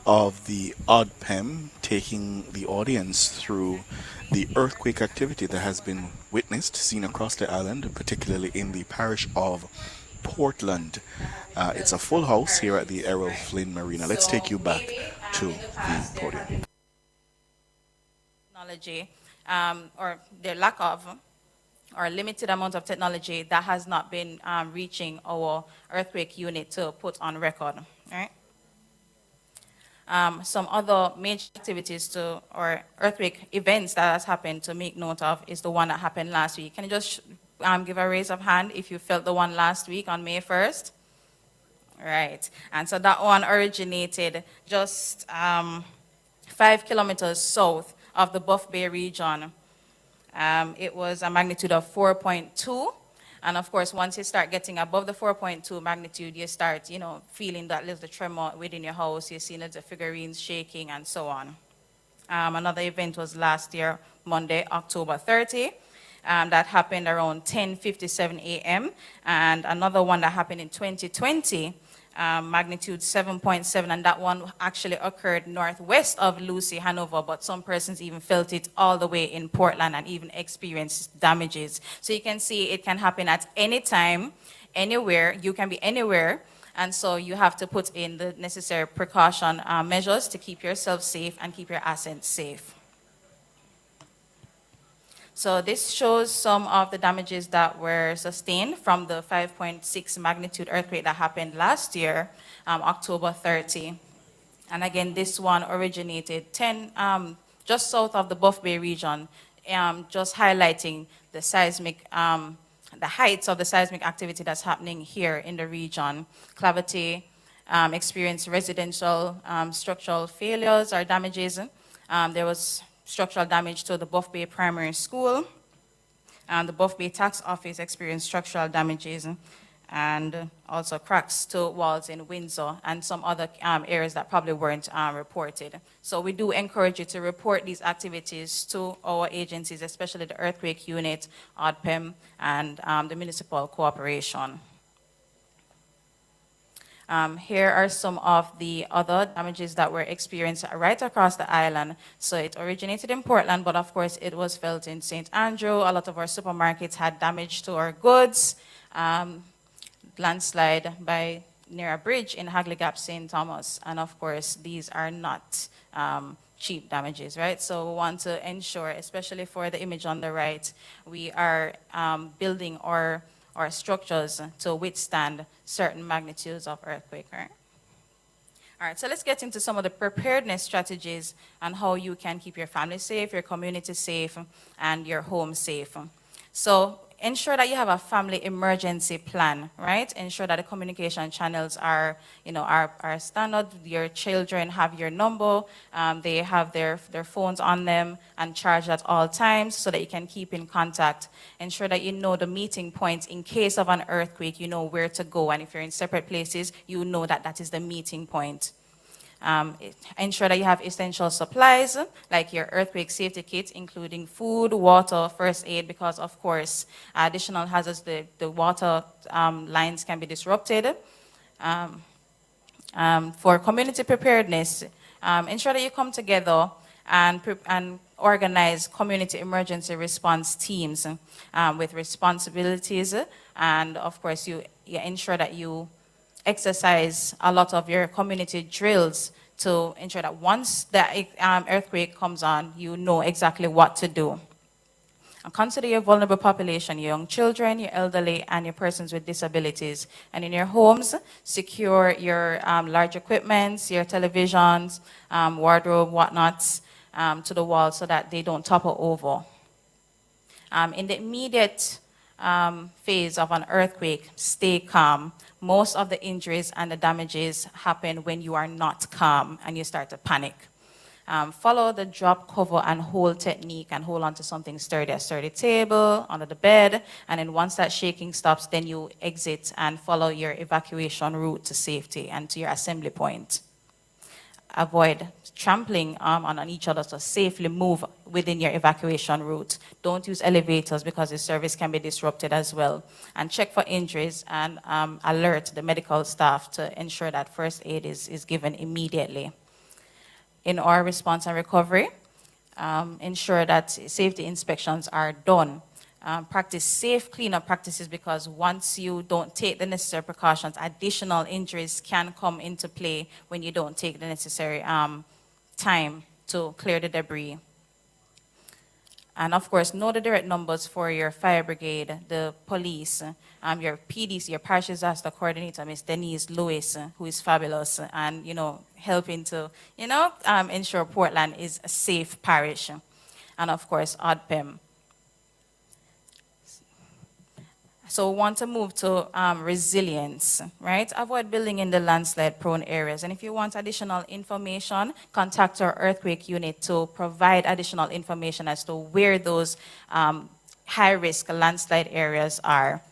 of the ODPEM taking the audience through the earthquake activity that has been seen across the island, particularly in the parish of Portland. It's a full house here at the Errol Flynn Marina. Let's take you back to the podium. Technology, or their lack of, or limited amount of technology that has not been reaching our earthquake unit to put on record, right? Some other major activities or earthquake events that has happened to make note of is the one that happened last week. Can you just give a raise of hand if you felt the one last week on May 1st? Right, and so that one originated just 5 kilometers south of the Buff Bay region. It was a magnitude of 4.2. And of course, once you start getting above the 4.2 magnitude, you start, feeling that little tremor within your house. You're seeing the figurines shaking and so on. Another event was last year, Monday, October 30. That happened around 10:57 a.m. And another one that happened in 2020, magnitude 7.7, and that one actually occurred northwest of Lucy, Hanover, but some persons even felt it all the way in Portland and even experienced damages. So you can see it can happen at any time, anywhere. You can be anywhere, and so you have to put in the necessary precaution measures to keep yourself safe and keep your assets safe. So this shows some of the damages that were sustained from the 5.6 magnitude earthquake that happened last year, October 30. And again, this one originated just south of the Buff Bay region, just highlighting the seismic, the heights of the seismic activity that's happening here in the region. Clavity experienced residential structural failures or damages. There was structural damage to the Buff Bay Primary School. The Buff Bay Tax Office experienced structural damages. and also cracks to walls in Windsor and some other areas that probably weren't reported. So we do encourage you to report these activities to our agencies, especially the Earthquake Unit, ODPEM, and the Municipal Cooperation. Here are some of the other damages that were experienced right across the island. So it originated in Portland, but of course it was felt in St. Andrew. A lot of our supermarkets had damage to our goods. Landslide near a bridge in Hagley Gap, St. Thomas. And of course, these are not cheap damages, right? So we want to ensure, especially for the image on the right, we are building our structures to withstand certain magnitudes of earthquake, right? All right, so let's get into some of the preparedness strategies and how you can keep your family safe, your community safe, and your home safe. So ensure that you have a family emergency plan, right? Ensure that the communication channels are standard. Your children have your number. They have their phones on them and charged at all times so that you can keep in contact. Ensure that you know the meeting points in case of an earthquake. You know where to go. And if you're in separate places, you know that that is the meeting point. Ensure that you have essential supplies like your earthquake safety kit, including food, water, first aid, because of course additional hazards, the water lines can be disrupted. For community preparedness, ensure that you come together and organize community emergency response teams with responsibilities, and of course you ensure that you exercise a lot of your community drills to ensure that once the earthquake comes on, you know exactly what to do. And consider your vulnerable population, your young children, your elderly, and your persons with disabilities. And in your homes, secure your large equipments, your televisions, wardrobe, whatnots, to the wall so that they don't topple over. In the immediate phase of an earthquake, stay calm. Most of the injuries and the damages happen when you are not calm and you start to panic. Follow the drop, cover, and hold technique and hold on to something sturdy, a sturdy table, under the bed, and then once that shaking stops, then you exit and follow your evacuation route to safety and to your assembly point. Avoid trampling on each other, so safely move within your evacuation route. Don't use elevators because the service can be disrupted as well. And check for injuries and alert the medical staff to ensure that first aid is given immediately. In our response and recovery, ensure that safety inspections are done. Practice safe cleanup practices, because once you don't take the necessary precautions, additional injuries can come into play when you don't take the necessary time to clear the debris. And of course, know the direct numbers for your fire brigade, the police, your PDC, your parish disaster coordinator, Ms. Denise Lewis, who is fabulous, and helping to ensure Portland is a safe parish. And of course, ODPEM. So we want to move to resilience, right? Avoid building in the landslide-prone areas. And if you want additional information, contact our earthquake unit to provide additional information as to where those high-risk landslide areas are.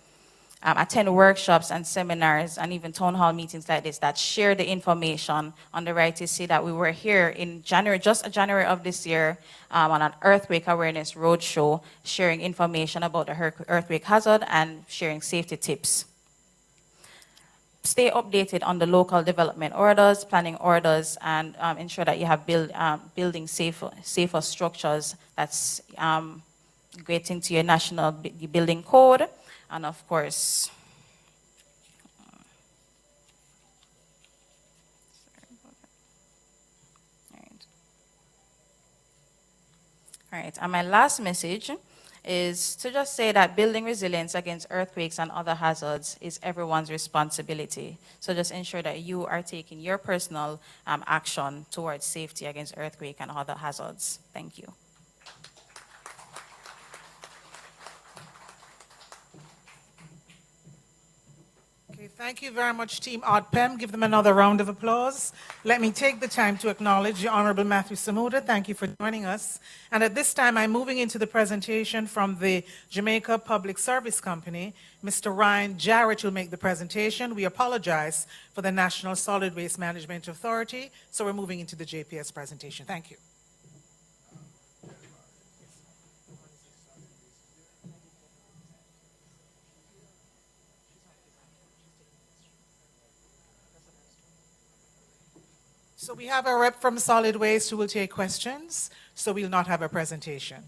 Attend workshops and seminars and even town hall meetings like this that share the information. On the right, you see that we were here in January, just January of this year, on an earthquake awareness roadshow, sharing information about the earthquake hazard and sharing safety tips. Stay updated on the local development orders, planning orders, and ensure that you have building safer structures that's getting to your national building code. And of course, all right, and my last message is to just say that building resilience against earthquakes and other hazards is everyone's responsibility. So just ensure that you are taking your personal action towards safety against earthquake and other hazards. Thank you. Okay, Thank you very much, Team ODPEM. Give them another round of applause. Let me take the time to acknowledge the Honorable Matthew Samuda. Thank you for joining us. And at this time, I'm moving into the presentation from the Jamaica Public Service Company. Mr. Ryan Jarrett will make the presentation. We apologize for the National Solid Waste Management Authority, so we're moving into the JPS presentation. Thank you. So we have a rep from Solid Waste who will take questions, so we'll not have a presentation.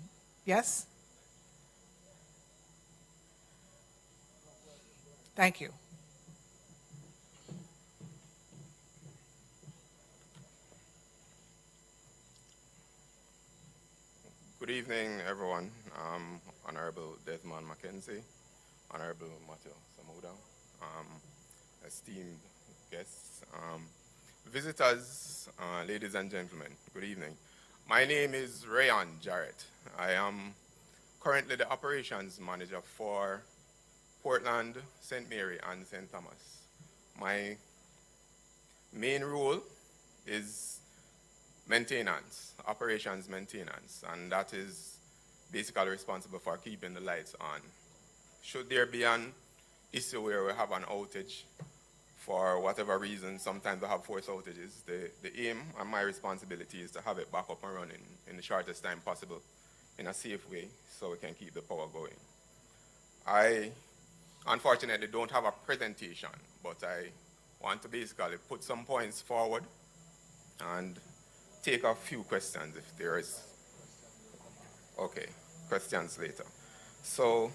Yes? Thank you. Good evening, everyone. Honorable Desmond Mackenzie, Honorable Matthew Samuda, esteemed guests, visitors, ladies and gentlemen, good evening. My name is Ryan Jarrett. I am currently the operations manager for Portland, St. Mary, and St. Thomas. My main role is maintenance, operations maintenance, and that is basically responsible for keeping the lights on. Should there be an issue where we have an outage, for whatever reason, sometimes we have force outages, the aim and my responsibility is to have it back up and running in the shortest time possible in a safe way so we can keep the power going. I unfortunately don't have a presentation, but I want to basically put some points forward and take a few questions if there is. Okay, questions later. So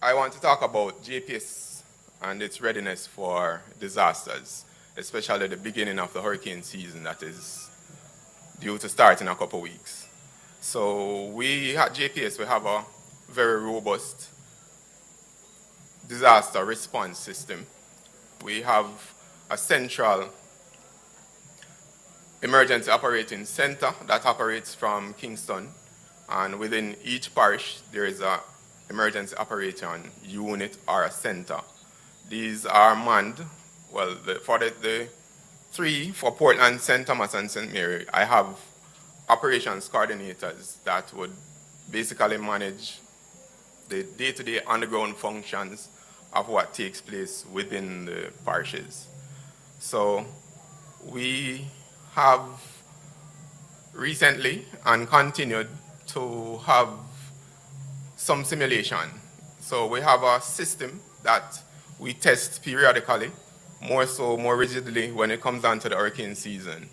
I want to talk about JPS and its readiness for disasters, especially the beginning of the hurricane season that is due to start in a couple weeks. So we at JPS, we have a very robust disaster response system. We have a central emergency operating center that operates from Kingston, and within each parish there is a emergency operation unit or a center. These are manned, well, for the three, for Portland, St. Thomas, and St. Mary, I have operations coordinators that would basically manage the day-to-day on-the-ground functions of what takes place within the parishes. So we have recently and continued to have some simulation. So we have a system that we test periodically, more rigidly when it comes down to the hurricane season.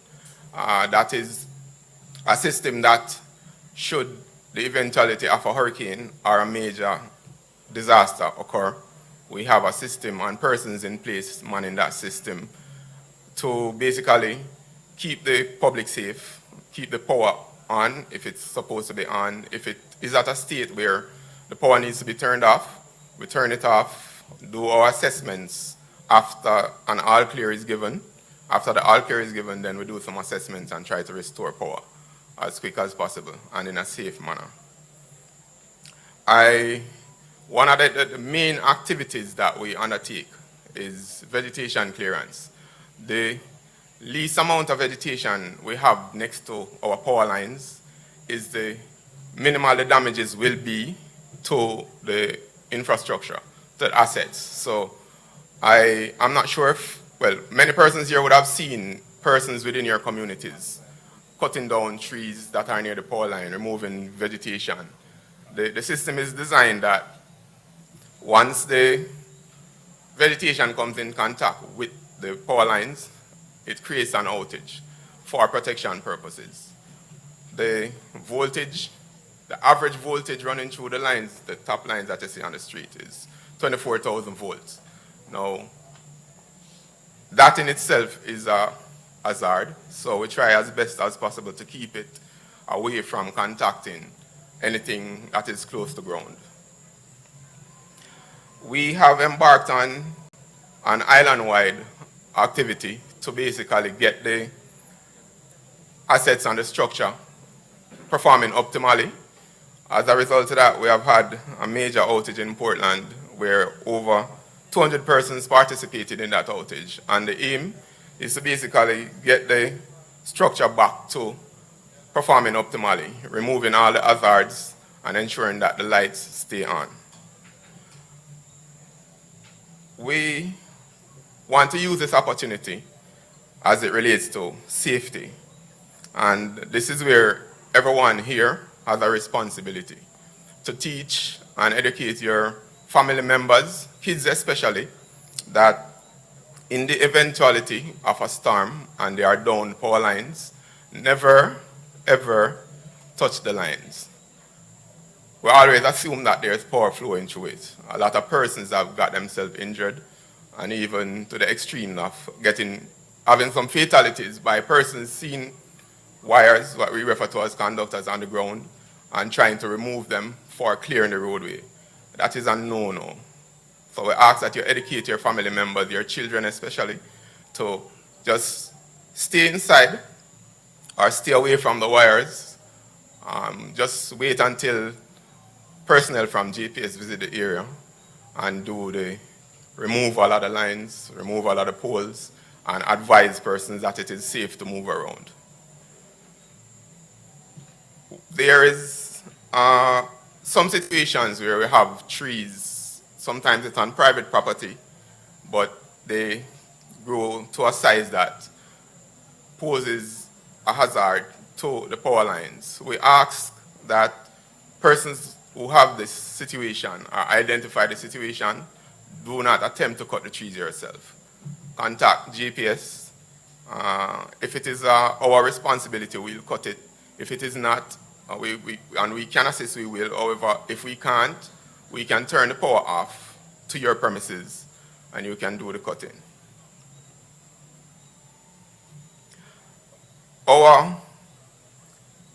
That is a system that, should the eventuality of a hurricane or a major disaster occur, we have a system and persons in place manning that system to basically keep the public safe, keep the power on if it's supposed to be on. If it is at a state where the power needs to be turned off, we turn it off, do our assessments after an all clear is given. After the all clear is given, then we do some assessments and try to restore power as quick as possible and in a safe manner. One of the main activities that we undertake is vegetation clearance. The least amount of vegetation we have next to our power lines is the minimal the damages will be to the infrastructure, to the assets. So I'm not sure if, well, many persons here would have seen persons within your communities cutting down trees that are near the power line, removing vegetation. The system is designed that once the vegetation comes in contact with the power lines, it creates an outage for protection purposes. The voltage, the average voltage running through the lines, the top lines that you see on the street, is 24,000 volts. Now, that in itself is a hazard, so we try as best as possible to keep it away from contacting anything that is close to ground. We have embarked on an island-wide activity to basically get the assets and the structure performing optimally. As a result of that, we have had a major outage in Portland where over 200 persons participated in that outage, and the aim is to basically get the structure back to performing optimally, removing all the hazards and ensuring that the lights stay on. We want to use this opportunity as it relates to safety, and this is where everyone here has a responsibility to teach and educate your family members, kids especially, that in the eventuality of a storm and there are down power lines, never, ever touch the lines. We always assume that there's power flowing through it. A lot of persons have got themselves injured, and even to the extreme of having some fatalities by persons seeing wires, what we refer to as conductors, on the ground and trying to remove them for clearing the roadway. That is a no-no. So we ask that you educate your family members, your children especially, to just stay inside or stay away from the wires. Just wait until personnel from GPS visit the area and do the removal of the lines, removal of the poles, and advise persons that it is safe to move around. There is some situations where we have trees. Sometimes it's on private property, but they grow to a size that poses a hazard to the power lines. We ask that persons who have this situation or identify the situation do not attempt to cut the trees yourself. Contact GPS. If it is our responsibility, we'll cut it. If it is not, and we can assist, we will. However, if we can't, we can turn the power off to your premises and you can do the cutting. Our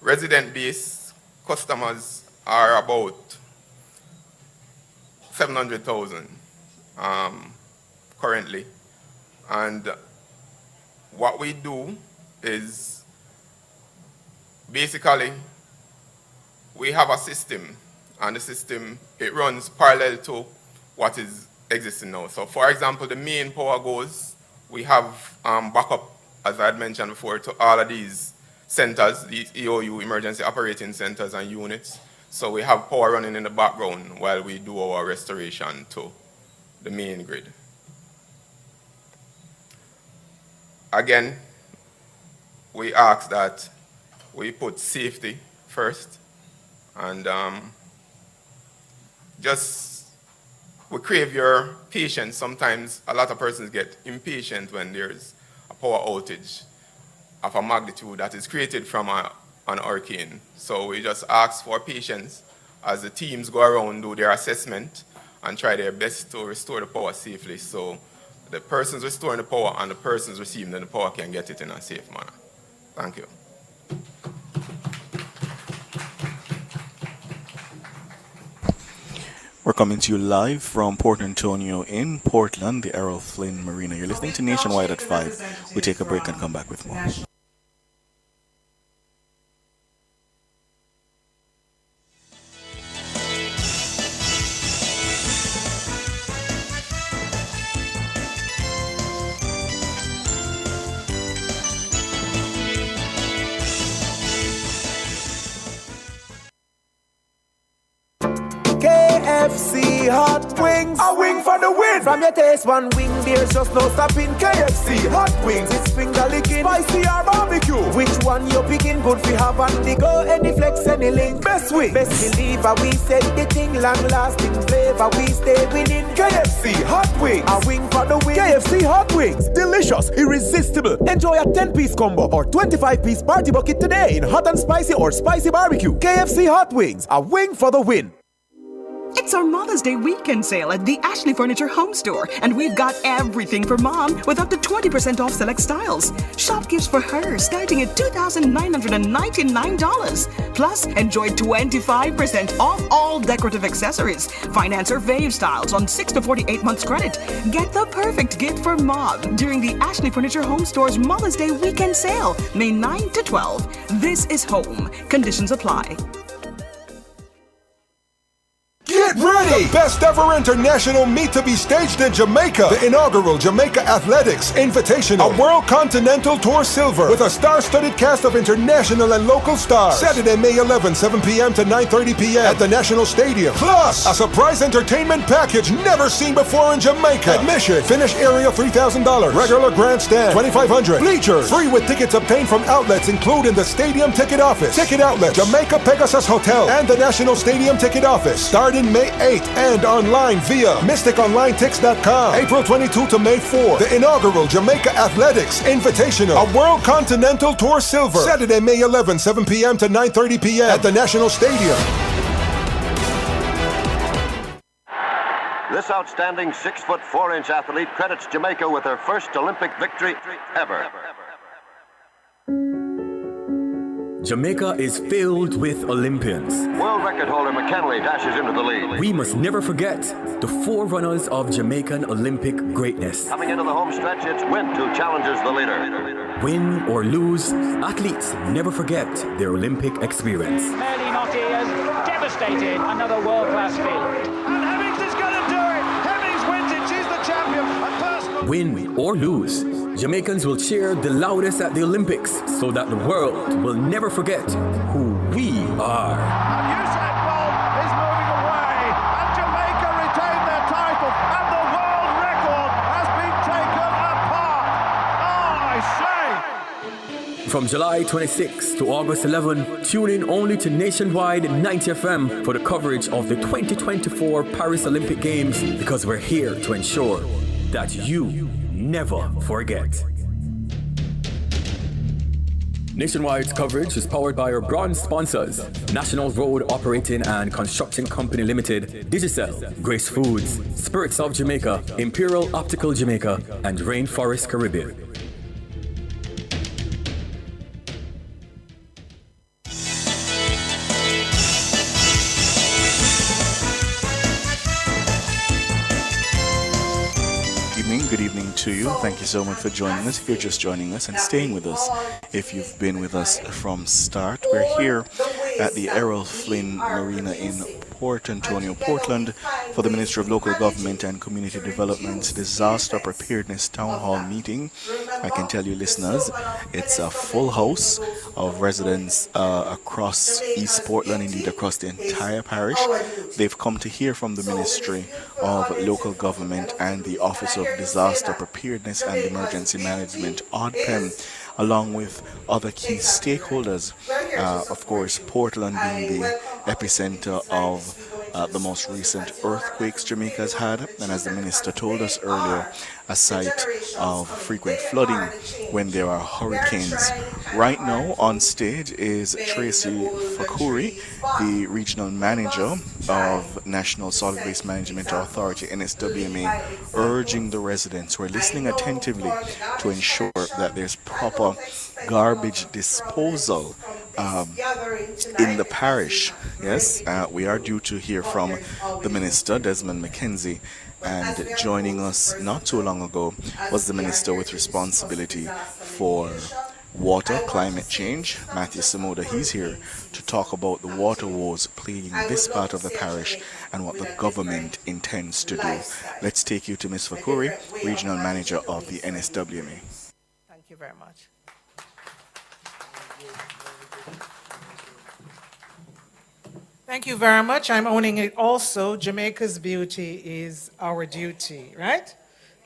resident-based customers are about 700,000 currently. And what we do is basically we have a system, and the system, it runs parallel to what is existing now. So for example, the main power goes, we have backup, as I had mentioned before, to all of these centers, these EOU, emergency operating centers and units. So we have power running in the background while we do our restoration to the main grid. Again, we ask that we put safety first, and we crave your patience. Sometimes a lot of persons get impatient when there's a power outage of a magnitude that is created from an hurricane. So we just ask for patience as the teams go around, do their assessment, and try their best to restore the power safely, so the persons restoring the power and the persons receiving the power can get it in a safe manner. Thank you. We're coming to you live from Port Antonio in Portland, the Errol Flynn Marina. You're listening to Nationwide at 5. We take a break and come back with more. KFC hot wings, a wing for the win. From your taste one wing, there's just no stopping. KFC hot wings, it's finger licking, spicy or barbecue. Which one you picking? Good for have on the go. Any flex, any link. Best wing, best believer. We said the thing, long lasting flavor. We stay winning. KFC hot wings, a wing for the win. KFC hot wings, delicious, irresistible. Enjoy a 10-piece combo or 25-piece party bucket today in hot and spicy or spicy barbecue. KFC hot wings, a wing for the win. It's our Mother's Day weekend sale at the Ashley Furniture Home Store, and we've got everything for mom with up to 20% off select styles. Shop gifts for her starting at $2,999. Plus, enjoy 25% off all decorative accessories. Finance or fave styles on 6 to 48 months credit. Get the perfect gift for mom during the Ashley Furniture Home Store's Mother's Day weekend sale, May 9 to 12. This is home. Conditions apply. Get ready The best ever international meet to be staged in Jamaica. The inaugural Jamaica Athletics Invitational, a World Continental Tour Silver with a star-studded cast of international and local stars. Saturday, May 11, 7 p.m. to 9:30 p.m. at the National Stadium. Plus, a surprise entertainment package never seen before in Jamaica. Admission, finish area $3,000. Regular grandstand $2,500. Bleachers free with tickets obtained from outlets including the Stadium Ticket Office, Ticket Outlet, Jamaica Pegasus Hotel, and the National Stadium Ticket Office. Starting May 8th and online via MysticOnlineTix.com. April 22 to May 4. The inaugural Jamaica Athletics Invitational, a World Continental Tour Silver. Saturday, May 11, 7 p.m. to 9:30 p.m. at the National Stadium. This outstanding 6'4" athlete credits Jamaica with her first Olympic victory ever. Jamaica is filled with Olympians. World record holder McKinley dashes into the lead. We must never forget the forerunners of Jamaican Olympic greatness. Coming into the home stretch, it's Wint who challenges the leader. Win or lose, athletes never forget their Olympic experience. Fairly knotty as devastated another world-class field. And Hemmings is going to do it. Hemmings wins it. She's the champion. A personal... Win or lose, Jamaicans will cheer the loudest at the Olympics so that the world will never forget who we are. And Usain Bolt is moving away. And Jamaica retained their title. And the world record has been taken apart. Oh, I say. From July 26 to August 11, tune in only to Nationwide 90 FM for the coverage of the 2024 Paris Olympic Games, because we're here to ensure that you never forget. Nationwide's coverage is powered by our bronze sponsors: National Road Operating and Construction Company Limited, Digicel, Grace Foods, Spirits of Jamaica, Imperial Optical Jamaica, and Rainforest Caribbean. Good evening to you. Thank you so much for joining us. If you're just joining us and staying with us, if you've been with us from start, we're here at the Errol Flynn Marina in Port Antonio, Portland, for the Ministry of Local Government and Community Development's Disaster Preparedness Town Hall meeting. I can tell you, listeners, it's a full house of residents across East Portland, indeed across the entire parish. They've come to hear from the Ministry of Local Government and the Office of Disaster Preparedness and Emergency Management, ODPEM, along with other key stakeholders. Of course, Portland being the epicenter of the most recent earthquakes Jamaica has had, and as the minister told us earlier, a site of frequent flooding when there are hurricanes. Right now on stage is Tracy Fakuri, the regional manager of National Solid Waste Management Authority, NSWMA, urging the residents who are listening attentively to ensure that there's proper garbage disposal in the parish. Yes, we are due to hear from the minister, Desmond McKenzie, and joining us not too long ago was the minister with responsibility for water, climate change, Matthew Samoda. He's here to talk about the water woes plaguing this part of the parish and what the government intends to do. Let's take you to Ms. Fakuri, regional manager of the NSWMA. Thank you very much. Thank you very much. I'm owning it also. Jamaica's beauty is our duty, right?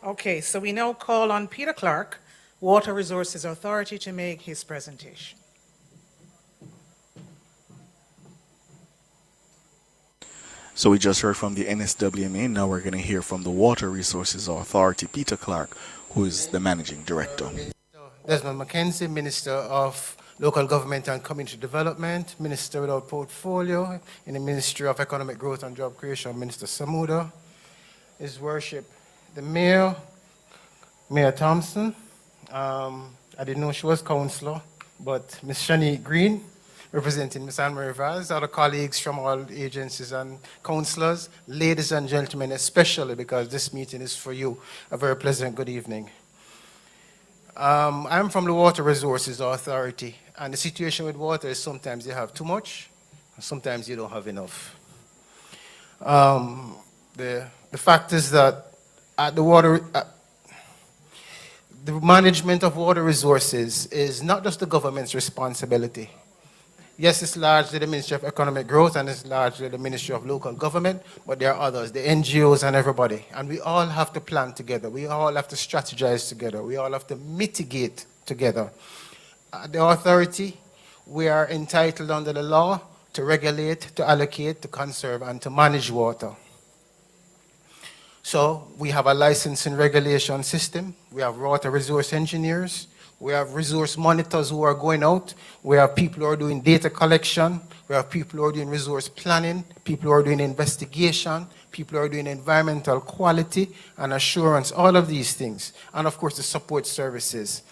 Okay, so we now call on Peter Clark, Water Resources Authority, to make his presentation. So we just heard from the NSWMA. Now we're going to hear from the Water Resources Authority, Peter Clark, who is the managing director. Desmond McKenzie, Minister of Local Government and Community Development, Minister without portfolio in the Ministry of Economic Growth and Job Creation, Minister Samuda. His Worship, the Mayor, Mayor Thompson. I didn't know she was councillor, but Ms. Shani Green, representing Ms. Anne-Marie Vaz, other colleagues from all agencies and councillors, ladies and gentlemen, especially because this meeting is for you, a very pleasant good evening. I'm from the Water Resources Authority, and the situation with water is sometimes you have too much, and sometimes you don't have enough. The fact is that the management of water resources is not just the government's responsibility. Yes, it's largely the Ministry of Economic Growth and it's largely the Ministry of Local Government, but there are others, the NGOs and everybody. And we all have to plan together. We all have to strategize together. We all have to mitigate together. The authority, we are entitled under the law to regulate, to allocate, to conserve, and to manage water. So we have a licensing regulation system. We have water resource engineers. We have resource monitors who are going out. We have people who are doing data collection. We have people who are doing resource planning, people who are doing investigation, people who are doing environmental quality and assurance, all of these things. And of course, the support services.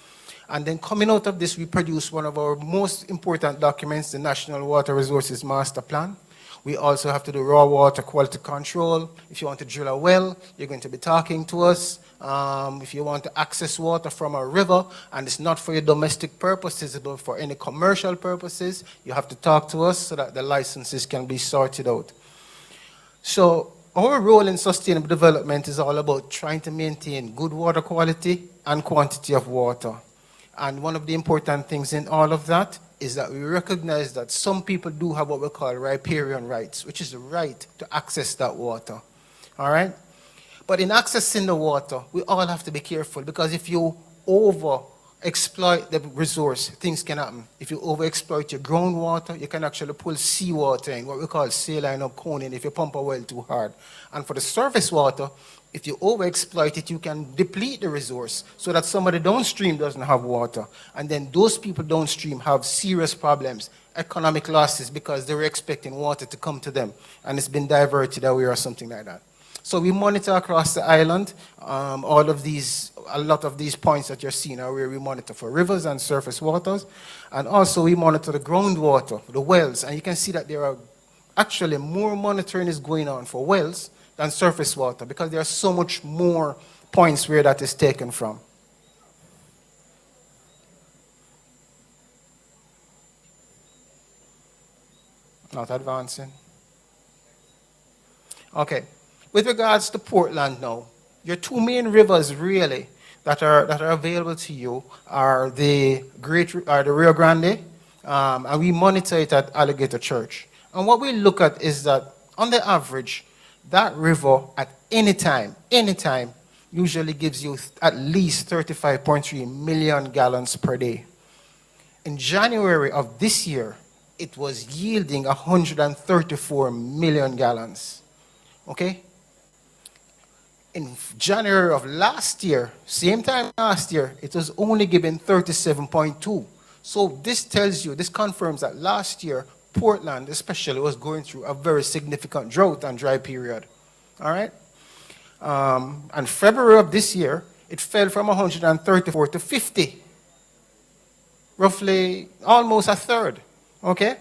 And then coming out of this, we produce one of our most important documents, the National Water Resources Master Plan. We also have to do raw water quality control. If you want to drill a well, you're going to be talking to us. If you want to access water from a river, and it's not for your domestic purposes, but for any commercial purposes, you have to talk to us so that the licenses can be sorted out. So our role in sustainable development is all about trying to maintain good water quality and quantity of water. And one of the important things in all of that is that we recognize that some people do have what we call riparian rights, which is the right to access that water. All right? But in accessing the water, we all have to be careful, because if you over-exploit the resource, things can happen. If you over-exploit your groundwater, you can actually pull seawater in, what we call saline or coning, if you pump a well too hard. And for the surface water, if you over-exploit it, you can deplete the resource so that somebody downstream doesn't have water. And then those people downstream have serious problems, economic losses, because they were expecting water to come to them, and it's been diverted away or something like that. So we monitor across the island. A lot of these points that you're seeing are where we monitor for rivers and surface waters. And also we monitor the groundwater, the wells. And you can see that there are actually more monitoring is going on for wells than surface water, because there are so much more points where that is taken from. Not advancing. Okay. With regards to Portland now, your two main rivers really that are available to you are the Rio Grande, and we monitor it at Alligator Church. And what we look at is that on the average, that river at any time, usually gives you at least 35.3 million gallons per day. In January of this year, it was yielding 134 million gallons. Okay? In January of last year, same time last year, it was only giving 37.2. So this tells you, this confirms that last year, Portland especially was going through a very significant drought and dry period. All right? And February of this year, it fell from 134 to 50. Roughly almost a third. Okay?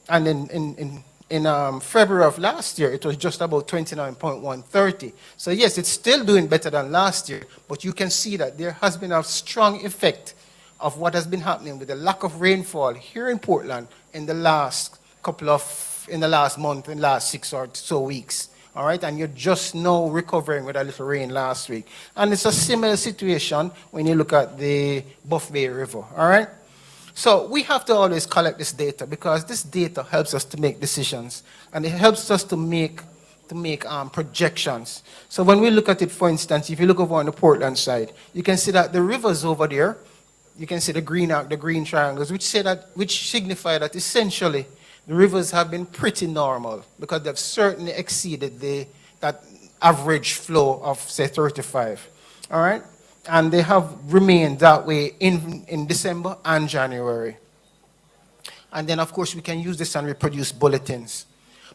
And in February of last year, it was just about 29.130. So yes, it's still doing better than last year, but you can see that there has been a strong effect of what has been happening with the lack of rainfall here in Portland in the last month, in the last 6 or so weeks. All right, and you're just now recovering with a little rain last week. And it's a similar situation when you look at the Buff Bay River. All right. So we have to always collect this data, because this data helps us to make decisions, and it helps us to make projections. So when we look at it, for instance, if you look over on the Portland side, you can see that the rivers over there, you can see the green triangles, which signify that essentially the rivers have been pretty normal, because they've certainly exceeded that average flow of, say, 35. All right? And they have remained that way in December and January. And then, of course, we can use this and reproduce bulletins.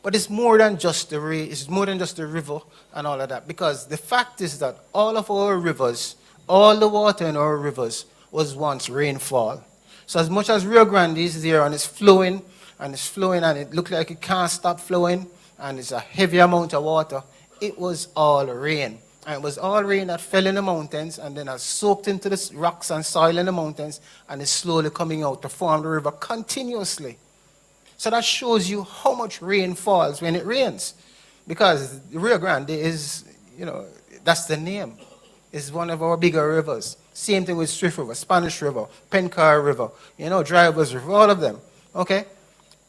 But it's more than just the river and all of that, because the fact is that all of our rivers, all the water in our rivers was once rainfall. So as much as Rio Grande is there and it's flowing, and it looks like it can't stop flowing, and it's a heavy amount of water, it was all rain. And it was all rain that fell in the mountains and then has soaked into the rocks and soil in the mountains, and is slowly coming out to form the river continuously. So that shows you how much rain falls when it rains. because the Rio Grande is, that's the name. It's one of our bigger rivers. Same thing with Swift River, Spanish River, Pencar River, Drivers River, all of them. Okay?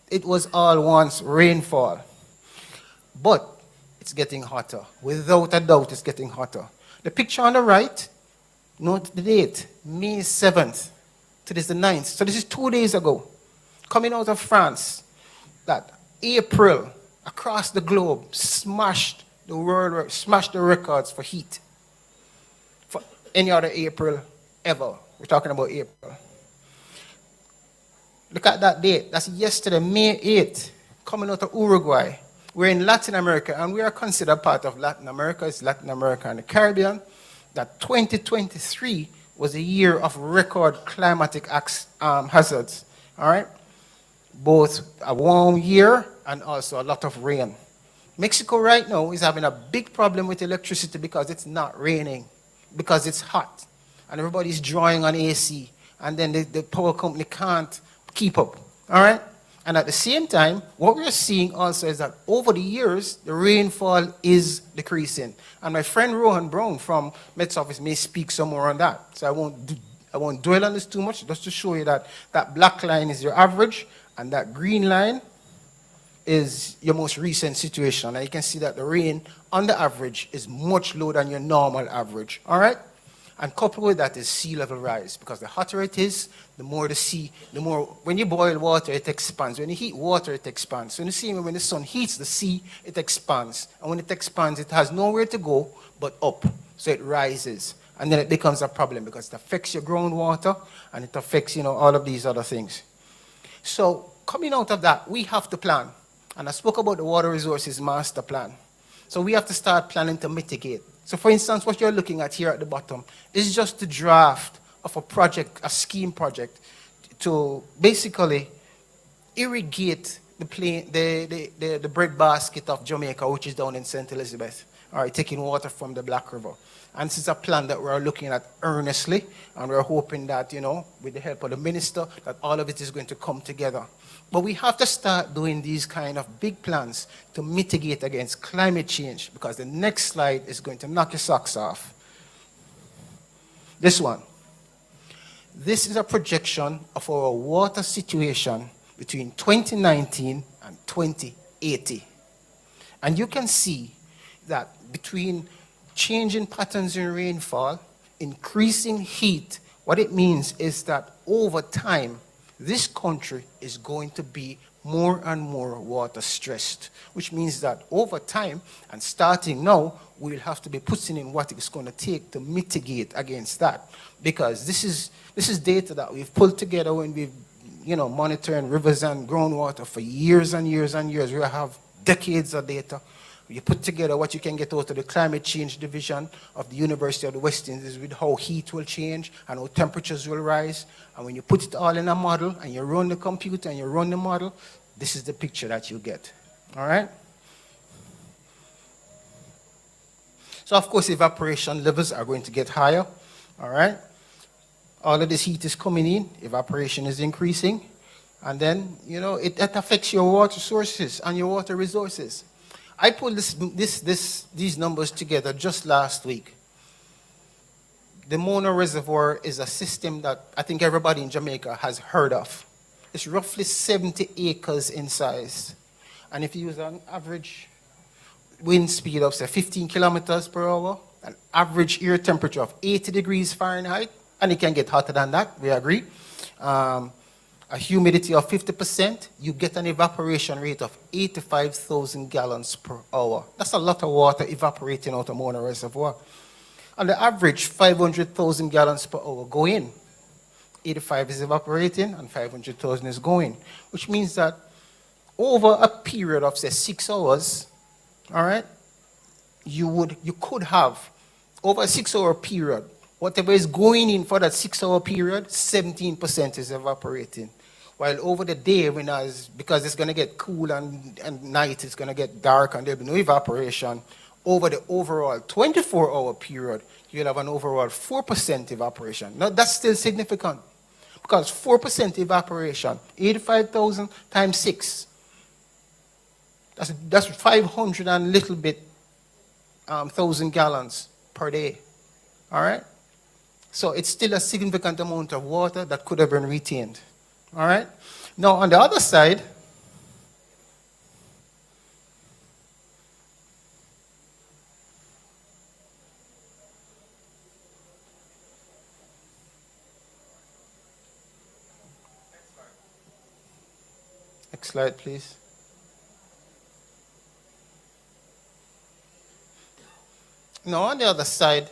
It was all once rainfall. But it's getting hotter. Without a doubt, it's getting hotter. The picture on the right, note the date, May 7th. Today's the 9th. So this is 2 days ago. Coming out of France, that April, across the globe, smashed the records for heat. For any other April ever. We're talking about April. Look at that date. That's yesterday, May 8th, coming out of Uruguay. We're in Latin America, and we are considered part of Latin America. It's Latin America and the Caribbean. That 2023 was a year of record climatic hazards. All right? Both a warm year and also a lot of rain. Mexico right now is having a big problem with electricity because it's not raining, because it's hot, and everybody's drawing on AC, and then the power company can't keep up. All right? And at the same time, what we're seeing also is that over the years, the rainfall is decreasing. And my friend Rohan Brown from Met's office may speak some more on that. So I won't dwell on this too much, just to show you that that black line is your average, and that green line is your most recent situation. And you can see that the rain on the average is much lower than your normal average. All right? And coupled with that is sea level rise, because the hotter it is, the more when you boil water, it expands. When you heat water, it expands. So in the same way, when the sun heats the sea, it expands. And when it expands, it has nowhere to go but up. So it rises. And then it becomes a problem because it affects your groundwater and it affects, all of these other things. So coming out of that, we have to plan. And I spoke about the Water Resources Master Plan. So we have to start planning to mitigate. So for instance, what you're looking at here at the bottom is just the draft of a project, a scheme project, to basically irrigate the breadbasket of Jamaica, which is down in St. Elizabeth, all right, taking water from the Black River. And this is a plan that we're looking at earnestly, and we're hoping that, with the help of the minister, that all of it is going to come together. But we have to start doing these kind of big plans to mitigate against climate change, because the next slide is going to knock your socks off. This one. This is a projection of our water situation between 2019 and 2080. And you can see that between changing patterns in rainfall, increasing heat, what it means is that over time, this country is going to be more and more water stressed, which means that over time, and starting now, we'll have to be putting in what it's going to take to mitigate against that. Because this is data that we've pulled together when we've, monitoring rivers and groundwater for years and years and years. We have decades of data. You put together what you can get out of the climate change division of the University of the West Indies with how heat will change and how temperatures will rise. And when you put it all in a model and you run the computer and you run the model, this is the picture that you get. All right? So, of course, evaporation levels are going to get higher. All right? All of this heat is coming in. Evaporation is increasing. And then, it affects your water sources and your water resources. I pulled these numbers together just last week. The Mona Reservoir is a system that I think everybody in Jamaica has heard of. It's roughly 70 acres in size. And if you use an average wind speed of, say, 15 kilometers per hour, an average air temperature of 80 degrees Fahrenheit, and it can get hotter than that, we agree, a humidity of 50%, you get an evaporation rate of 85,000 gallons per hour. That's a lot of water evaporating out of Mona Reservoir. On the average, 500,000 gallons per hour go in. 85 is evaporating and 500,000 is going, which means that over a period of, say, 6 hours, all right, you could have, over a 6-hour period, whatever is going in for that 6-hour period, 17% is evaporating. While over the day, because it's going to get cool and night, it's going to get dark and there'll be no evaporation, over the overall 24-hour period, you'll have an overall 4% evaporation. Now, that's still significant, because 4% evaporation, 85,000 times 6, That's 500 and little bit thousand gallons per day. All right? So it's still a significant amount of water that could have been retained. All right? Now, on the other side, next slide, please. Now, on the other side,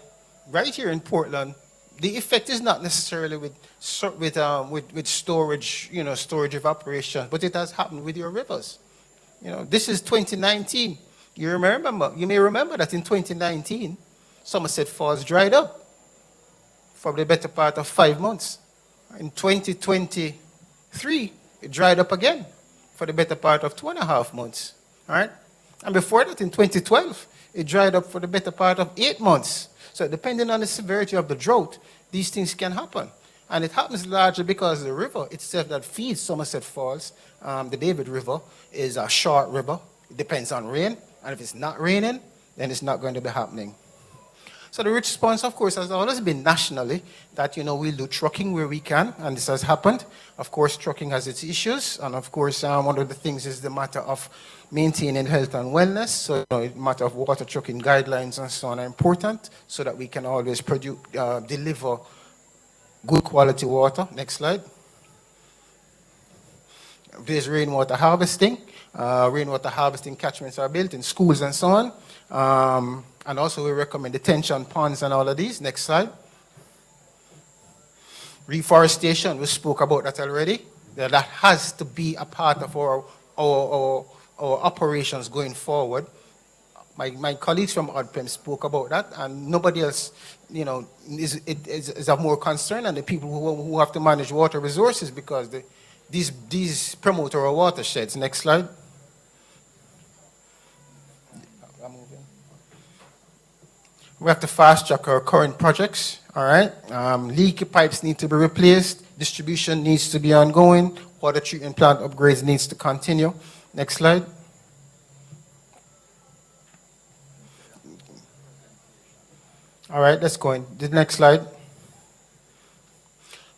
right here in Portland, the effect is not necessarily with storage, storage evaporation, but it has happened with your rivers. This is 2019. You may remember that in 2019, Somerset Falls dried up for the better part of 5 months. In 2023, it dried up again for the better part of 2.5 months. All right? And before that, in 2012, it dried up for the better part of 8 months. So depending on the severity of the drought, these things can happen. And it happens largely because the river itself that feeds Somerset Falls, the David River, is a short river. It depends on rain. And if it's not raining, then it's not going to be happening. So the response, of course, has always been nationally that, we'll do trucking where we can, and this has happened. Of course, trucking has its issues, and of course, one of the things is the matter of maintaining health and wellness. So, the matter of water trucking guidelines and so on are important so that we can always deliver good quality water. Next slide. There's rainwater harvesting. Rainwater harvesting catchments are built in schools and so on. And also we recommend detention ponds and all of these. Next slide. Reforestation, we spoke about that already. That has to be a part of our operations going forward. My colleagues from ODPEM spoke about that, and nobody else, is of more concern than the people who have to manage water resources, because these promote our watersheds. Next slide. We have to fast track our current projects, all right? Leaky pipes need to be replaced. Distribution needs to be ongoing. Water treatment plant upgrades needs to continue. Next slide. All right, let's go in. The next slide.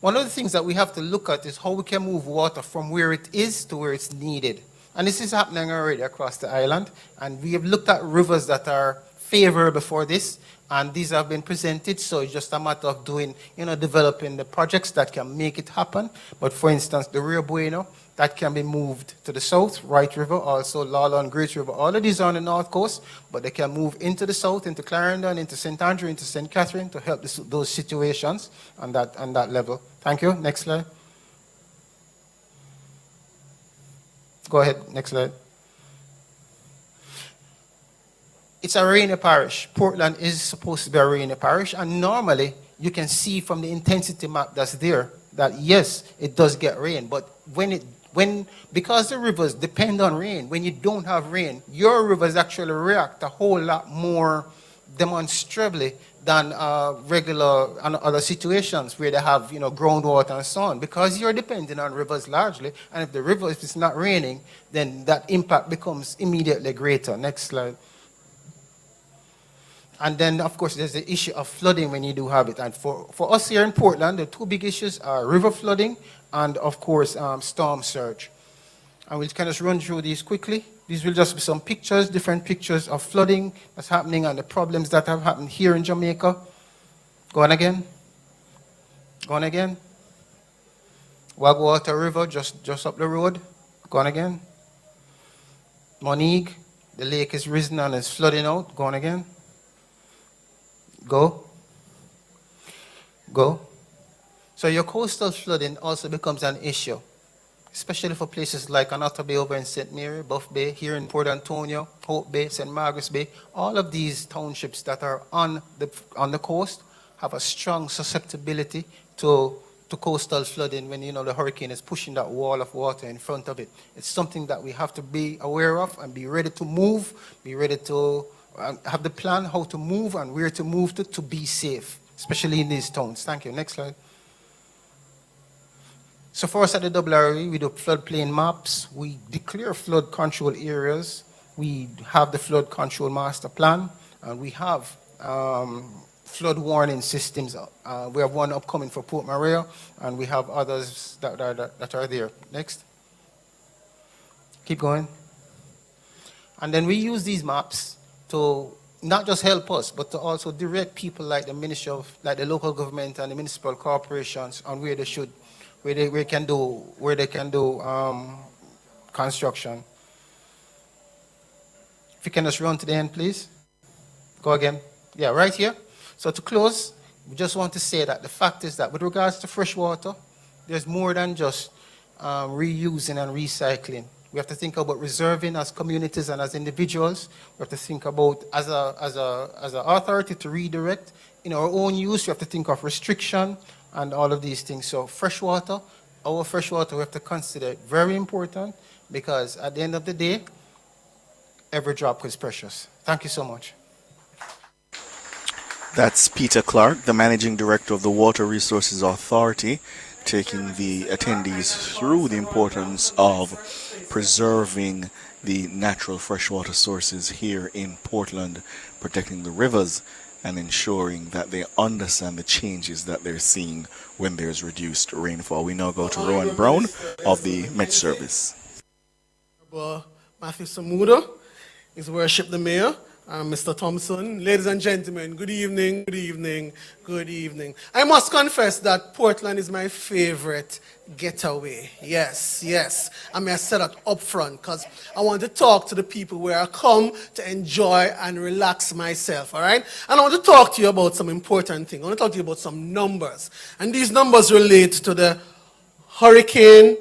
One of the things that we have to look at is how we can move water from where it is to where it's needed. And this is happening already across the island. And we have looked at rivers that are favorable for this, and these have been presented, so it's just a matter of doing, developing the projects that can make it happen. But for instance, the Rio Bueno, that can be moved to the south, Wright River, also Lala and Great River. All of these are on the north coast, but they can move into the south, into Clarendon, into St. Andrew, into St. Catherine to help those situations on that level. Thank you. Next slide. Go ahead. Next slide. It's a rainy parish. Portland is supposed to be a rainy parish, and normally you can see from the intensity map that's there that yes, it does get rain, but because the rivers depend on rain, when you don't have rain, your rivers actually react a whole lot more demonstrably than regular and other situations where they have groundwater and so on, because you're depending on rivers largely, and if it's not raining, then that impact becomes immediately greater. Next slide. And then, of course, there's the issue of flooding when you do have it. And for us here in Portland, the two big issues are river flooding and, of course, storm surge. And we'll kind of run through these quickly. These will just be some pictures, different pictures of flooding that's happening and the problems that have happened here in Jamaica. Go on again. Go on again. Wagwater River, just up the road. Go on again. Monique, the lake is risen and is flooding out. Go on again. Go. Go. So your coastal flooding also becomes an issue, especially for places like Anata Bay over in St. Mary, Buff Bay, here in Port Antonio, Hope Bay, St. Margaret's Bay. All of these townships that are on the coast have a strong susceptibility to coastal flooding when the hurricane is pushing that wall of water in front of it. It's something that we have to be aware of and be ready to move, be ready to have the plan how to move and where to move to be safe, especially in these towns. Thank you. Next slide. So for us at the RRE, we do floodplain maps. We declare flood control areas. We have the flood control master plan, and we have flood warning systems. We have one upcoming for Port Maria, and we have others that are there. Next. Keep going. And then we use these maps to not just help us, but to also direct people like the Ministry of, like the local government and the municipal corporations on where they should, where they can do construction. If you can just run to the end, please. Go again. Yeah, right here. So to close, we just want to say that the fact is that with regards to fresh water, there's more than just reusing and recycling. We have to think about reserving as communities and as individuals. We have to think about as an authority to redirect. In our own use, we have to think of restriction and all of these things. So fresh water, our fresh water, we have to consider it very important, because at the end of the day, every drop is precious. Thank you so much. That's Peter Clark, the Managing Director of the Water Resources Authority, taking the attendees through the importance of preserving the natural freshwater sources here in Portland, protecting the rivers, and ensuring that they understand the changes that they're seeing when there's reduced rainfall. We now go to Rowan Brown of the Met Service. Matthew Samuda, His Worship the Mayor, Mr. Thompson. Ladies and gentlemen, good evening, good evening, good evening. I must confess that Portland is my favorite getaway. Yes, yes. I mean, I said that up front because I want to talk to the people where I come to enjoy and relax myself, all right? And I want to talk to you about some important things. I want to talk to you about some numbers. And these numbers relate to the hurricane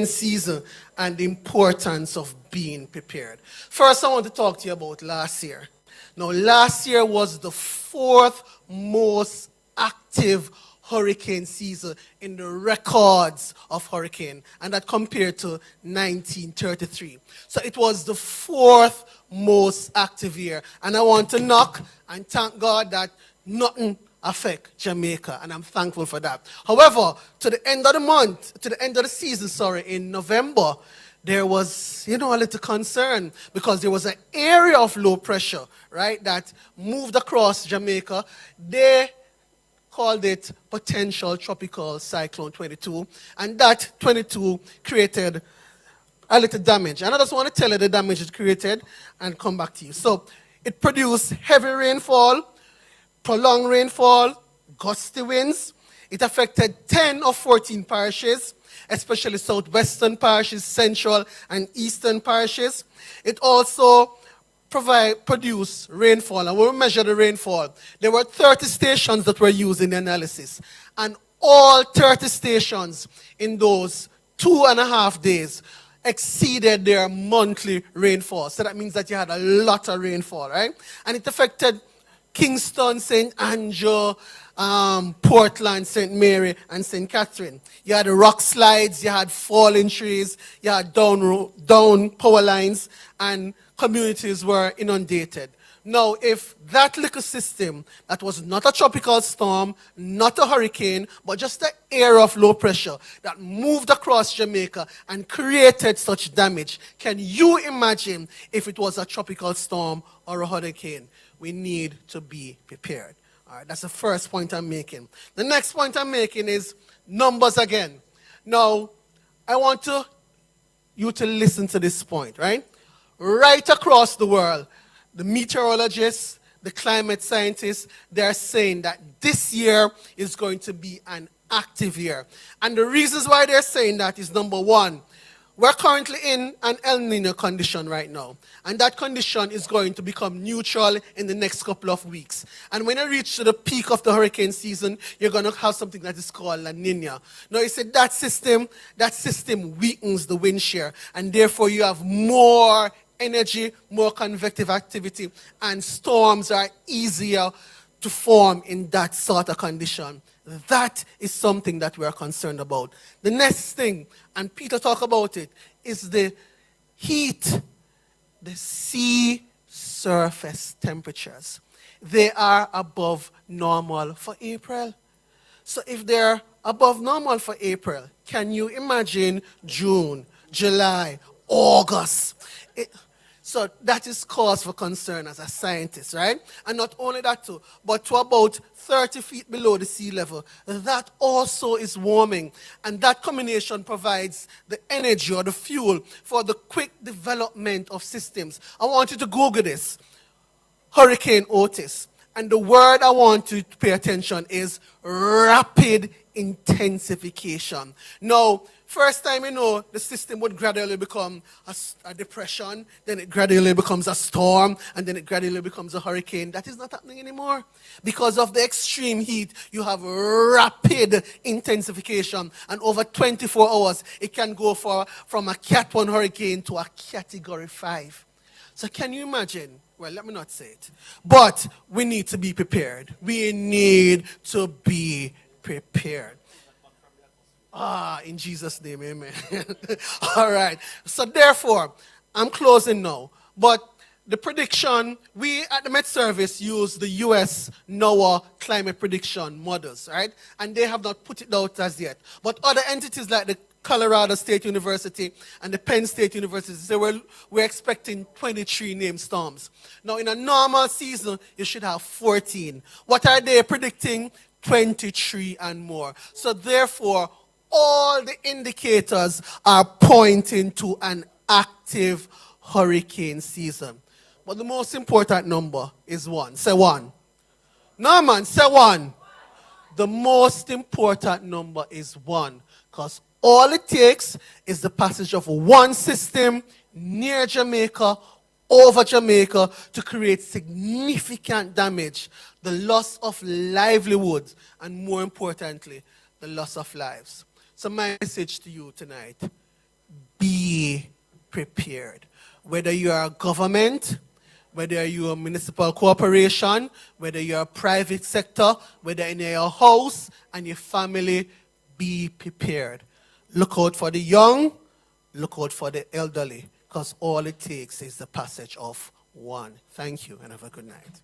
season and the importance of being prepared. First, I want to talk to you about last year. Now, last year was the fourth most active hurricane season in the records of hurricane, and that compared to 1933. So it was the fourth most active year. And I want to knock and thank God that nothing affect Jamaica, and I'm thankful for that. However, to the end of the season, in November, there was, a little concern because there was an area of low pressure, right, that moved across Jamaica. They called it potential tropical cyclone 22, and that 22 created a little damage. And I just want to tell you the damage it created and come back to you. So it produced heavy rainfall, prolonged rainfall, gusty winds. It affected 10 of 14 parishes, especially southwestern parishes, central and eastern parishes. It also produced rainfall. And when we measure the rainfall, there were 30 stations that were used in the analysis. And all 30 stations in those 2.5 days exceeded their monthly rainfall. So that means that you had a lot of rainfall, right? And it affected Kingston, St. Andrew, Portland, St. Mary, and St. Catherine. You had rock slides, you had fallen trees, you had down power lines, and communities were inundated. Now, if that little system that was not a tropical storm, not a hurricane, but just an area of low pressure that moved across Jamaica and created such damage, can you imagine if it was a tropical storm or a hurricane? We need to be prepared. All right, that's the first point I'm making. The next point I'm making is numbers again. Now, I want you to listen to this point, right? Right across the world, the meteorologists, the climate scientists, they're saying that this year is going to be an active year. And the reasons why they're saying that is, number one, we're currently in an El Nino condition right now. And that condition is going to become neutral in the next couple of weeks. And when you reach to the peak of the hurricane season, you're going to have something that is called La Nina. Now, you said that system weakens the wind shear. And therefore, you have more energy, more convective activity. And storms are easier to form in that sort of condition. That is something that we are concerned about. The next thing, and Peter talked about it, is the heat, the sea surface temperatures. They are above normal for April. So if they're above normal for April, can you imagine June, July, August? So that is cause for concern as a scientist, right? And not only that too, but to about 30 feet below the sea level, that also is warming. And that combination provides the energy or the fuel for the quick development of systems. I want you to Google this, Hurricane Otis. And the word I want you to pay attention is rapid intensification. Now, first time the system would gradually become a depression, then it gradually becomes a storm, and then it gradually becomes a hurricane. That is not happening anymore. Because of the extreme heat, you have rapid intensification. And over 24 hours, it can go from a Cat 1 hurricane to a Category 5. So can you imagine? Well, let me not say it. But we need to be prepared. We need to be prepared. In Jesus' name, amen. All right. So therefore, I'm closing now. But the prediction, we at the Met Service use the US NOAA climate prediction models, right? And they have not put it out as yet. But other entities like the Colorado State University and the Penn State University, say we're expecting 23 named storms. Now, in a normal season, you should have 14. What are they predicting? 23 and more. So therefore, all the indicators are pointing to an active hurricane season. But the most important number is 1. Say 1. No, man, say 1. The most important number is 1. Because all it takes is the passage of one system near Jamaica, over Jamaica, to create significant damage, the loss of livelihoods, and more importantly, the loss of lives. So my message to you tonight, be prepared. Whether you are a government, whether you're a municipal corporation, whether you're a private sector, whether in your house and your family, be prepared. Look out for the young, look out for the elderly, because all it takes is the passage of 1. Thank you, and have a good night.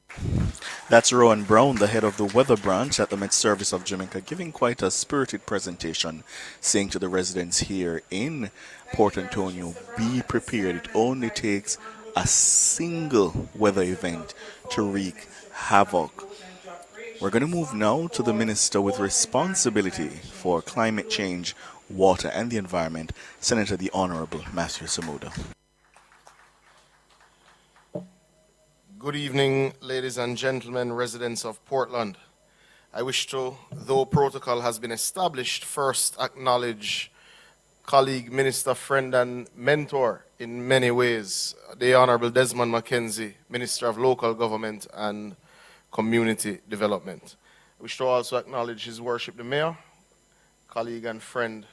That's Rowan Brown, the head of the weather branch at the Met Service of Jamaica, giving quite a spirited presentation, saying to the residents here in Port Antonio, be prepared. It only takes a single weather event to wreak havoc. We're going to move now to the Minister with responsibility for climate change, water and the environment, Senator the Honorable Matthew Samuda. Good evening, ladies and gentlemen, residents of Portland. I wish to, though protocol has been established, first acknowledge colleague, minister, friend, and mentor in many ways, the Honorable Desmond McKenzie, Minister of Local Government and Community Development. I wish to also acknowledge His Worship the Mayor, colleague and friend,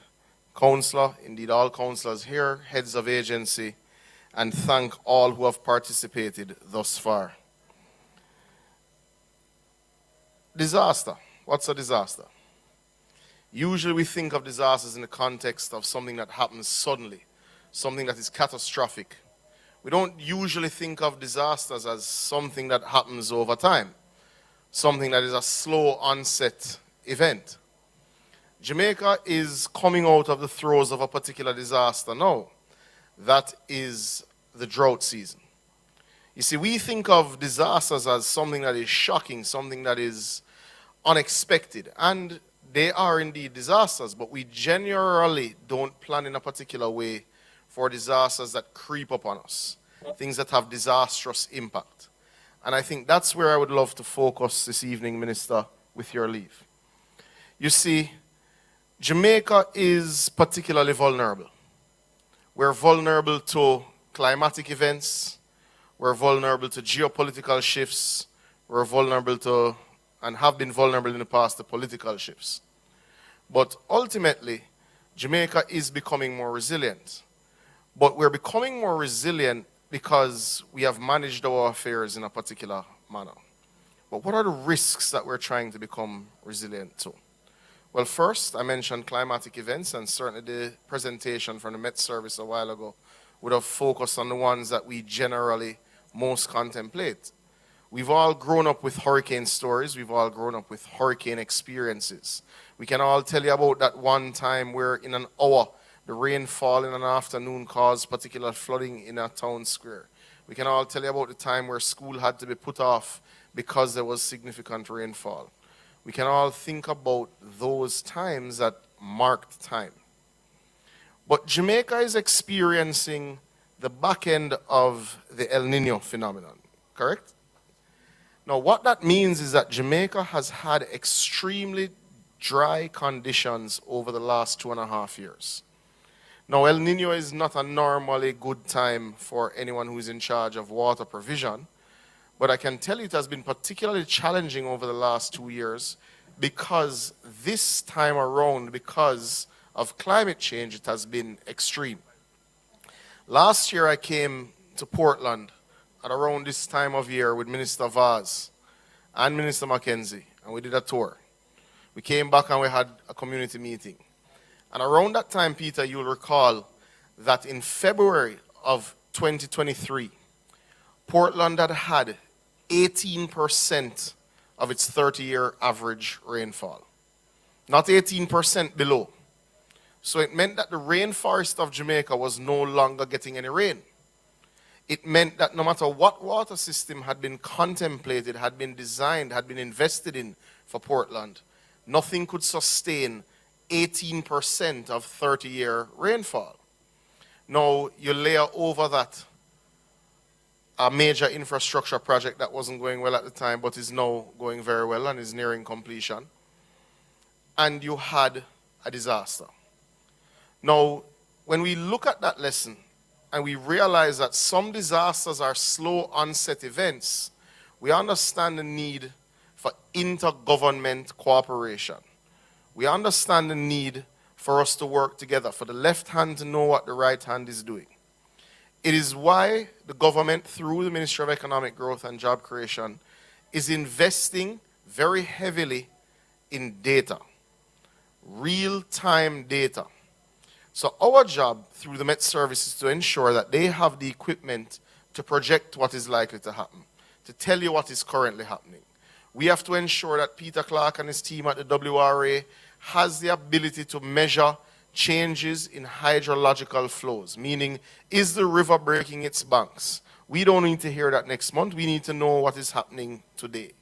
councillor, indeed all councillors here, heads of agency, and thank all who have participated thus far. Disaster. What's a disaster? Usually we think of disasters in the context of something that happens suddenly, something that is catastrophic. We don't usually think of disasters as something that happens over time, something that is a slow onset event. Jamaica is coming out of the throes of a particular disaster now. That is the drought season. You see, we think of disasters as something that is shocking, something that is unexpected, and they are indeed disasters, but we generally don't plan in a particular way for disasters that creep upon us, things that have disastrous impact. And I think that's where I would love to focus this evening, Minister, with your leave. You see, Jamaica is particularly vulnerable. We're vulnerable to climatic events, we're vulnerable to geopolitical shifts, we're vulnerable to, and have been vulnerable in the past, to political shifts. But ultimately, Jamaica is becoming more resilient. But we're becoming more resilient because we have managed our affairs in a particular manner. But what are the risks that we're trying to become resilient to? Well, first, I mentioned climatic events, and certainly the presentation from the Met Service a while ago would have focused on the ones that we generally most contemplate. We've all grown up with hurricane stories. We've all grown up with hurricane experiences. We can all tell you about that one time where in an hour, the rainfall in an afternoon caused particular flooding in a town square. We can all tell you about the time where school had to be put off because there was significant rainfall. We can all think about those times that marked time. But Jamaica is experiencing the back end of the El Nino phenomenon, correct? Now, what that means is that Jamaica has had extremely dry conditions over the last 2.5 years. Now, El Nino is not a normally good time for anyone who is in charge of water provision, but I can tell you it has been particularly challenging over the last 2 years because this time around, because of climate change, it has been extreme. Last year I came to Portland at around this time of year with Minister Vaz and Minister Mackenzie, and we did a tour. We came back and we had a community meeting. And around that time, Peter, you'll recall that in February of 2023, Portland had 18% of its 30-year average rainfall, not 18% below. So it meant that the rainforest of Jamaica was no longer getting any rain. It meant that no matter what water system had been contemplated, had been designed, had been invested in for Portland, nothing could sustain 18% of 30-year rainfall. Now, you layer over that a major infrastructure project that wasn't going well at the time, but is now going very well and is nearing completion. And you had a disaster. Now, when we look at that lesson and we realize that some disasters are slow onset events, we understand the need for intergovernment cooperation. We understand the need for us to work together, for the left hand to know what the right hand is doing. It is why the government, through the Ministry of Economic Growth and Job Creation, is investing very heavily in data, real-time data. So our job through the Met Service is to ensure that they have the equipment to project what is likely to happen, to tell you what is currently happening. We have to ensure that Peter Clark and his team at the WRA has the ability to measure changes in hydrological flows, meaning, is the river breaking its banks? We don't need to hear that next month. We need to know what is happening today.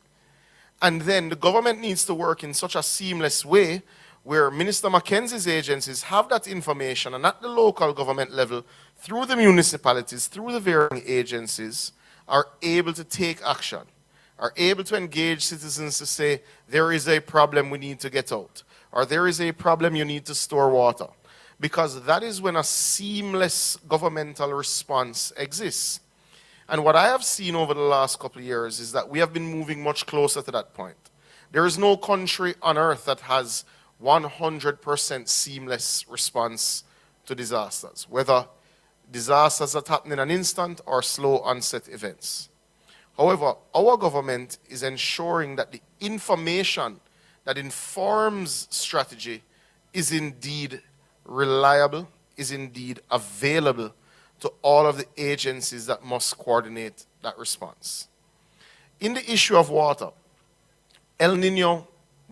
And then the government needs to work in such a seamless way where Minister Mackenzie's agencies have that information, and at the local government level, through the municipalities, through the varying agencies, are able to take action, are able to engage citizens to say, there is a problem we need to get out, or there is a problem you need to store water. Because that is when a seamless governmental response exists. And what I have seen over the last couple of years is that we have been moving much closer to that point. There is no country on earth that has 100% seamless response to disasters, whether disasters that happen in an instant or slow onset events. However, our government is ensuring that the information that informs strategy is indeed reliable, is indeed available to all of the agencies that must coordinate that response. In the issue of water, El Nino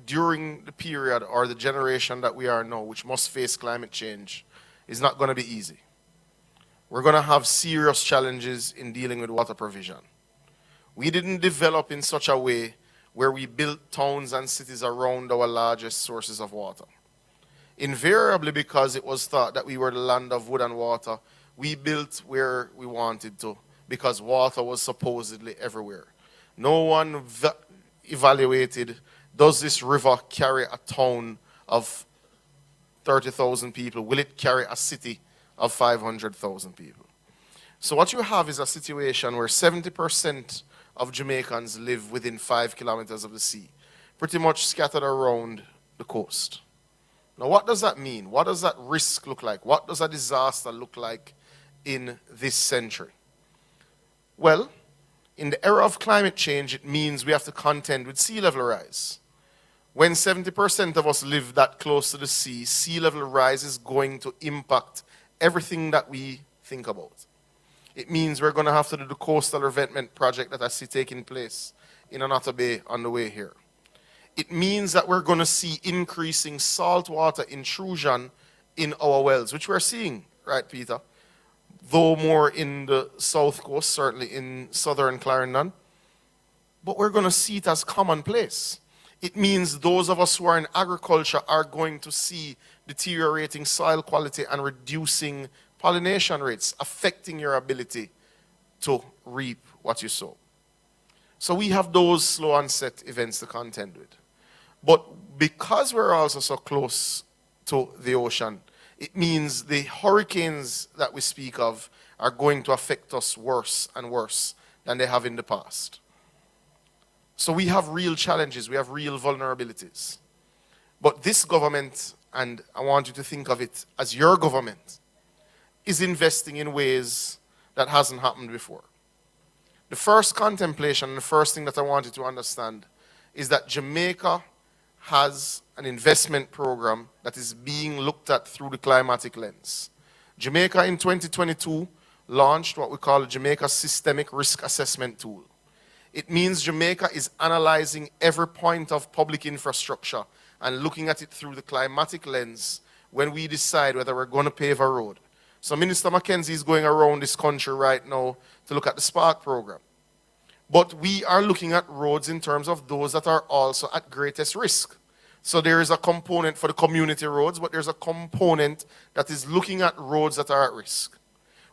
during the period or the generation that we are now, which must face climate change, is not going to be easy. We're going to have serious challenges in dealing with water provision. We didn't develop in such a way where we built towns and cities around our largest sources of water. Invariably, because it was thought that we were the land of wood and water, we built where we wanted to, because water was supposedly everywhere. No one evaluated, does this river carry a town of 30,000 people? Will it carry a city of 500,000 people? So what you have is a situation where 70% of Jamaicans live within 5 kilometers of the sea, pretty much scattered around the coast. Now, what does that mean? What does that risk look like? What does a disaster look like in this century? Well, in the era of climate change, it means we have to contend with sea level rise. When 70% of us live that close to the sea level rise is going to impact everything that we think about. It means we're going to have to do the coastal revetment project that I see taking place in Anata Bay on the way here. It means that we're going to see increasing saltwater intrusion in our wells, which we're seeing, right, Peter? though more in the south coast, certainly in southern Clarendon. But we're going to see it as commonplace. It means those of us who are in agriculture are going to see deteriorating soil quality and reducing pollination rates, affecting your ability to reap what you sow. So we have those slow onset events to contend with. But because we're also so close to the ocean, it means the hurricanes that we speak of are going to affect us worse and worse than they have in the past. So we have real challenges, we have real vulnerabilities. But this government, and I want you to think of it as your government, is investing in ways that hasn't happened before. The first contemplation, the first thing that I want you to understand is that Jamaica has an investment program that is being looked at through the climatic lens. Jamaica in 2022 launched what we call the Jamaica Systemic Risk Assessment Tool. It means Jamaica is analyzing every point of public infrastructure and looking at it through the climatic lens when we decide whether we're going to pave a road. So Minister Mackenzie is going around this country right now to look at the Spark program. But we are looking at roads in terms of those that are also at greatest risk. So there is a component for the community roads, but there's a component that is looking at roads that are at risk.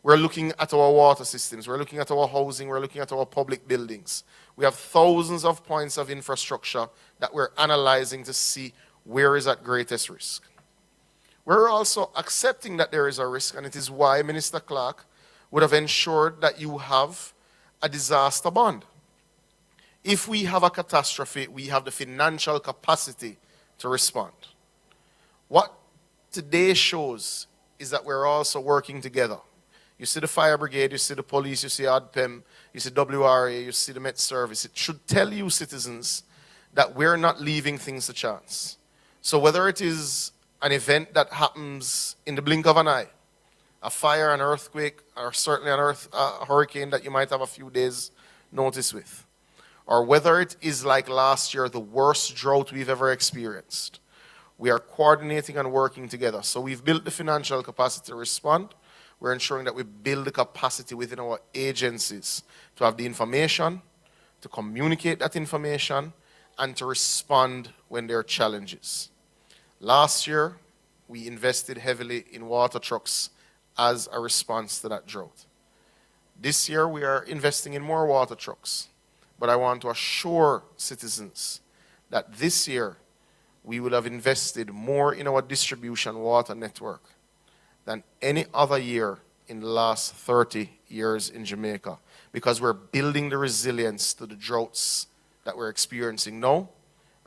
We're looking at our water systems, we're looking at our housing, we're looking at our public buildings. We have thousands of points of infrastructure that we're analyzing to see where is at greatest risk. We're also accepting that there is a risk, and it is why Minister Clark would have ensured that you have a disaster bond. If we have a catastrophe, we have the financial capacity to respond. What today shows is that we're also working together. You see the fire brigade, you see the police, you see ODPEM, you see WRA, you see the Met Service. It should tell you, citizens, that we're not leaving things to chance. So whether it is an event that happens in the blink of an eye, a fire, an earthquake, or certainly a hurricane that you might have a few days notice with, or whether it is like last year, the worst drought we've ever experienced, we are coordinating and working together. So we've built the financial capacity to respond. We're ensuring that we build the capacity within our agencies to have the information, to communicate that information, and to respond when there are challenges. Last year, we invested heavily in water trucks as a response to that drought. This year, we are investing in more water trucks. But I want to assure citizens that this year, we will have invested more in our distribution water network than any other year in the last 30 years in Jamaica, because we're building the resilience to the droughts that we're experiencing now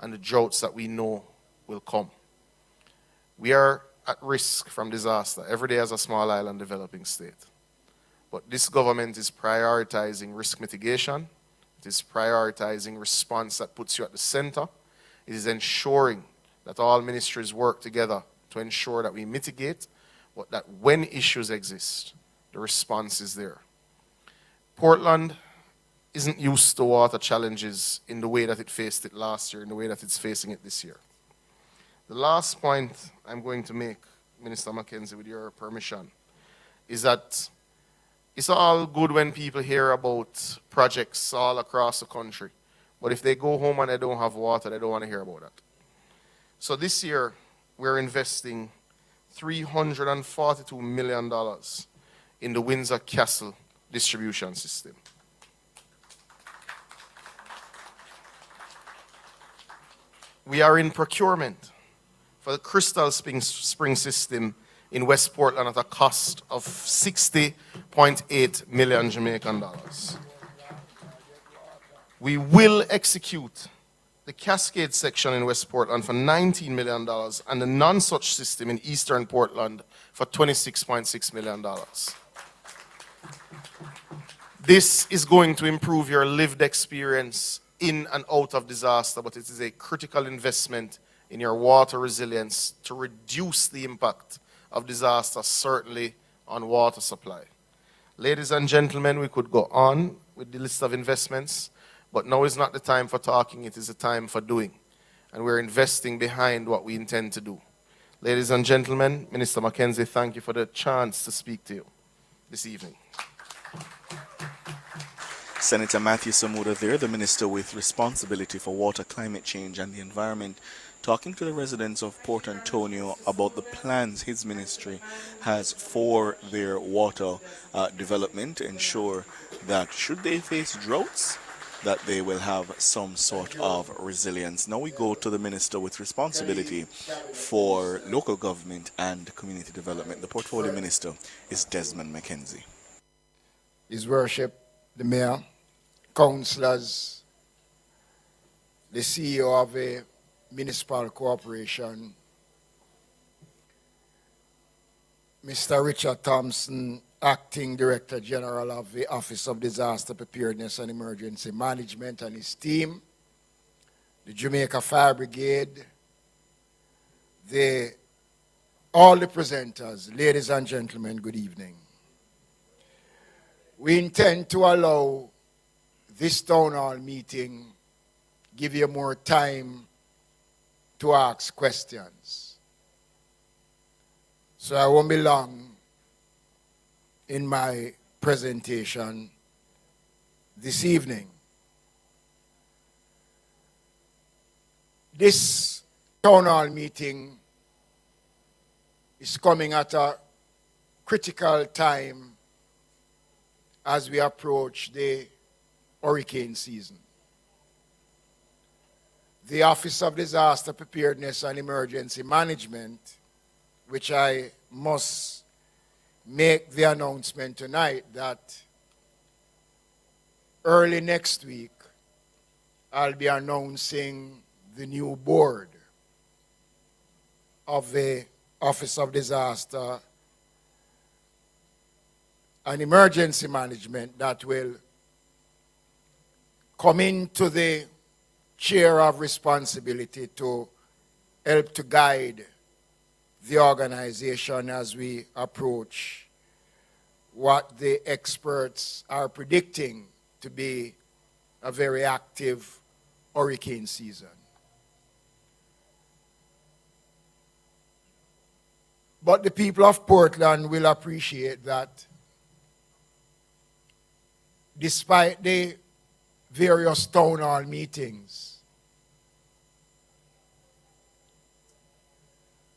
and the droughts that we know will come. We are at risk from disaster every day as a small island developing state. But this government is prioritizing risk mitigation. It is prioritizing response that puts you at the center. It is ensuring that all ministries work together to ensure that we mitigate, but that when issues exist, the response is there. Portland isn't used to water challenges in the way that it faced it last year, in the way that it's facing it this year. The last point I'm going to make, Minister Mackenzie, with your permission, is that it's all good when people hear about projects all across the country, but if they go home and they don't have water, they don't want to hear about that. So this year, we're investing $342 million in the Windsor Castle distribution system. We are in procurement for the Crystal Spring system in West Portland at a cost of 60.8 million Jamaican dollars. We will execute the Cascade section in West Portland for $19 million and the non-such system in Eastern Portland for $26.6 million. This is going to improve your lived experience in and out of disaster, but it is a critical investment in your water resilience to reduce the impact of disaster, certainly on water supply. Ladies and gentlemen, we could go on with the list of investments, but now is not the time for talking, it is the time for doing. And we're investing behind what we intend to do. Ladies and gentlemen, Minister Mackenzie, thank you for the chance to speak to you. this evening. Senator Matthew Samuda there, the Minister with responsibility for water, climate change and the environment, talking to the residents of Port Antonio about the plans his ministry has for their water development, ensure that should they face droughts, that they will have some sort of resilience. Now we go to the Minister with responsibility for local government and community development. The Portfolio Minister is Desmond McKenzie. His Worship, the Mayor, councillors, the CEO of a municipal corporation, Mr. Richard Thompson, Acting Director General of the Office of Disaster Preparedness and Emergency Management, and his team, the Jamaica Fire Brigade, all the presenters, ladies and gentlemen, good evening. We intend to allow this town hall meeting give you more time to ask questions. So I won't be long in my presentation this evening. This town hall meeting is coming at a critical time as we approach the hurricane season. The Office of Disaster Preparedness and Emergency Management, which I must make the announcement tonight that early next week I'll be announcing the new board of the Office of Disaster and Emergency Management that will come into the chair of responsibility to help to guide the organization as we approach what the experts are predicting to be a very active hurricane season. But the people of Portland will appreciate that despite the various town hall meetings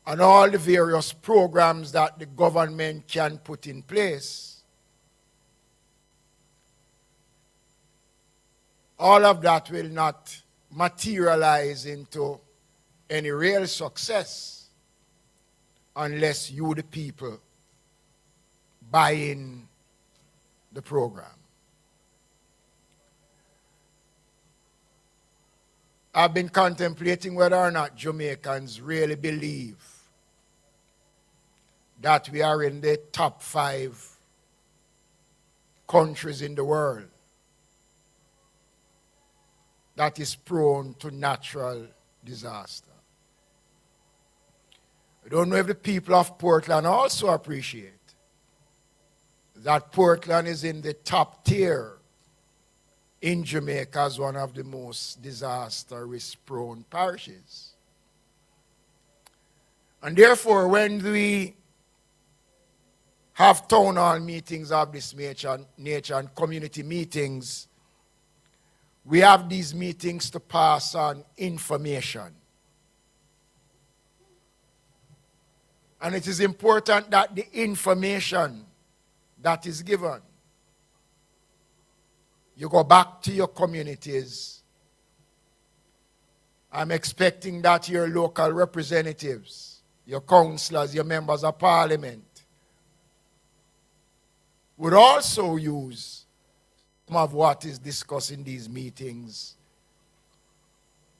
and all the various programs that the government can put in place, all of that will not materialize into any real success unless you, the people, buy in the program. I've been contemplating whether or not Jamaicans really believe that we are in the top 5 countries in the world that is prone to natural disaster. I don't know if the people of Portland also appreciate that Portland is in the top tier in Jamaica as one of the most disaster risk-prone parishes. And therefore, when we have town hall meetings of this nature and community meetings, we have these meetings to pass on information. And it is important that the information that is given, you go back to your communities. I'm expecting that your local representatives, your councillors, your members of parliament, would also use some of what is discussed in these meetings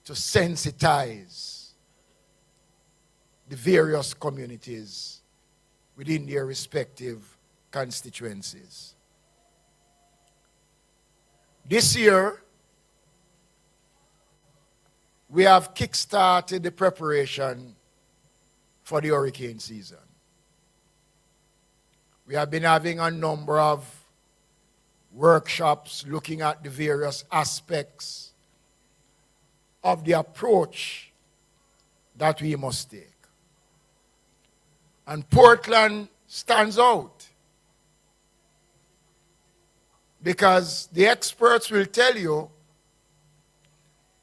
to sensitize the various communities within their respective constituencies. This year, we have kick-started the preparation for the hurricane season. We have been having a number of workshops looking at the various aspects of the approach that we must take. And Portland stands out Because the experts will tell you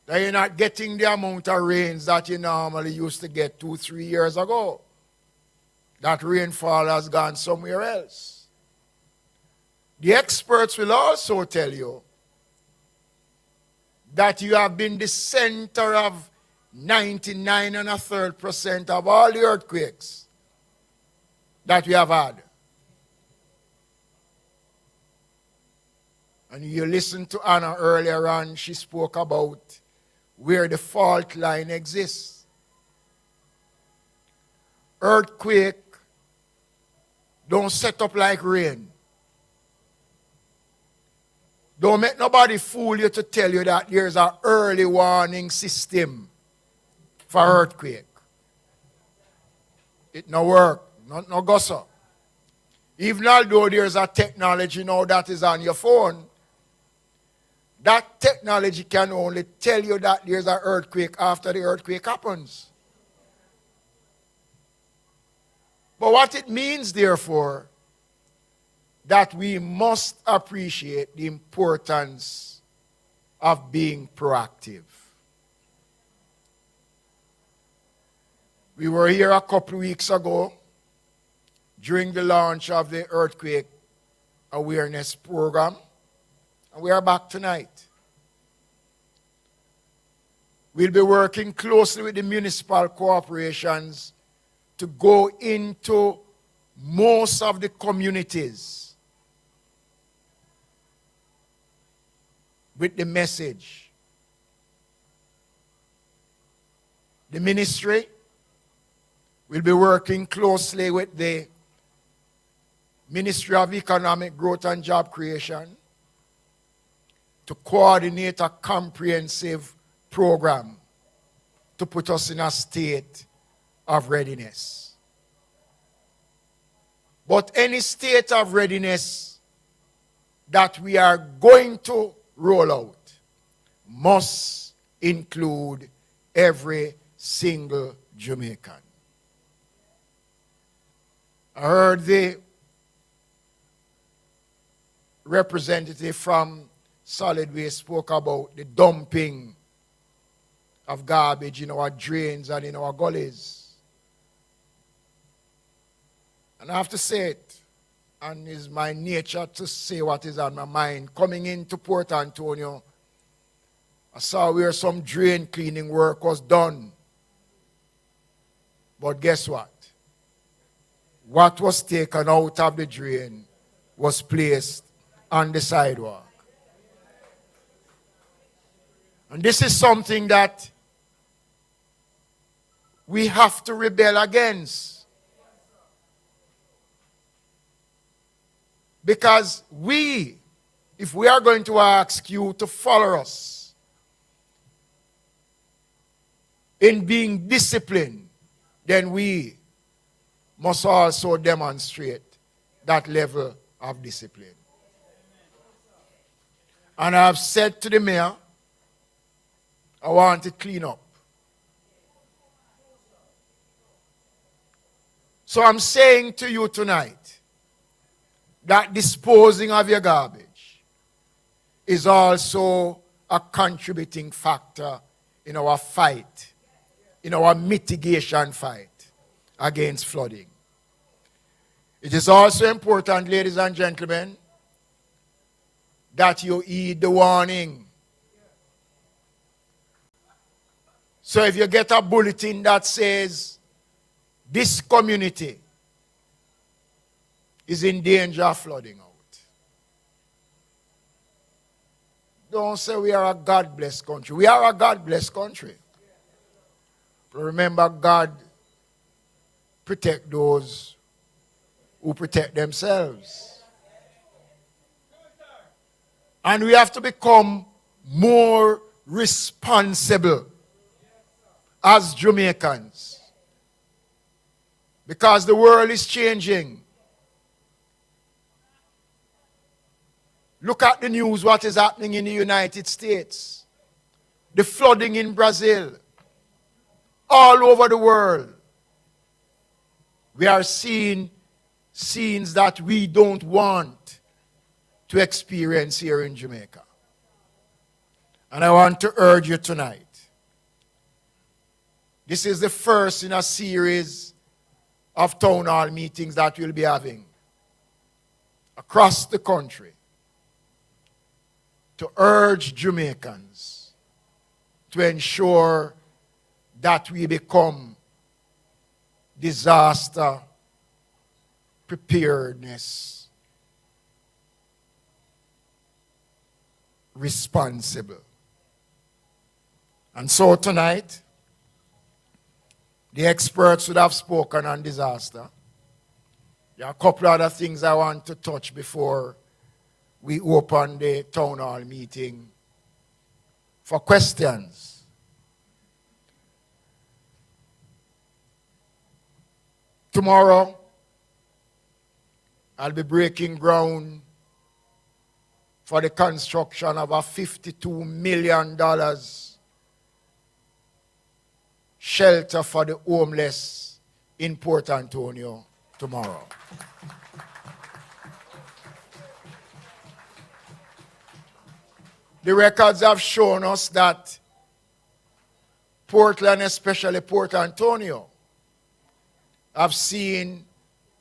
that you're not getting the amount of rains that you normally used to get 2-3 years ago. That rainfall has gone somewhere else. The experts will also tell you that you have been the center of 99.33% of all the earthquakes that we have had. And you listened to Anna earlier on, she spoke about where the fault line exists. Earthquake don't set up like rain. Don't make nobody fool you to tell you that there's an early warning system for earthquake. It no work, no go so. Even although there's a technology now that is on your phone, that technology can only tell you that there's an earthquake after the earthquake happens. But what it means, therefore, that we must appreciate the importance of being proactive. We were here a couple of weeks ago during the launch of the earthquake awareness program, and we are back tonight. We'll be working closely with the municipal corporations to go into most of the communities with the message. The ministry will be working closely with the Ministry of Economic Growth and Job Creation to coordinate a comprehensive program to put us in a state of readiness. But any state of readiness that we are going to roll out must include every single Jamaican. I heard the representative from Solid Waste spoke about the dumping of garbage in our drains and in our gullies. And I have to say it, and it's my nature to say what is on my mind. Coming into Port Antonio, I saw where some drain cleaning work was done. But guess what? What was taken out of the drain was placed on the sidewalk. And this is something that we have to rebel against. Because if we are going to ask you to follow us in being disciplined, then we must also demonstrate that level of discipline. And I have said to the mayor, I want to clean up. So I'm saying to you tonight that disposing of your garbage is also a contributing factor in our fight, in our mitigation fight against flooding. It is also important, ladies and gentlemen, that you heed the warning. So if you get a bulletin that says this community is in danger of flooding out, don't say we are a God-blessed country. We are a God-blessed country. But remember, God protect those who protect themselves. And we have to become more responsible as Jamaicans. Because the world is changing. Look at the news, what is happening in the United States. The flooding in Brazil. All over the world. We are seeing scenes that we don't want to experience here in Jamaica. And I want to urge you tonight. This is the first in a series of town hall meetings that we'll be having across the country to urge Jamaicans to ensure that we become disaster preparedness responsible. And so tonight, the experts would have spoken on disaster. There are a couple of other things I want to touch before we open the town hall meeting for questions. Tomorrow, I'll be breaking ground for the construction of a $52 million shelter for the homeless in Port Antonio tomorrow. The records have shown us that Portland, especially Port Antonio, have seen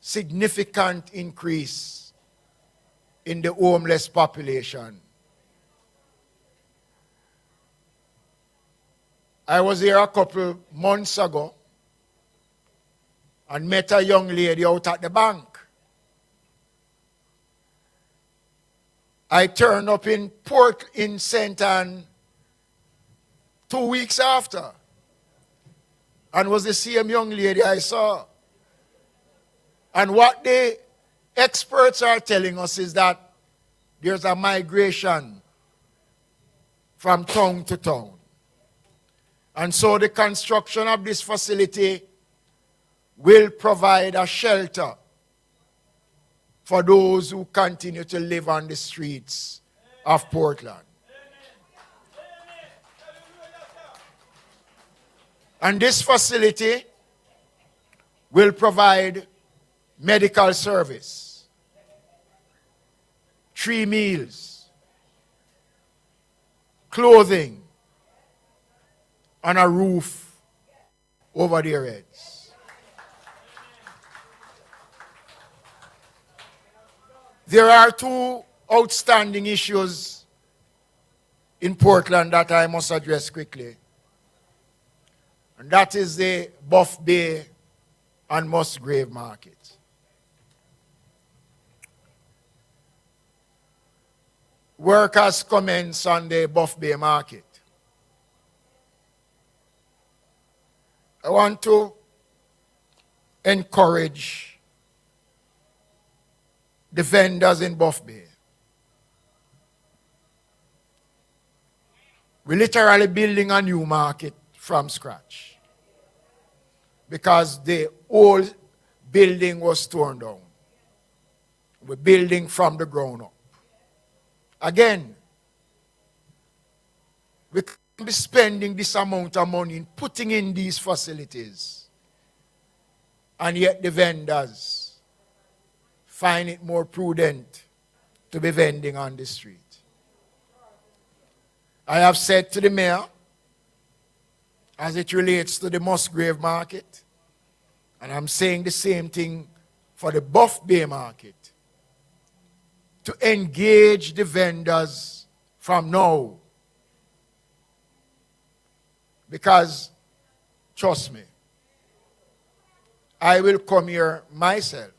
significant increase in the homeless population. I was here a couple months ago and met a young lady out at the bank. I turned up in St. Ann 2 weeks after and was the same young lady I saw. And what the experts are telling us is that there's a migration from town to town. And so the construction of this facility will provide a shelter for those who continue to live on the streets of Portland. And this facility will provide medical service, 3 meals, clothing, and a roof over their heads. There are 2 outstanding issues in Portland that I must address quickly. And that is the Buff Bay and Musgrave market. Work has commenced on the Buff Bay market. I want to encourage the vendors in Buff Bay. We're literally building a new market from scratch because the old building was torn down. We're building from the ground up. Again, we can't be spending this amount of money in putting in these facilities, and yet the vendors find it more prudent to be vending on the street. I have said to the mayor, as it relates to the Musgrave market, and I'm saying the same thing for the Buff Bay market, to engage the vendors from now. Because, trust me, I will come here myself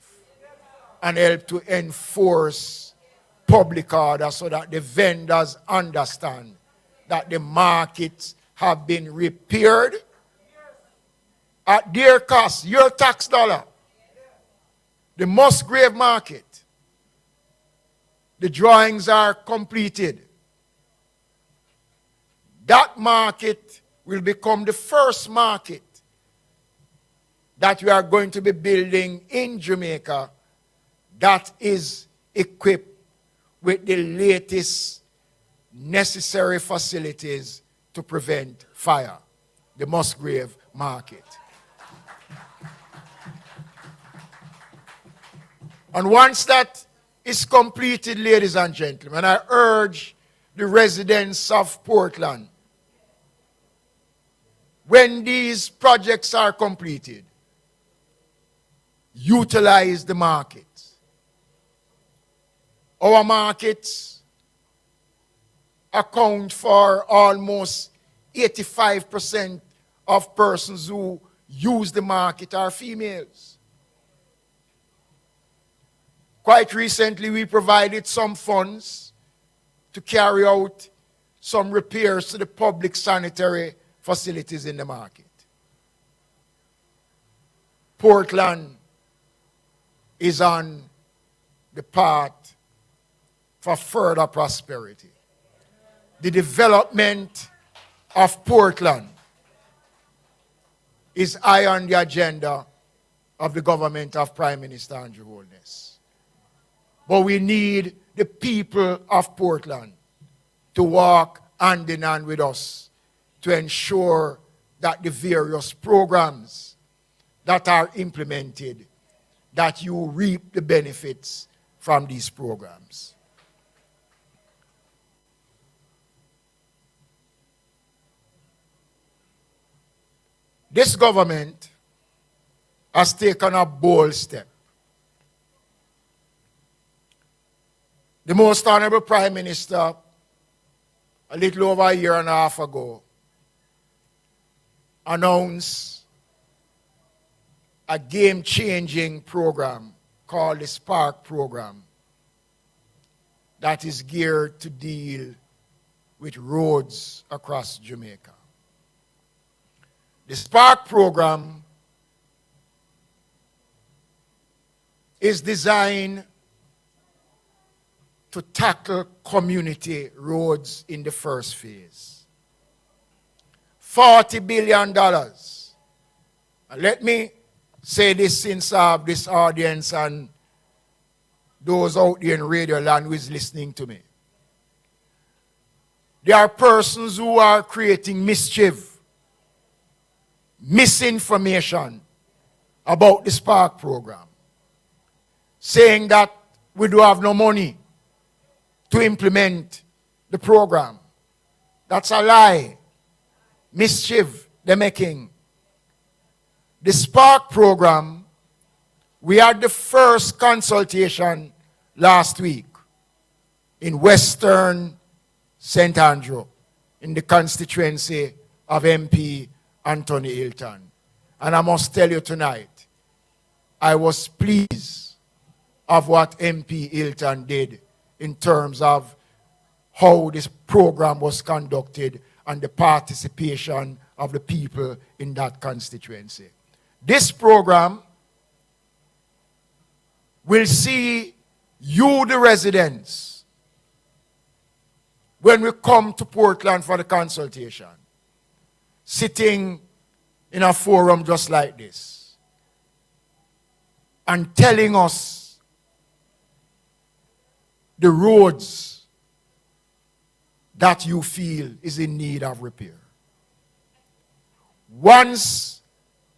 and help to enforce public order so that the vendors understand that the markets have been repaired at their cost, your tax dollar. The Musgrave market, the drawings are completed. That market will become the first market that we are going to be building in Jamaica that is equipped with the latest necessary facilities to prevent fire, the Musgrave market. And once that is completed, ladies and gentlemen, I urge the residents of Portland, when these projects are completed, utilize the market. Our markets account for almost 85% of persons who use the market are females. Quite recently, we provided some funds to carry out some repairs to the public sanitary facilities in the market. Portland is on the path for further prosperity. The development of Portland is high on the agenda of the government of Prime Minister Andrew Holness. But we need the people of Portland to walk hand in hand with us to ensure that the various programs that are implemented, that you reap the benefits from these programs. This government has taken a bold step. The Most Honorable Prime Minister, a little over a year and a half ago, announced a game-changing program called the Spark program that is geared to deal with roads across Jamaica. The Spark program is designed to tackle community roads in the first phase. $40 billion. And let me say this since I have this audience and those out there in radio land who is listening to me. There are persons who are creating mischief, misinformation about the Spark program, saying that we do have no money to implement the program. That's a lie. Mischief they're making. The Spark program, we had the first consultation last week in Western St. Andrew in the constituency of MP Anthony Hilton. And I must tell you tonight, I was pleased of what MP Hilton did in terms of how this program was conducted and the participation of the people in that constituency. This program will see you, the residents, when we come to Portland for the consultation, sitting in a forum just like this and telling us the roads that you feel is in need of repair. Once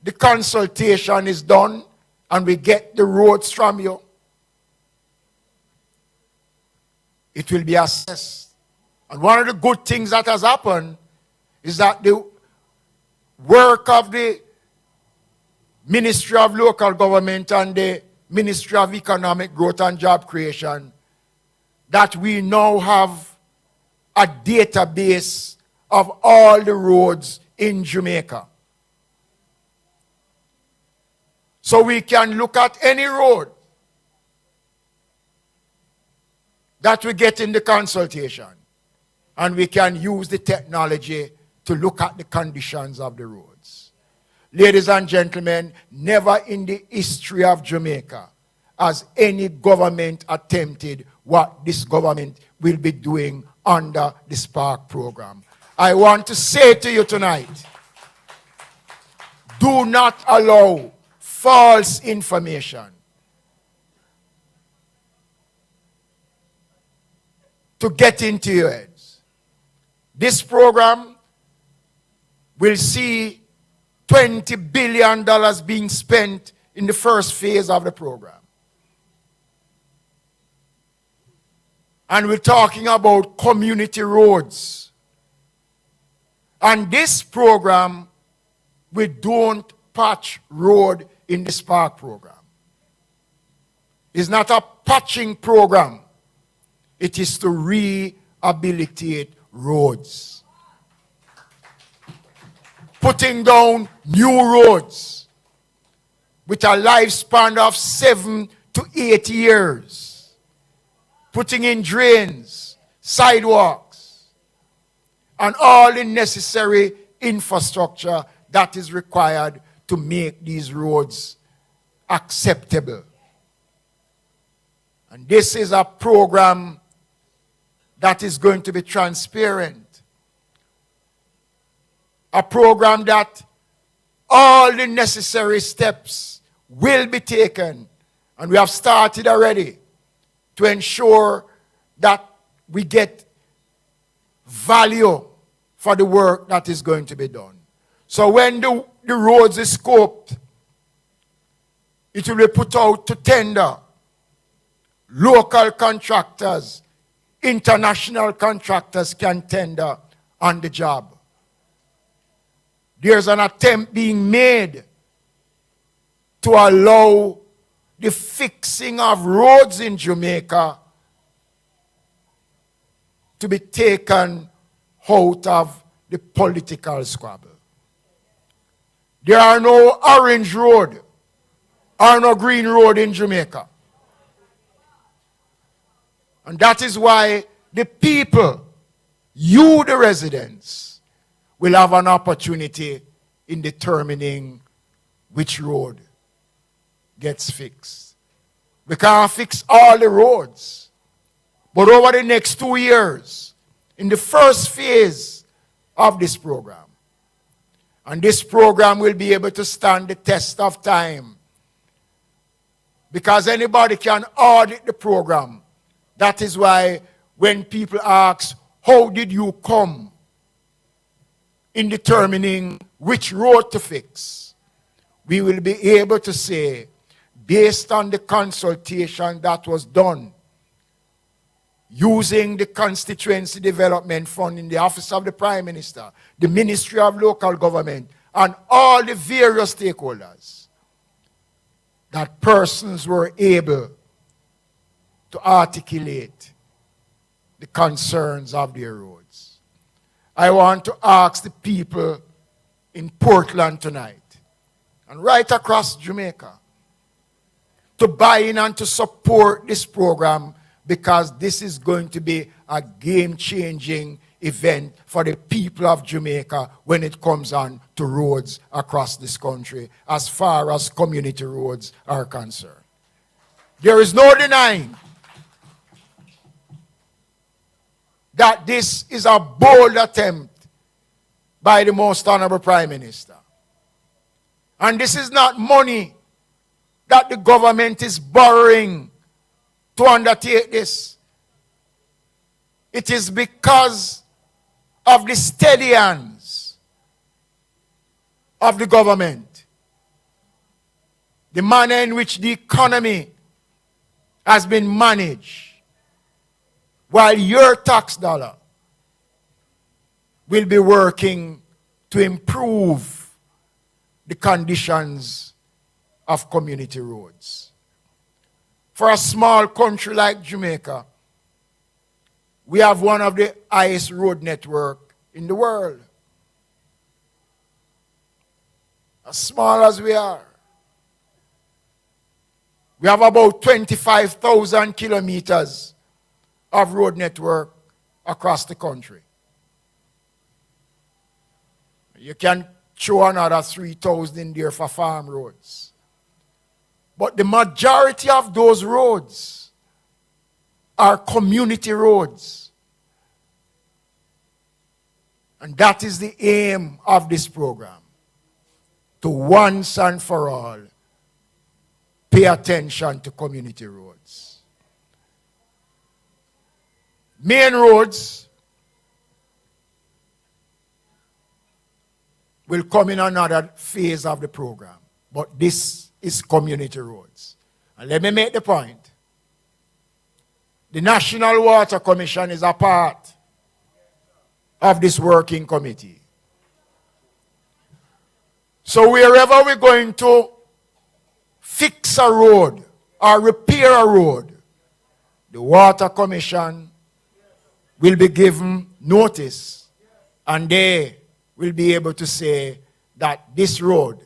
the consultation is done and we get the roads from you, it will be assessed. And one of the good things that has happened is that the work of the Ministry of Local Government and the Ministry of Economic Growth and Job Creation, that we now have a database of all the roads in Jamaica. So we can look at any road that we get in the consultation, and we can use the technology to look at the conditions of the roads. Ladies and gentlemen, never in the history of Jamaica has any government attempted what this government will be doing under the Spark program. I want to say to you tonight, do not allow false information to get into your heads. This program will see $20 billion being spent in the first phase of the program. And we're talking about community roads. And this program, we don't patch road in the Spark program. It's not a patching program. It is to rehabilitate roads. Putting down new roads with a lifespan of 7 to 8 years. Putting in drains, sidewalks, and all the necessary infrastructure that is required to make these roads acceptable. And this is a program that is going to be transparent. A program that all the necessary steps will be taken, and we have started already, to ensure that we get value for the work that is going to be done. So when the roads is scoped, it will be put out to tender. Local contractors, international contractors can tender on the job. There's an attempt being made to allow the fixing of roads in Jamaica to be taken out of the political squabble. There are no orange road or no green road in Jamaica. And that is why the people, you the residents, will have an opportunity in determining which road gets fixed. We can't fix all the roads. But over the next 2 years, in the first phase of this program, and this program will be able to stand the test of time, because anybody can audit the program. That is why when people ask, how did you come in determining which road to fix, we will be able to say, based on the consultation that was done, using the Constituency Development Fund in the Office of the Prime Minister, the Ministry of Local Government, and all the various stakeholders, that persons were able to articulate the concerns of their roads. I want to ask the people in Portland tonight, and right across Jamaica, to buy in and to support this program, because this is going to be a game-changing event for the people of Jamaica when it comes on to roads across this country, as far as community roads are concerned. There is no denying that this is a bold attempt by the Most Honorable Prime Minister. And this is not money that the government is borrowing to undertake this. It is because of the steady hands of the government, the manner in which the economy has been managed, while your tax dollar will be working to improve the conditions of community roads. For a small country like Jamaica, we have one of the highest road network in the world. As small as we are, we have about 25,000 kilometers of road network across the country. You can throw another 3,000 in there for farm roads. But the majority of those roads are community roads. And that is the aim of this program, to once and for all pay attention to community roads. Main roads will come in another phase of the program, but this is community roads. And let me make the point The National Water Commission is a part of this working committee. So wherever we're going to fix a road or repair a road, the Water Commission will be given notice and they will be able to say that this road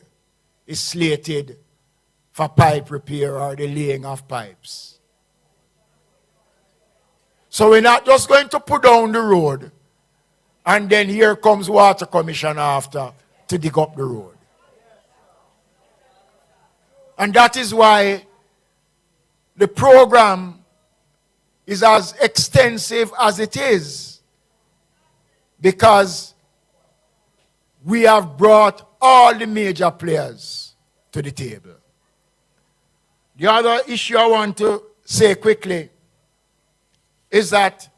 is slated for pipe repair or the laying of pipes. So we're not just going to put down the road and then here comes Water Commission after to dig up the road. And that is why the program is as extensive as it is, because we have brought all the major players to the table. The other issue I want to say quickly is that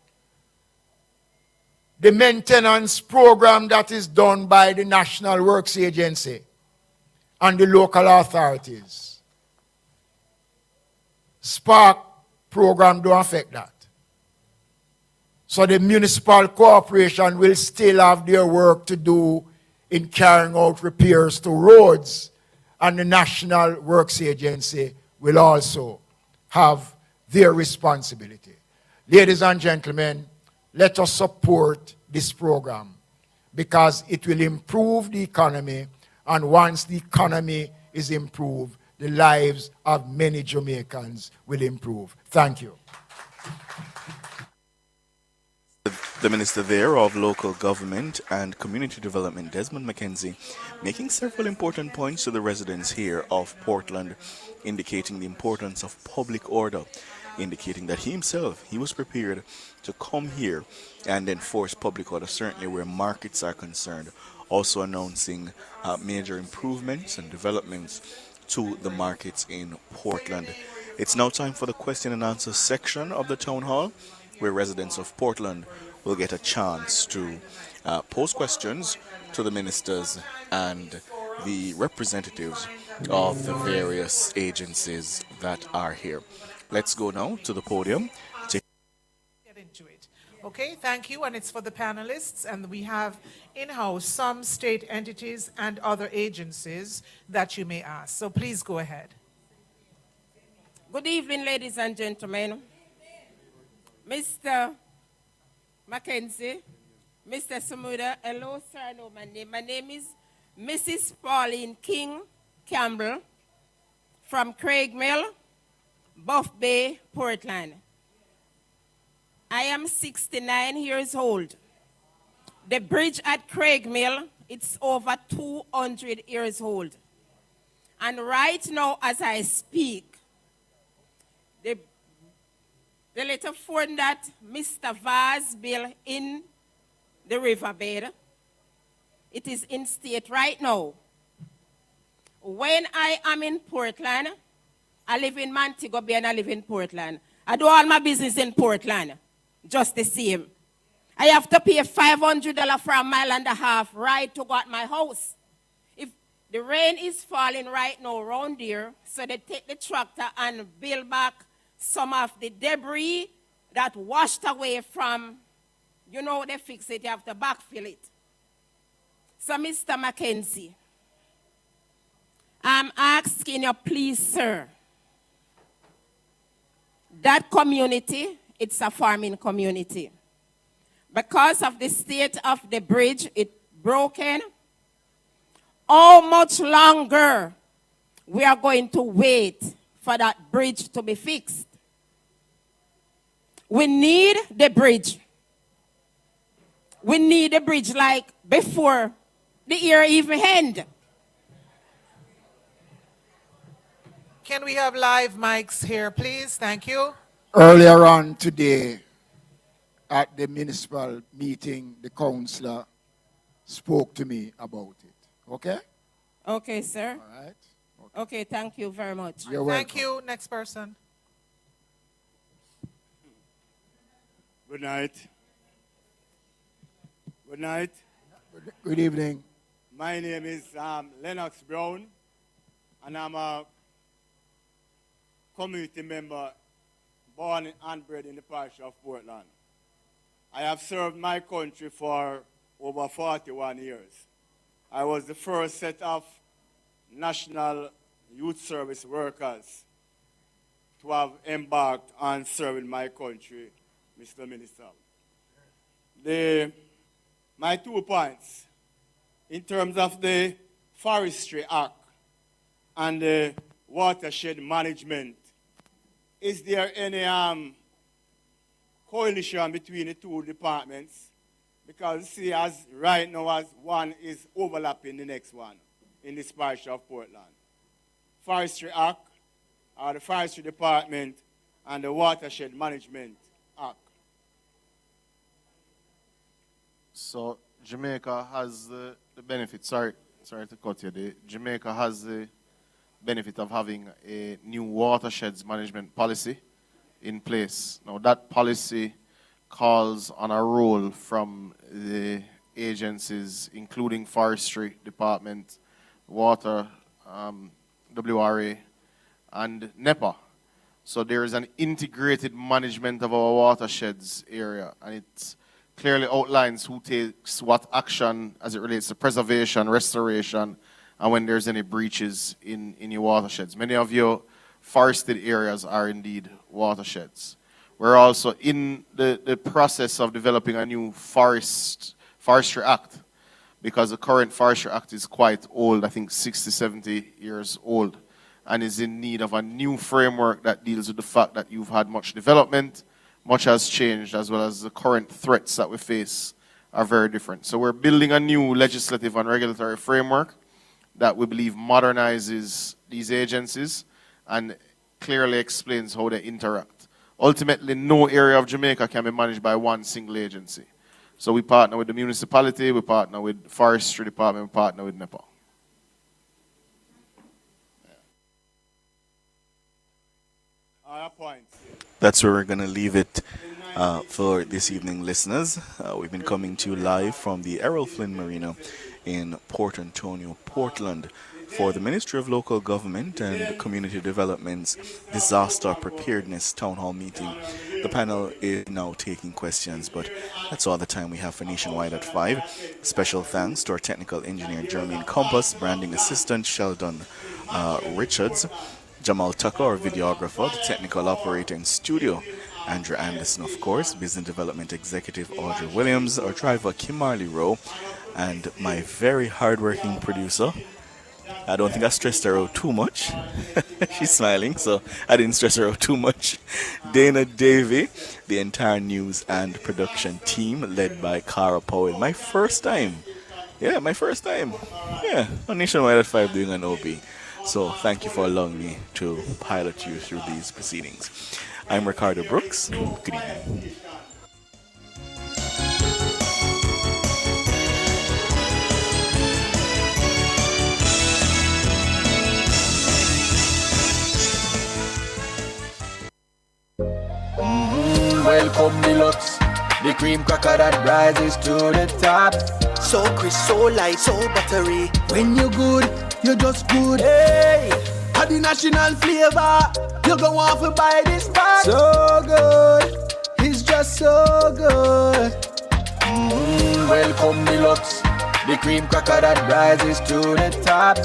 the maintenance program that is done by the National Works Agency and the local authorities, Spark program don't affect that. So the municipal corporation will still have their work to do in carrying out repairs to roads, and the National Works Agency will also have their responsibility. Ladies and gentlemen, let us support this program because it will improve the economy, and once the economy is improved, the lives of many Jamaicans will improve. Thank you. The Minister there of Local Government and Community Development, Desmond McKenzie, making several important points to the residents here of Portland, indicating the importance of public order, indicating that he was prepared to come here and enforce public order, certainly where markets are concerned, also announcing major improvements and developments to the markets in Portland. It's now time for the question and answer section of the town hall, where residents of Portland will get a chance to pose questions to the ministers and the representatives of the various agencies that are here. Let's go now to the podium. Get into it. Okay, thank you. And it's for the panelists. And we have in-house some state entities and other agencies that you may ask. So please go ahead. Good evening, ladies and gentlemen. Mr. Mackenzie, Mr. Samuda, hello, sir, I know my name. My name is Mrs. Pauline King Campbell from Craig Mill, Buff Bay, Portland. I am 69 years old. The bridge at Craig Mill, it's over 200 years old. And right now, as I speak, the little ford that Mr. Vaz built in the riverbed, it is in state right now. When I am in Portland, I live in Montego Bay and I live in Portland. I do all my business in Portland, just the same. I have to pay $500 for a mile and a half ride to go at my house. If the rain is falling right now around here, so they take the tractor and build back some of the debris that washed away from, you know, they fix it, you have to backfill it. So, Mr. Mackenzie, I'm asking you, please, sir, that community, it's a farming community. Because of the state of the bridge, it's broken. How much longer we are going to wait for that bridge to be fixed? We need the bridge. We need the bridge like before the year even end. Can we have live mics here, please? Thank you. Earlier on today, at the municipal meeting, the councillor spoke to me about it. Okay? Okay, sir. All right. Okay, thank you very much. You're welcome. Thank you. Next person. Good night. Good night. Good evening. My name is Lennox Brown, and I'm a community member born and bred in the parish of Portland. I have served my country for over 41 years. I was the first set of national youth service workers to have embarked on serving my country, Mr. Minister. My 2 points, in terms of the Forestry Act and the watershed management, is there any coalition between the 2 departments? Because see, as right now, as one is overlapping the next one in this parish of Portland. Forestry Act, or the Forestry Department, and the Watershed Management Act. So Jamaica has the benefit, sorry to cut you, Jamaica has the benefit of having a new watersheds management policy in place. Now that policy calls on a role from the agencies, including Forestry Department, Water, WRA, and NEPA. So there is an integrated management of our watersheds area, and it clearly outlines who takes what action as it relates to preservation, restoration, and when there's any breaches in your watersheds. Many of your forested areas are indeed watersheds. We're also in the process of developing a new Forestry Act, because the current Forestry Act is quite old, I think 60, 70 years old, and is in need of a new framework that deals with the fact that you've had much development, much has changed, as well as the current threats that we face are very different. So we're building a new legislative and regulatory framework that we believe modernizes these agencies and clearly explains how they interact. Ultimately, no area of Jamaica can be managed by one single agency. So we partner with the municipality, we partner with Forestry Department, we partner with NEPA. That's where we're going to leave it for this evening, listeners. We've been coming to you live from the Errol Flynn Marina in Port Antonio, Portland, for the Ministry of Local Government and Community Development's Disaster Preparedness Town Hall meeting. The panel is now taking questions, but that's all the time we have for Nationwide at 5. Special thanks to our technical engineer, Jermaine Compass, branding assistant, Sheldon Richards, Jamal Tucker, our videographer, the technical operator in studio, Andrew Anderson, of course, business development executive, Audrey Williams, our driver, Kimberly Rowe, and my very hardworking producer. I don't think I stressed her out too much. She's smiling, so I didn't stress her out too much. Dana Davey, the entire news and production team, led by Cara Powell. My first time. Yeah, on Nationwide at 5 doing an OB. So thank you for allowing me to pilot you through these proceedings. I'm Ricardo Brooks. Good evening. Welcome deluxe, the cream cracker that rises to the top. So crisp, so light, so buttery. When you're good, you're just good. Hey, had the national flavor. You go off and buy this pack. So good, it's just so good. Welcome deluxe, the cream cracker that rises to the top.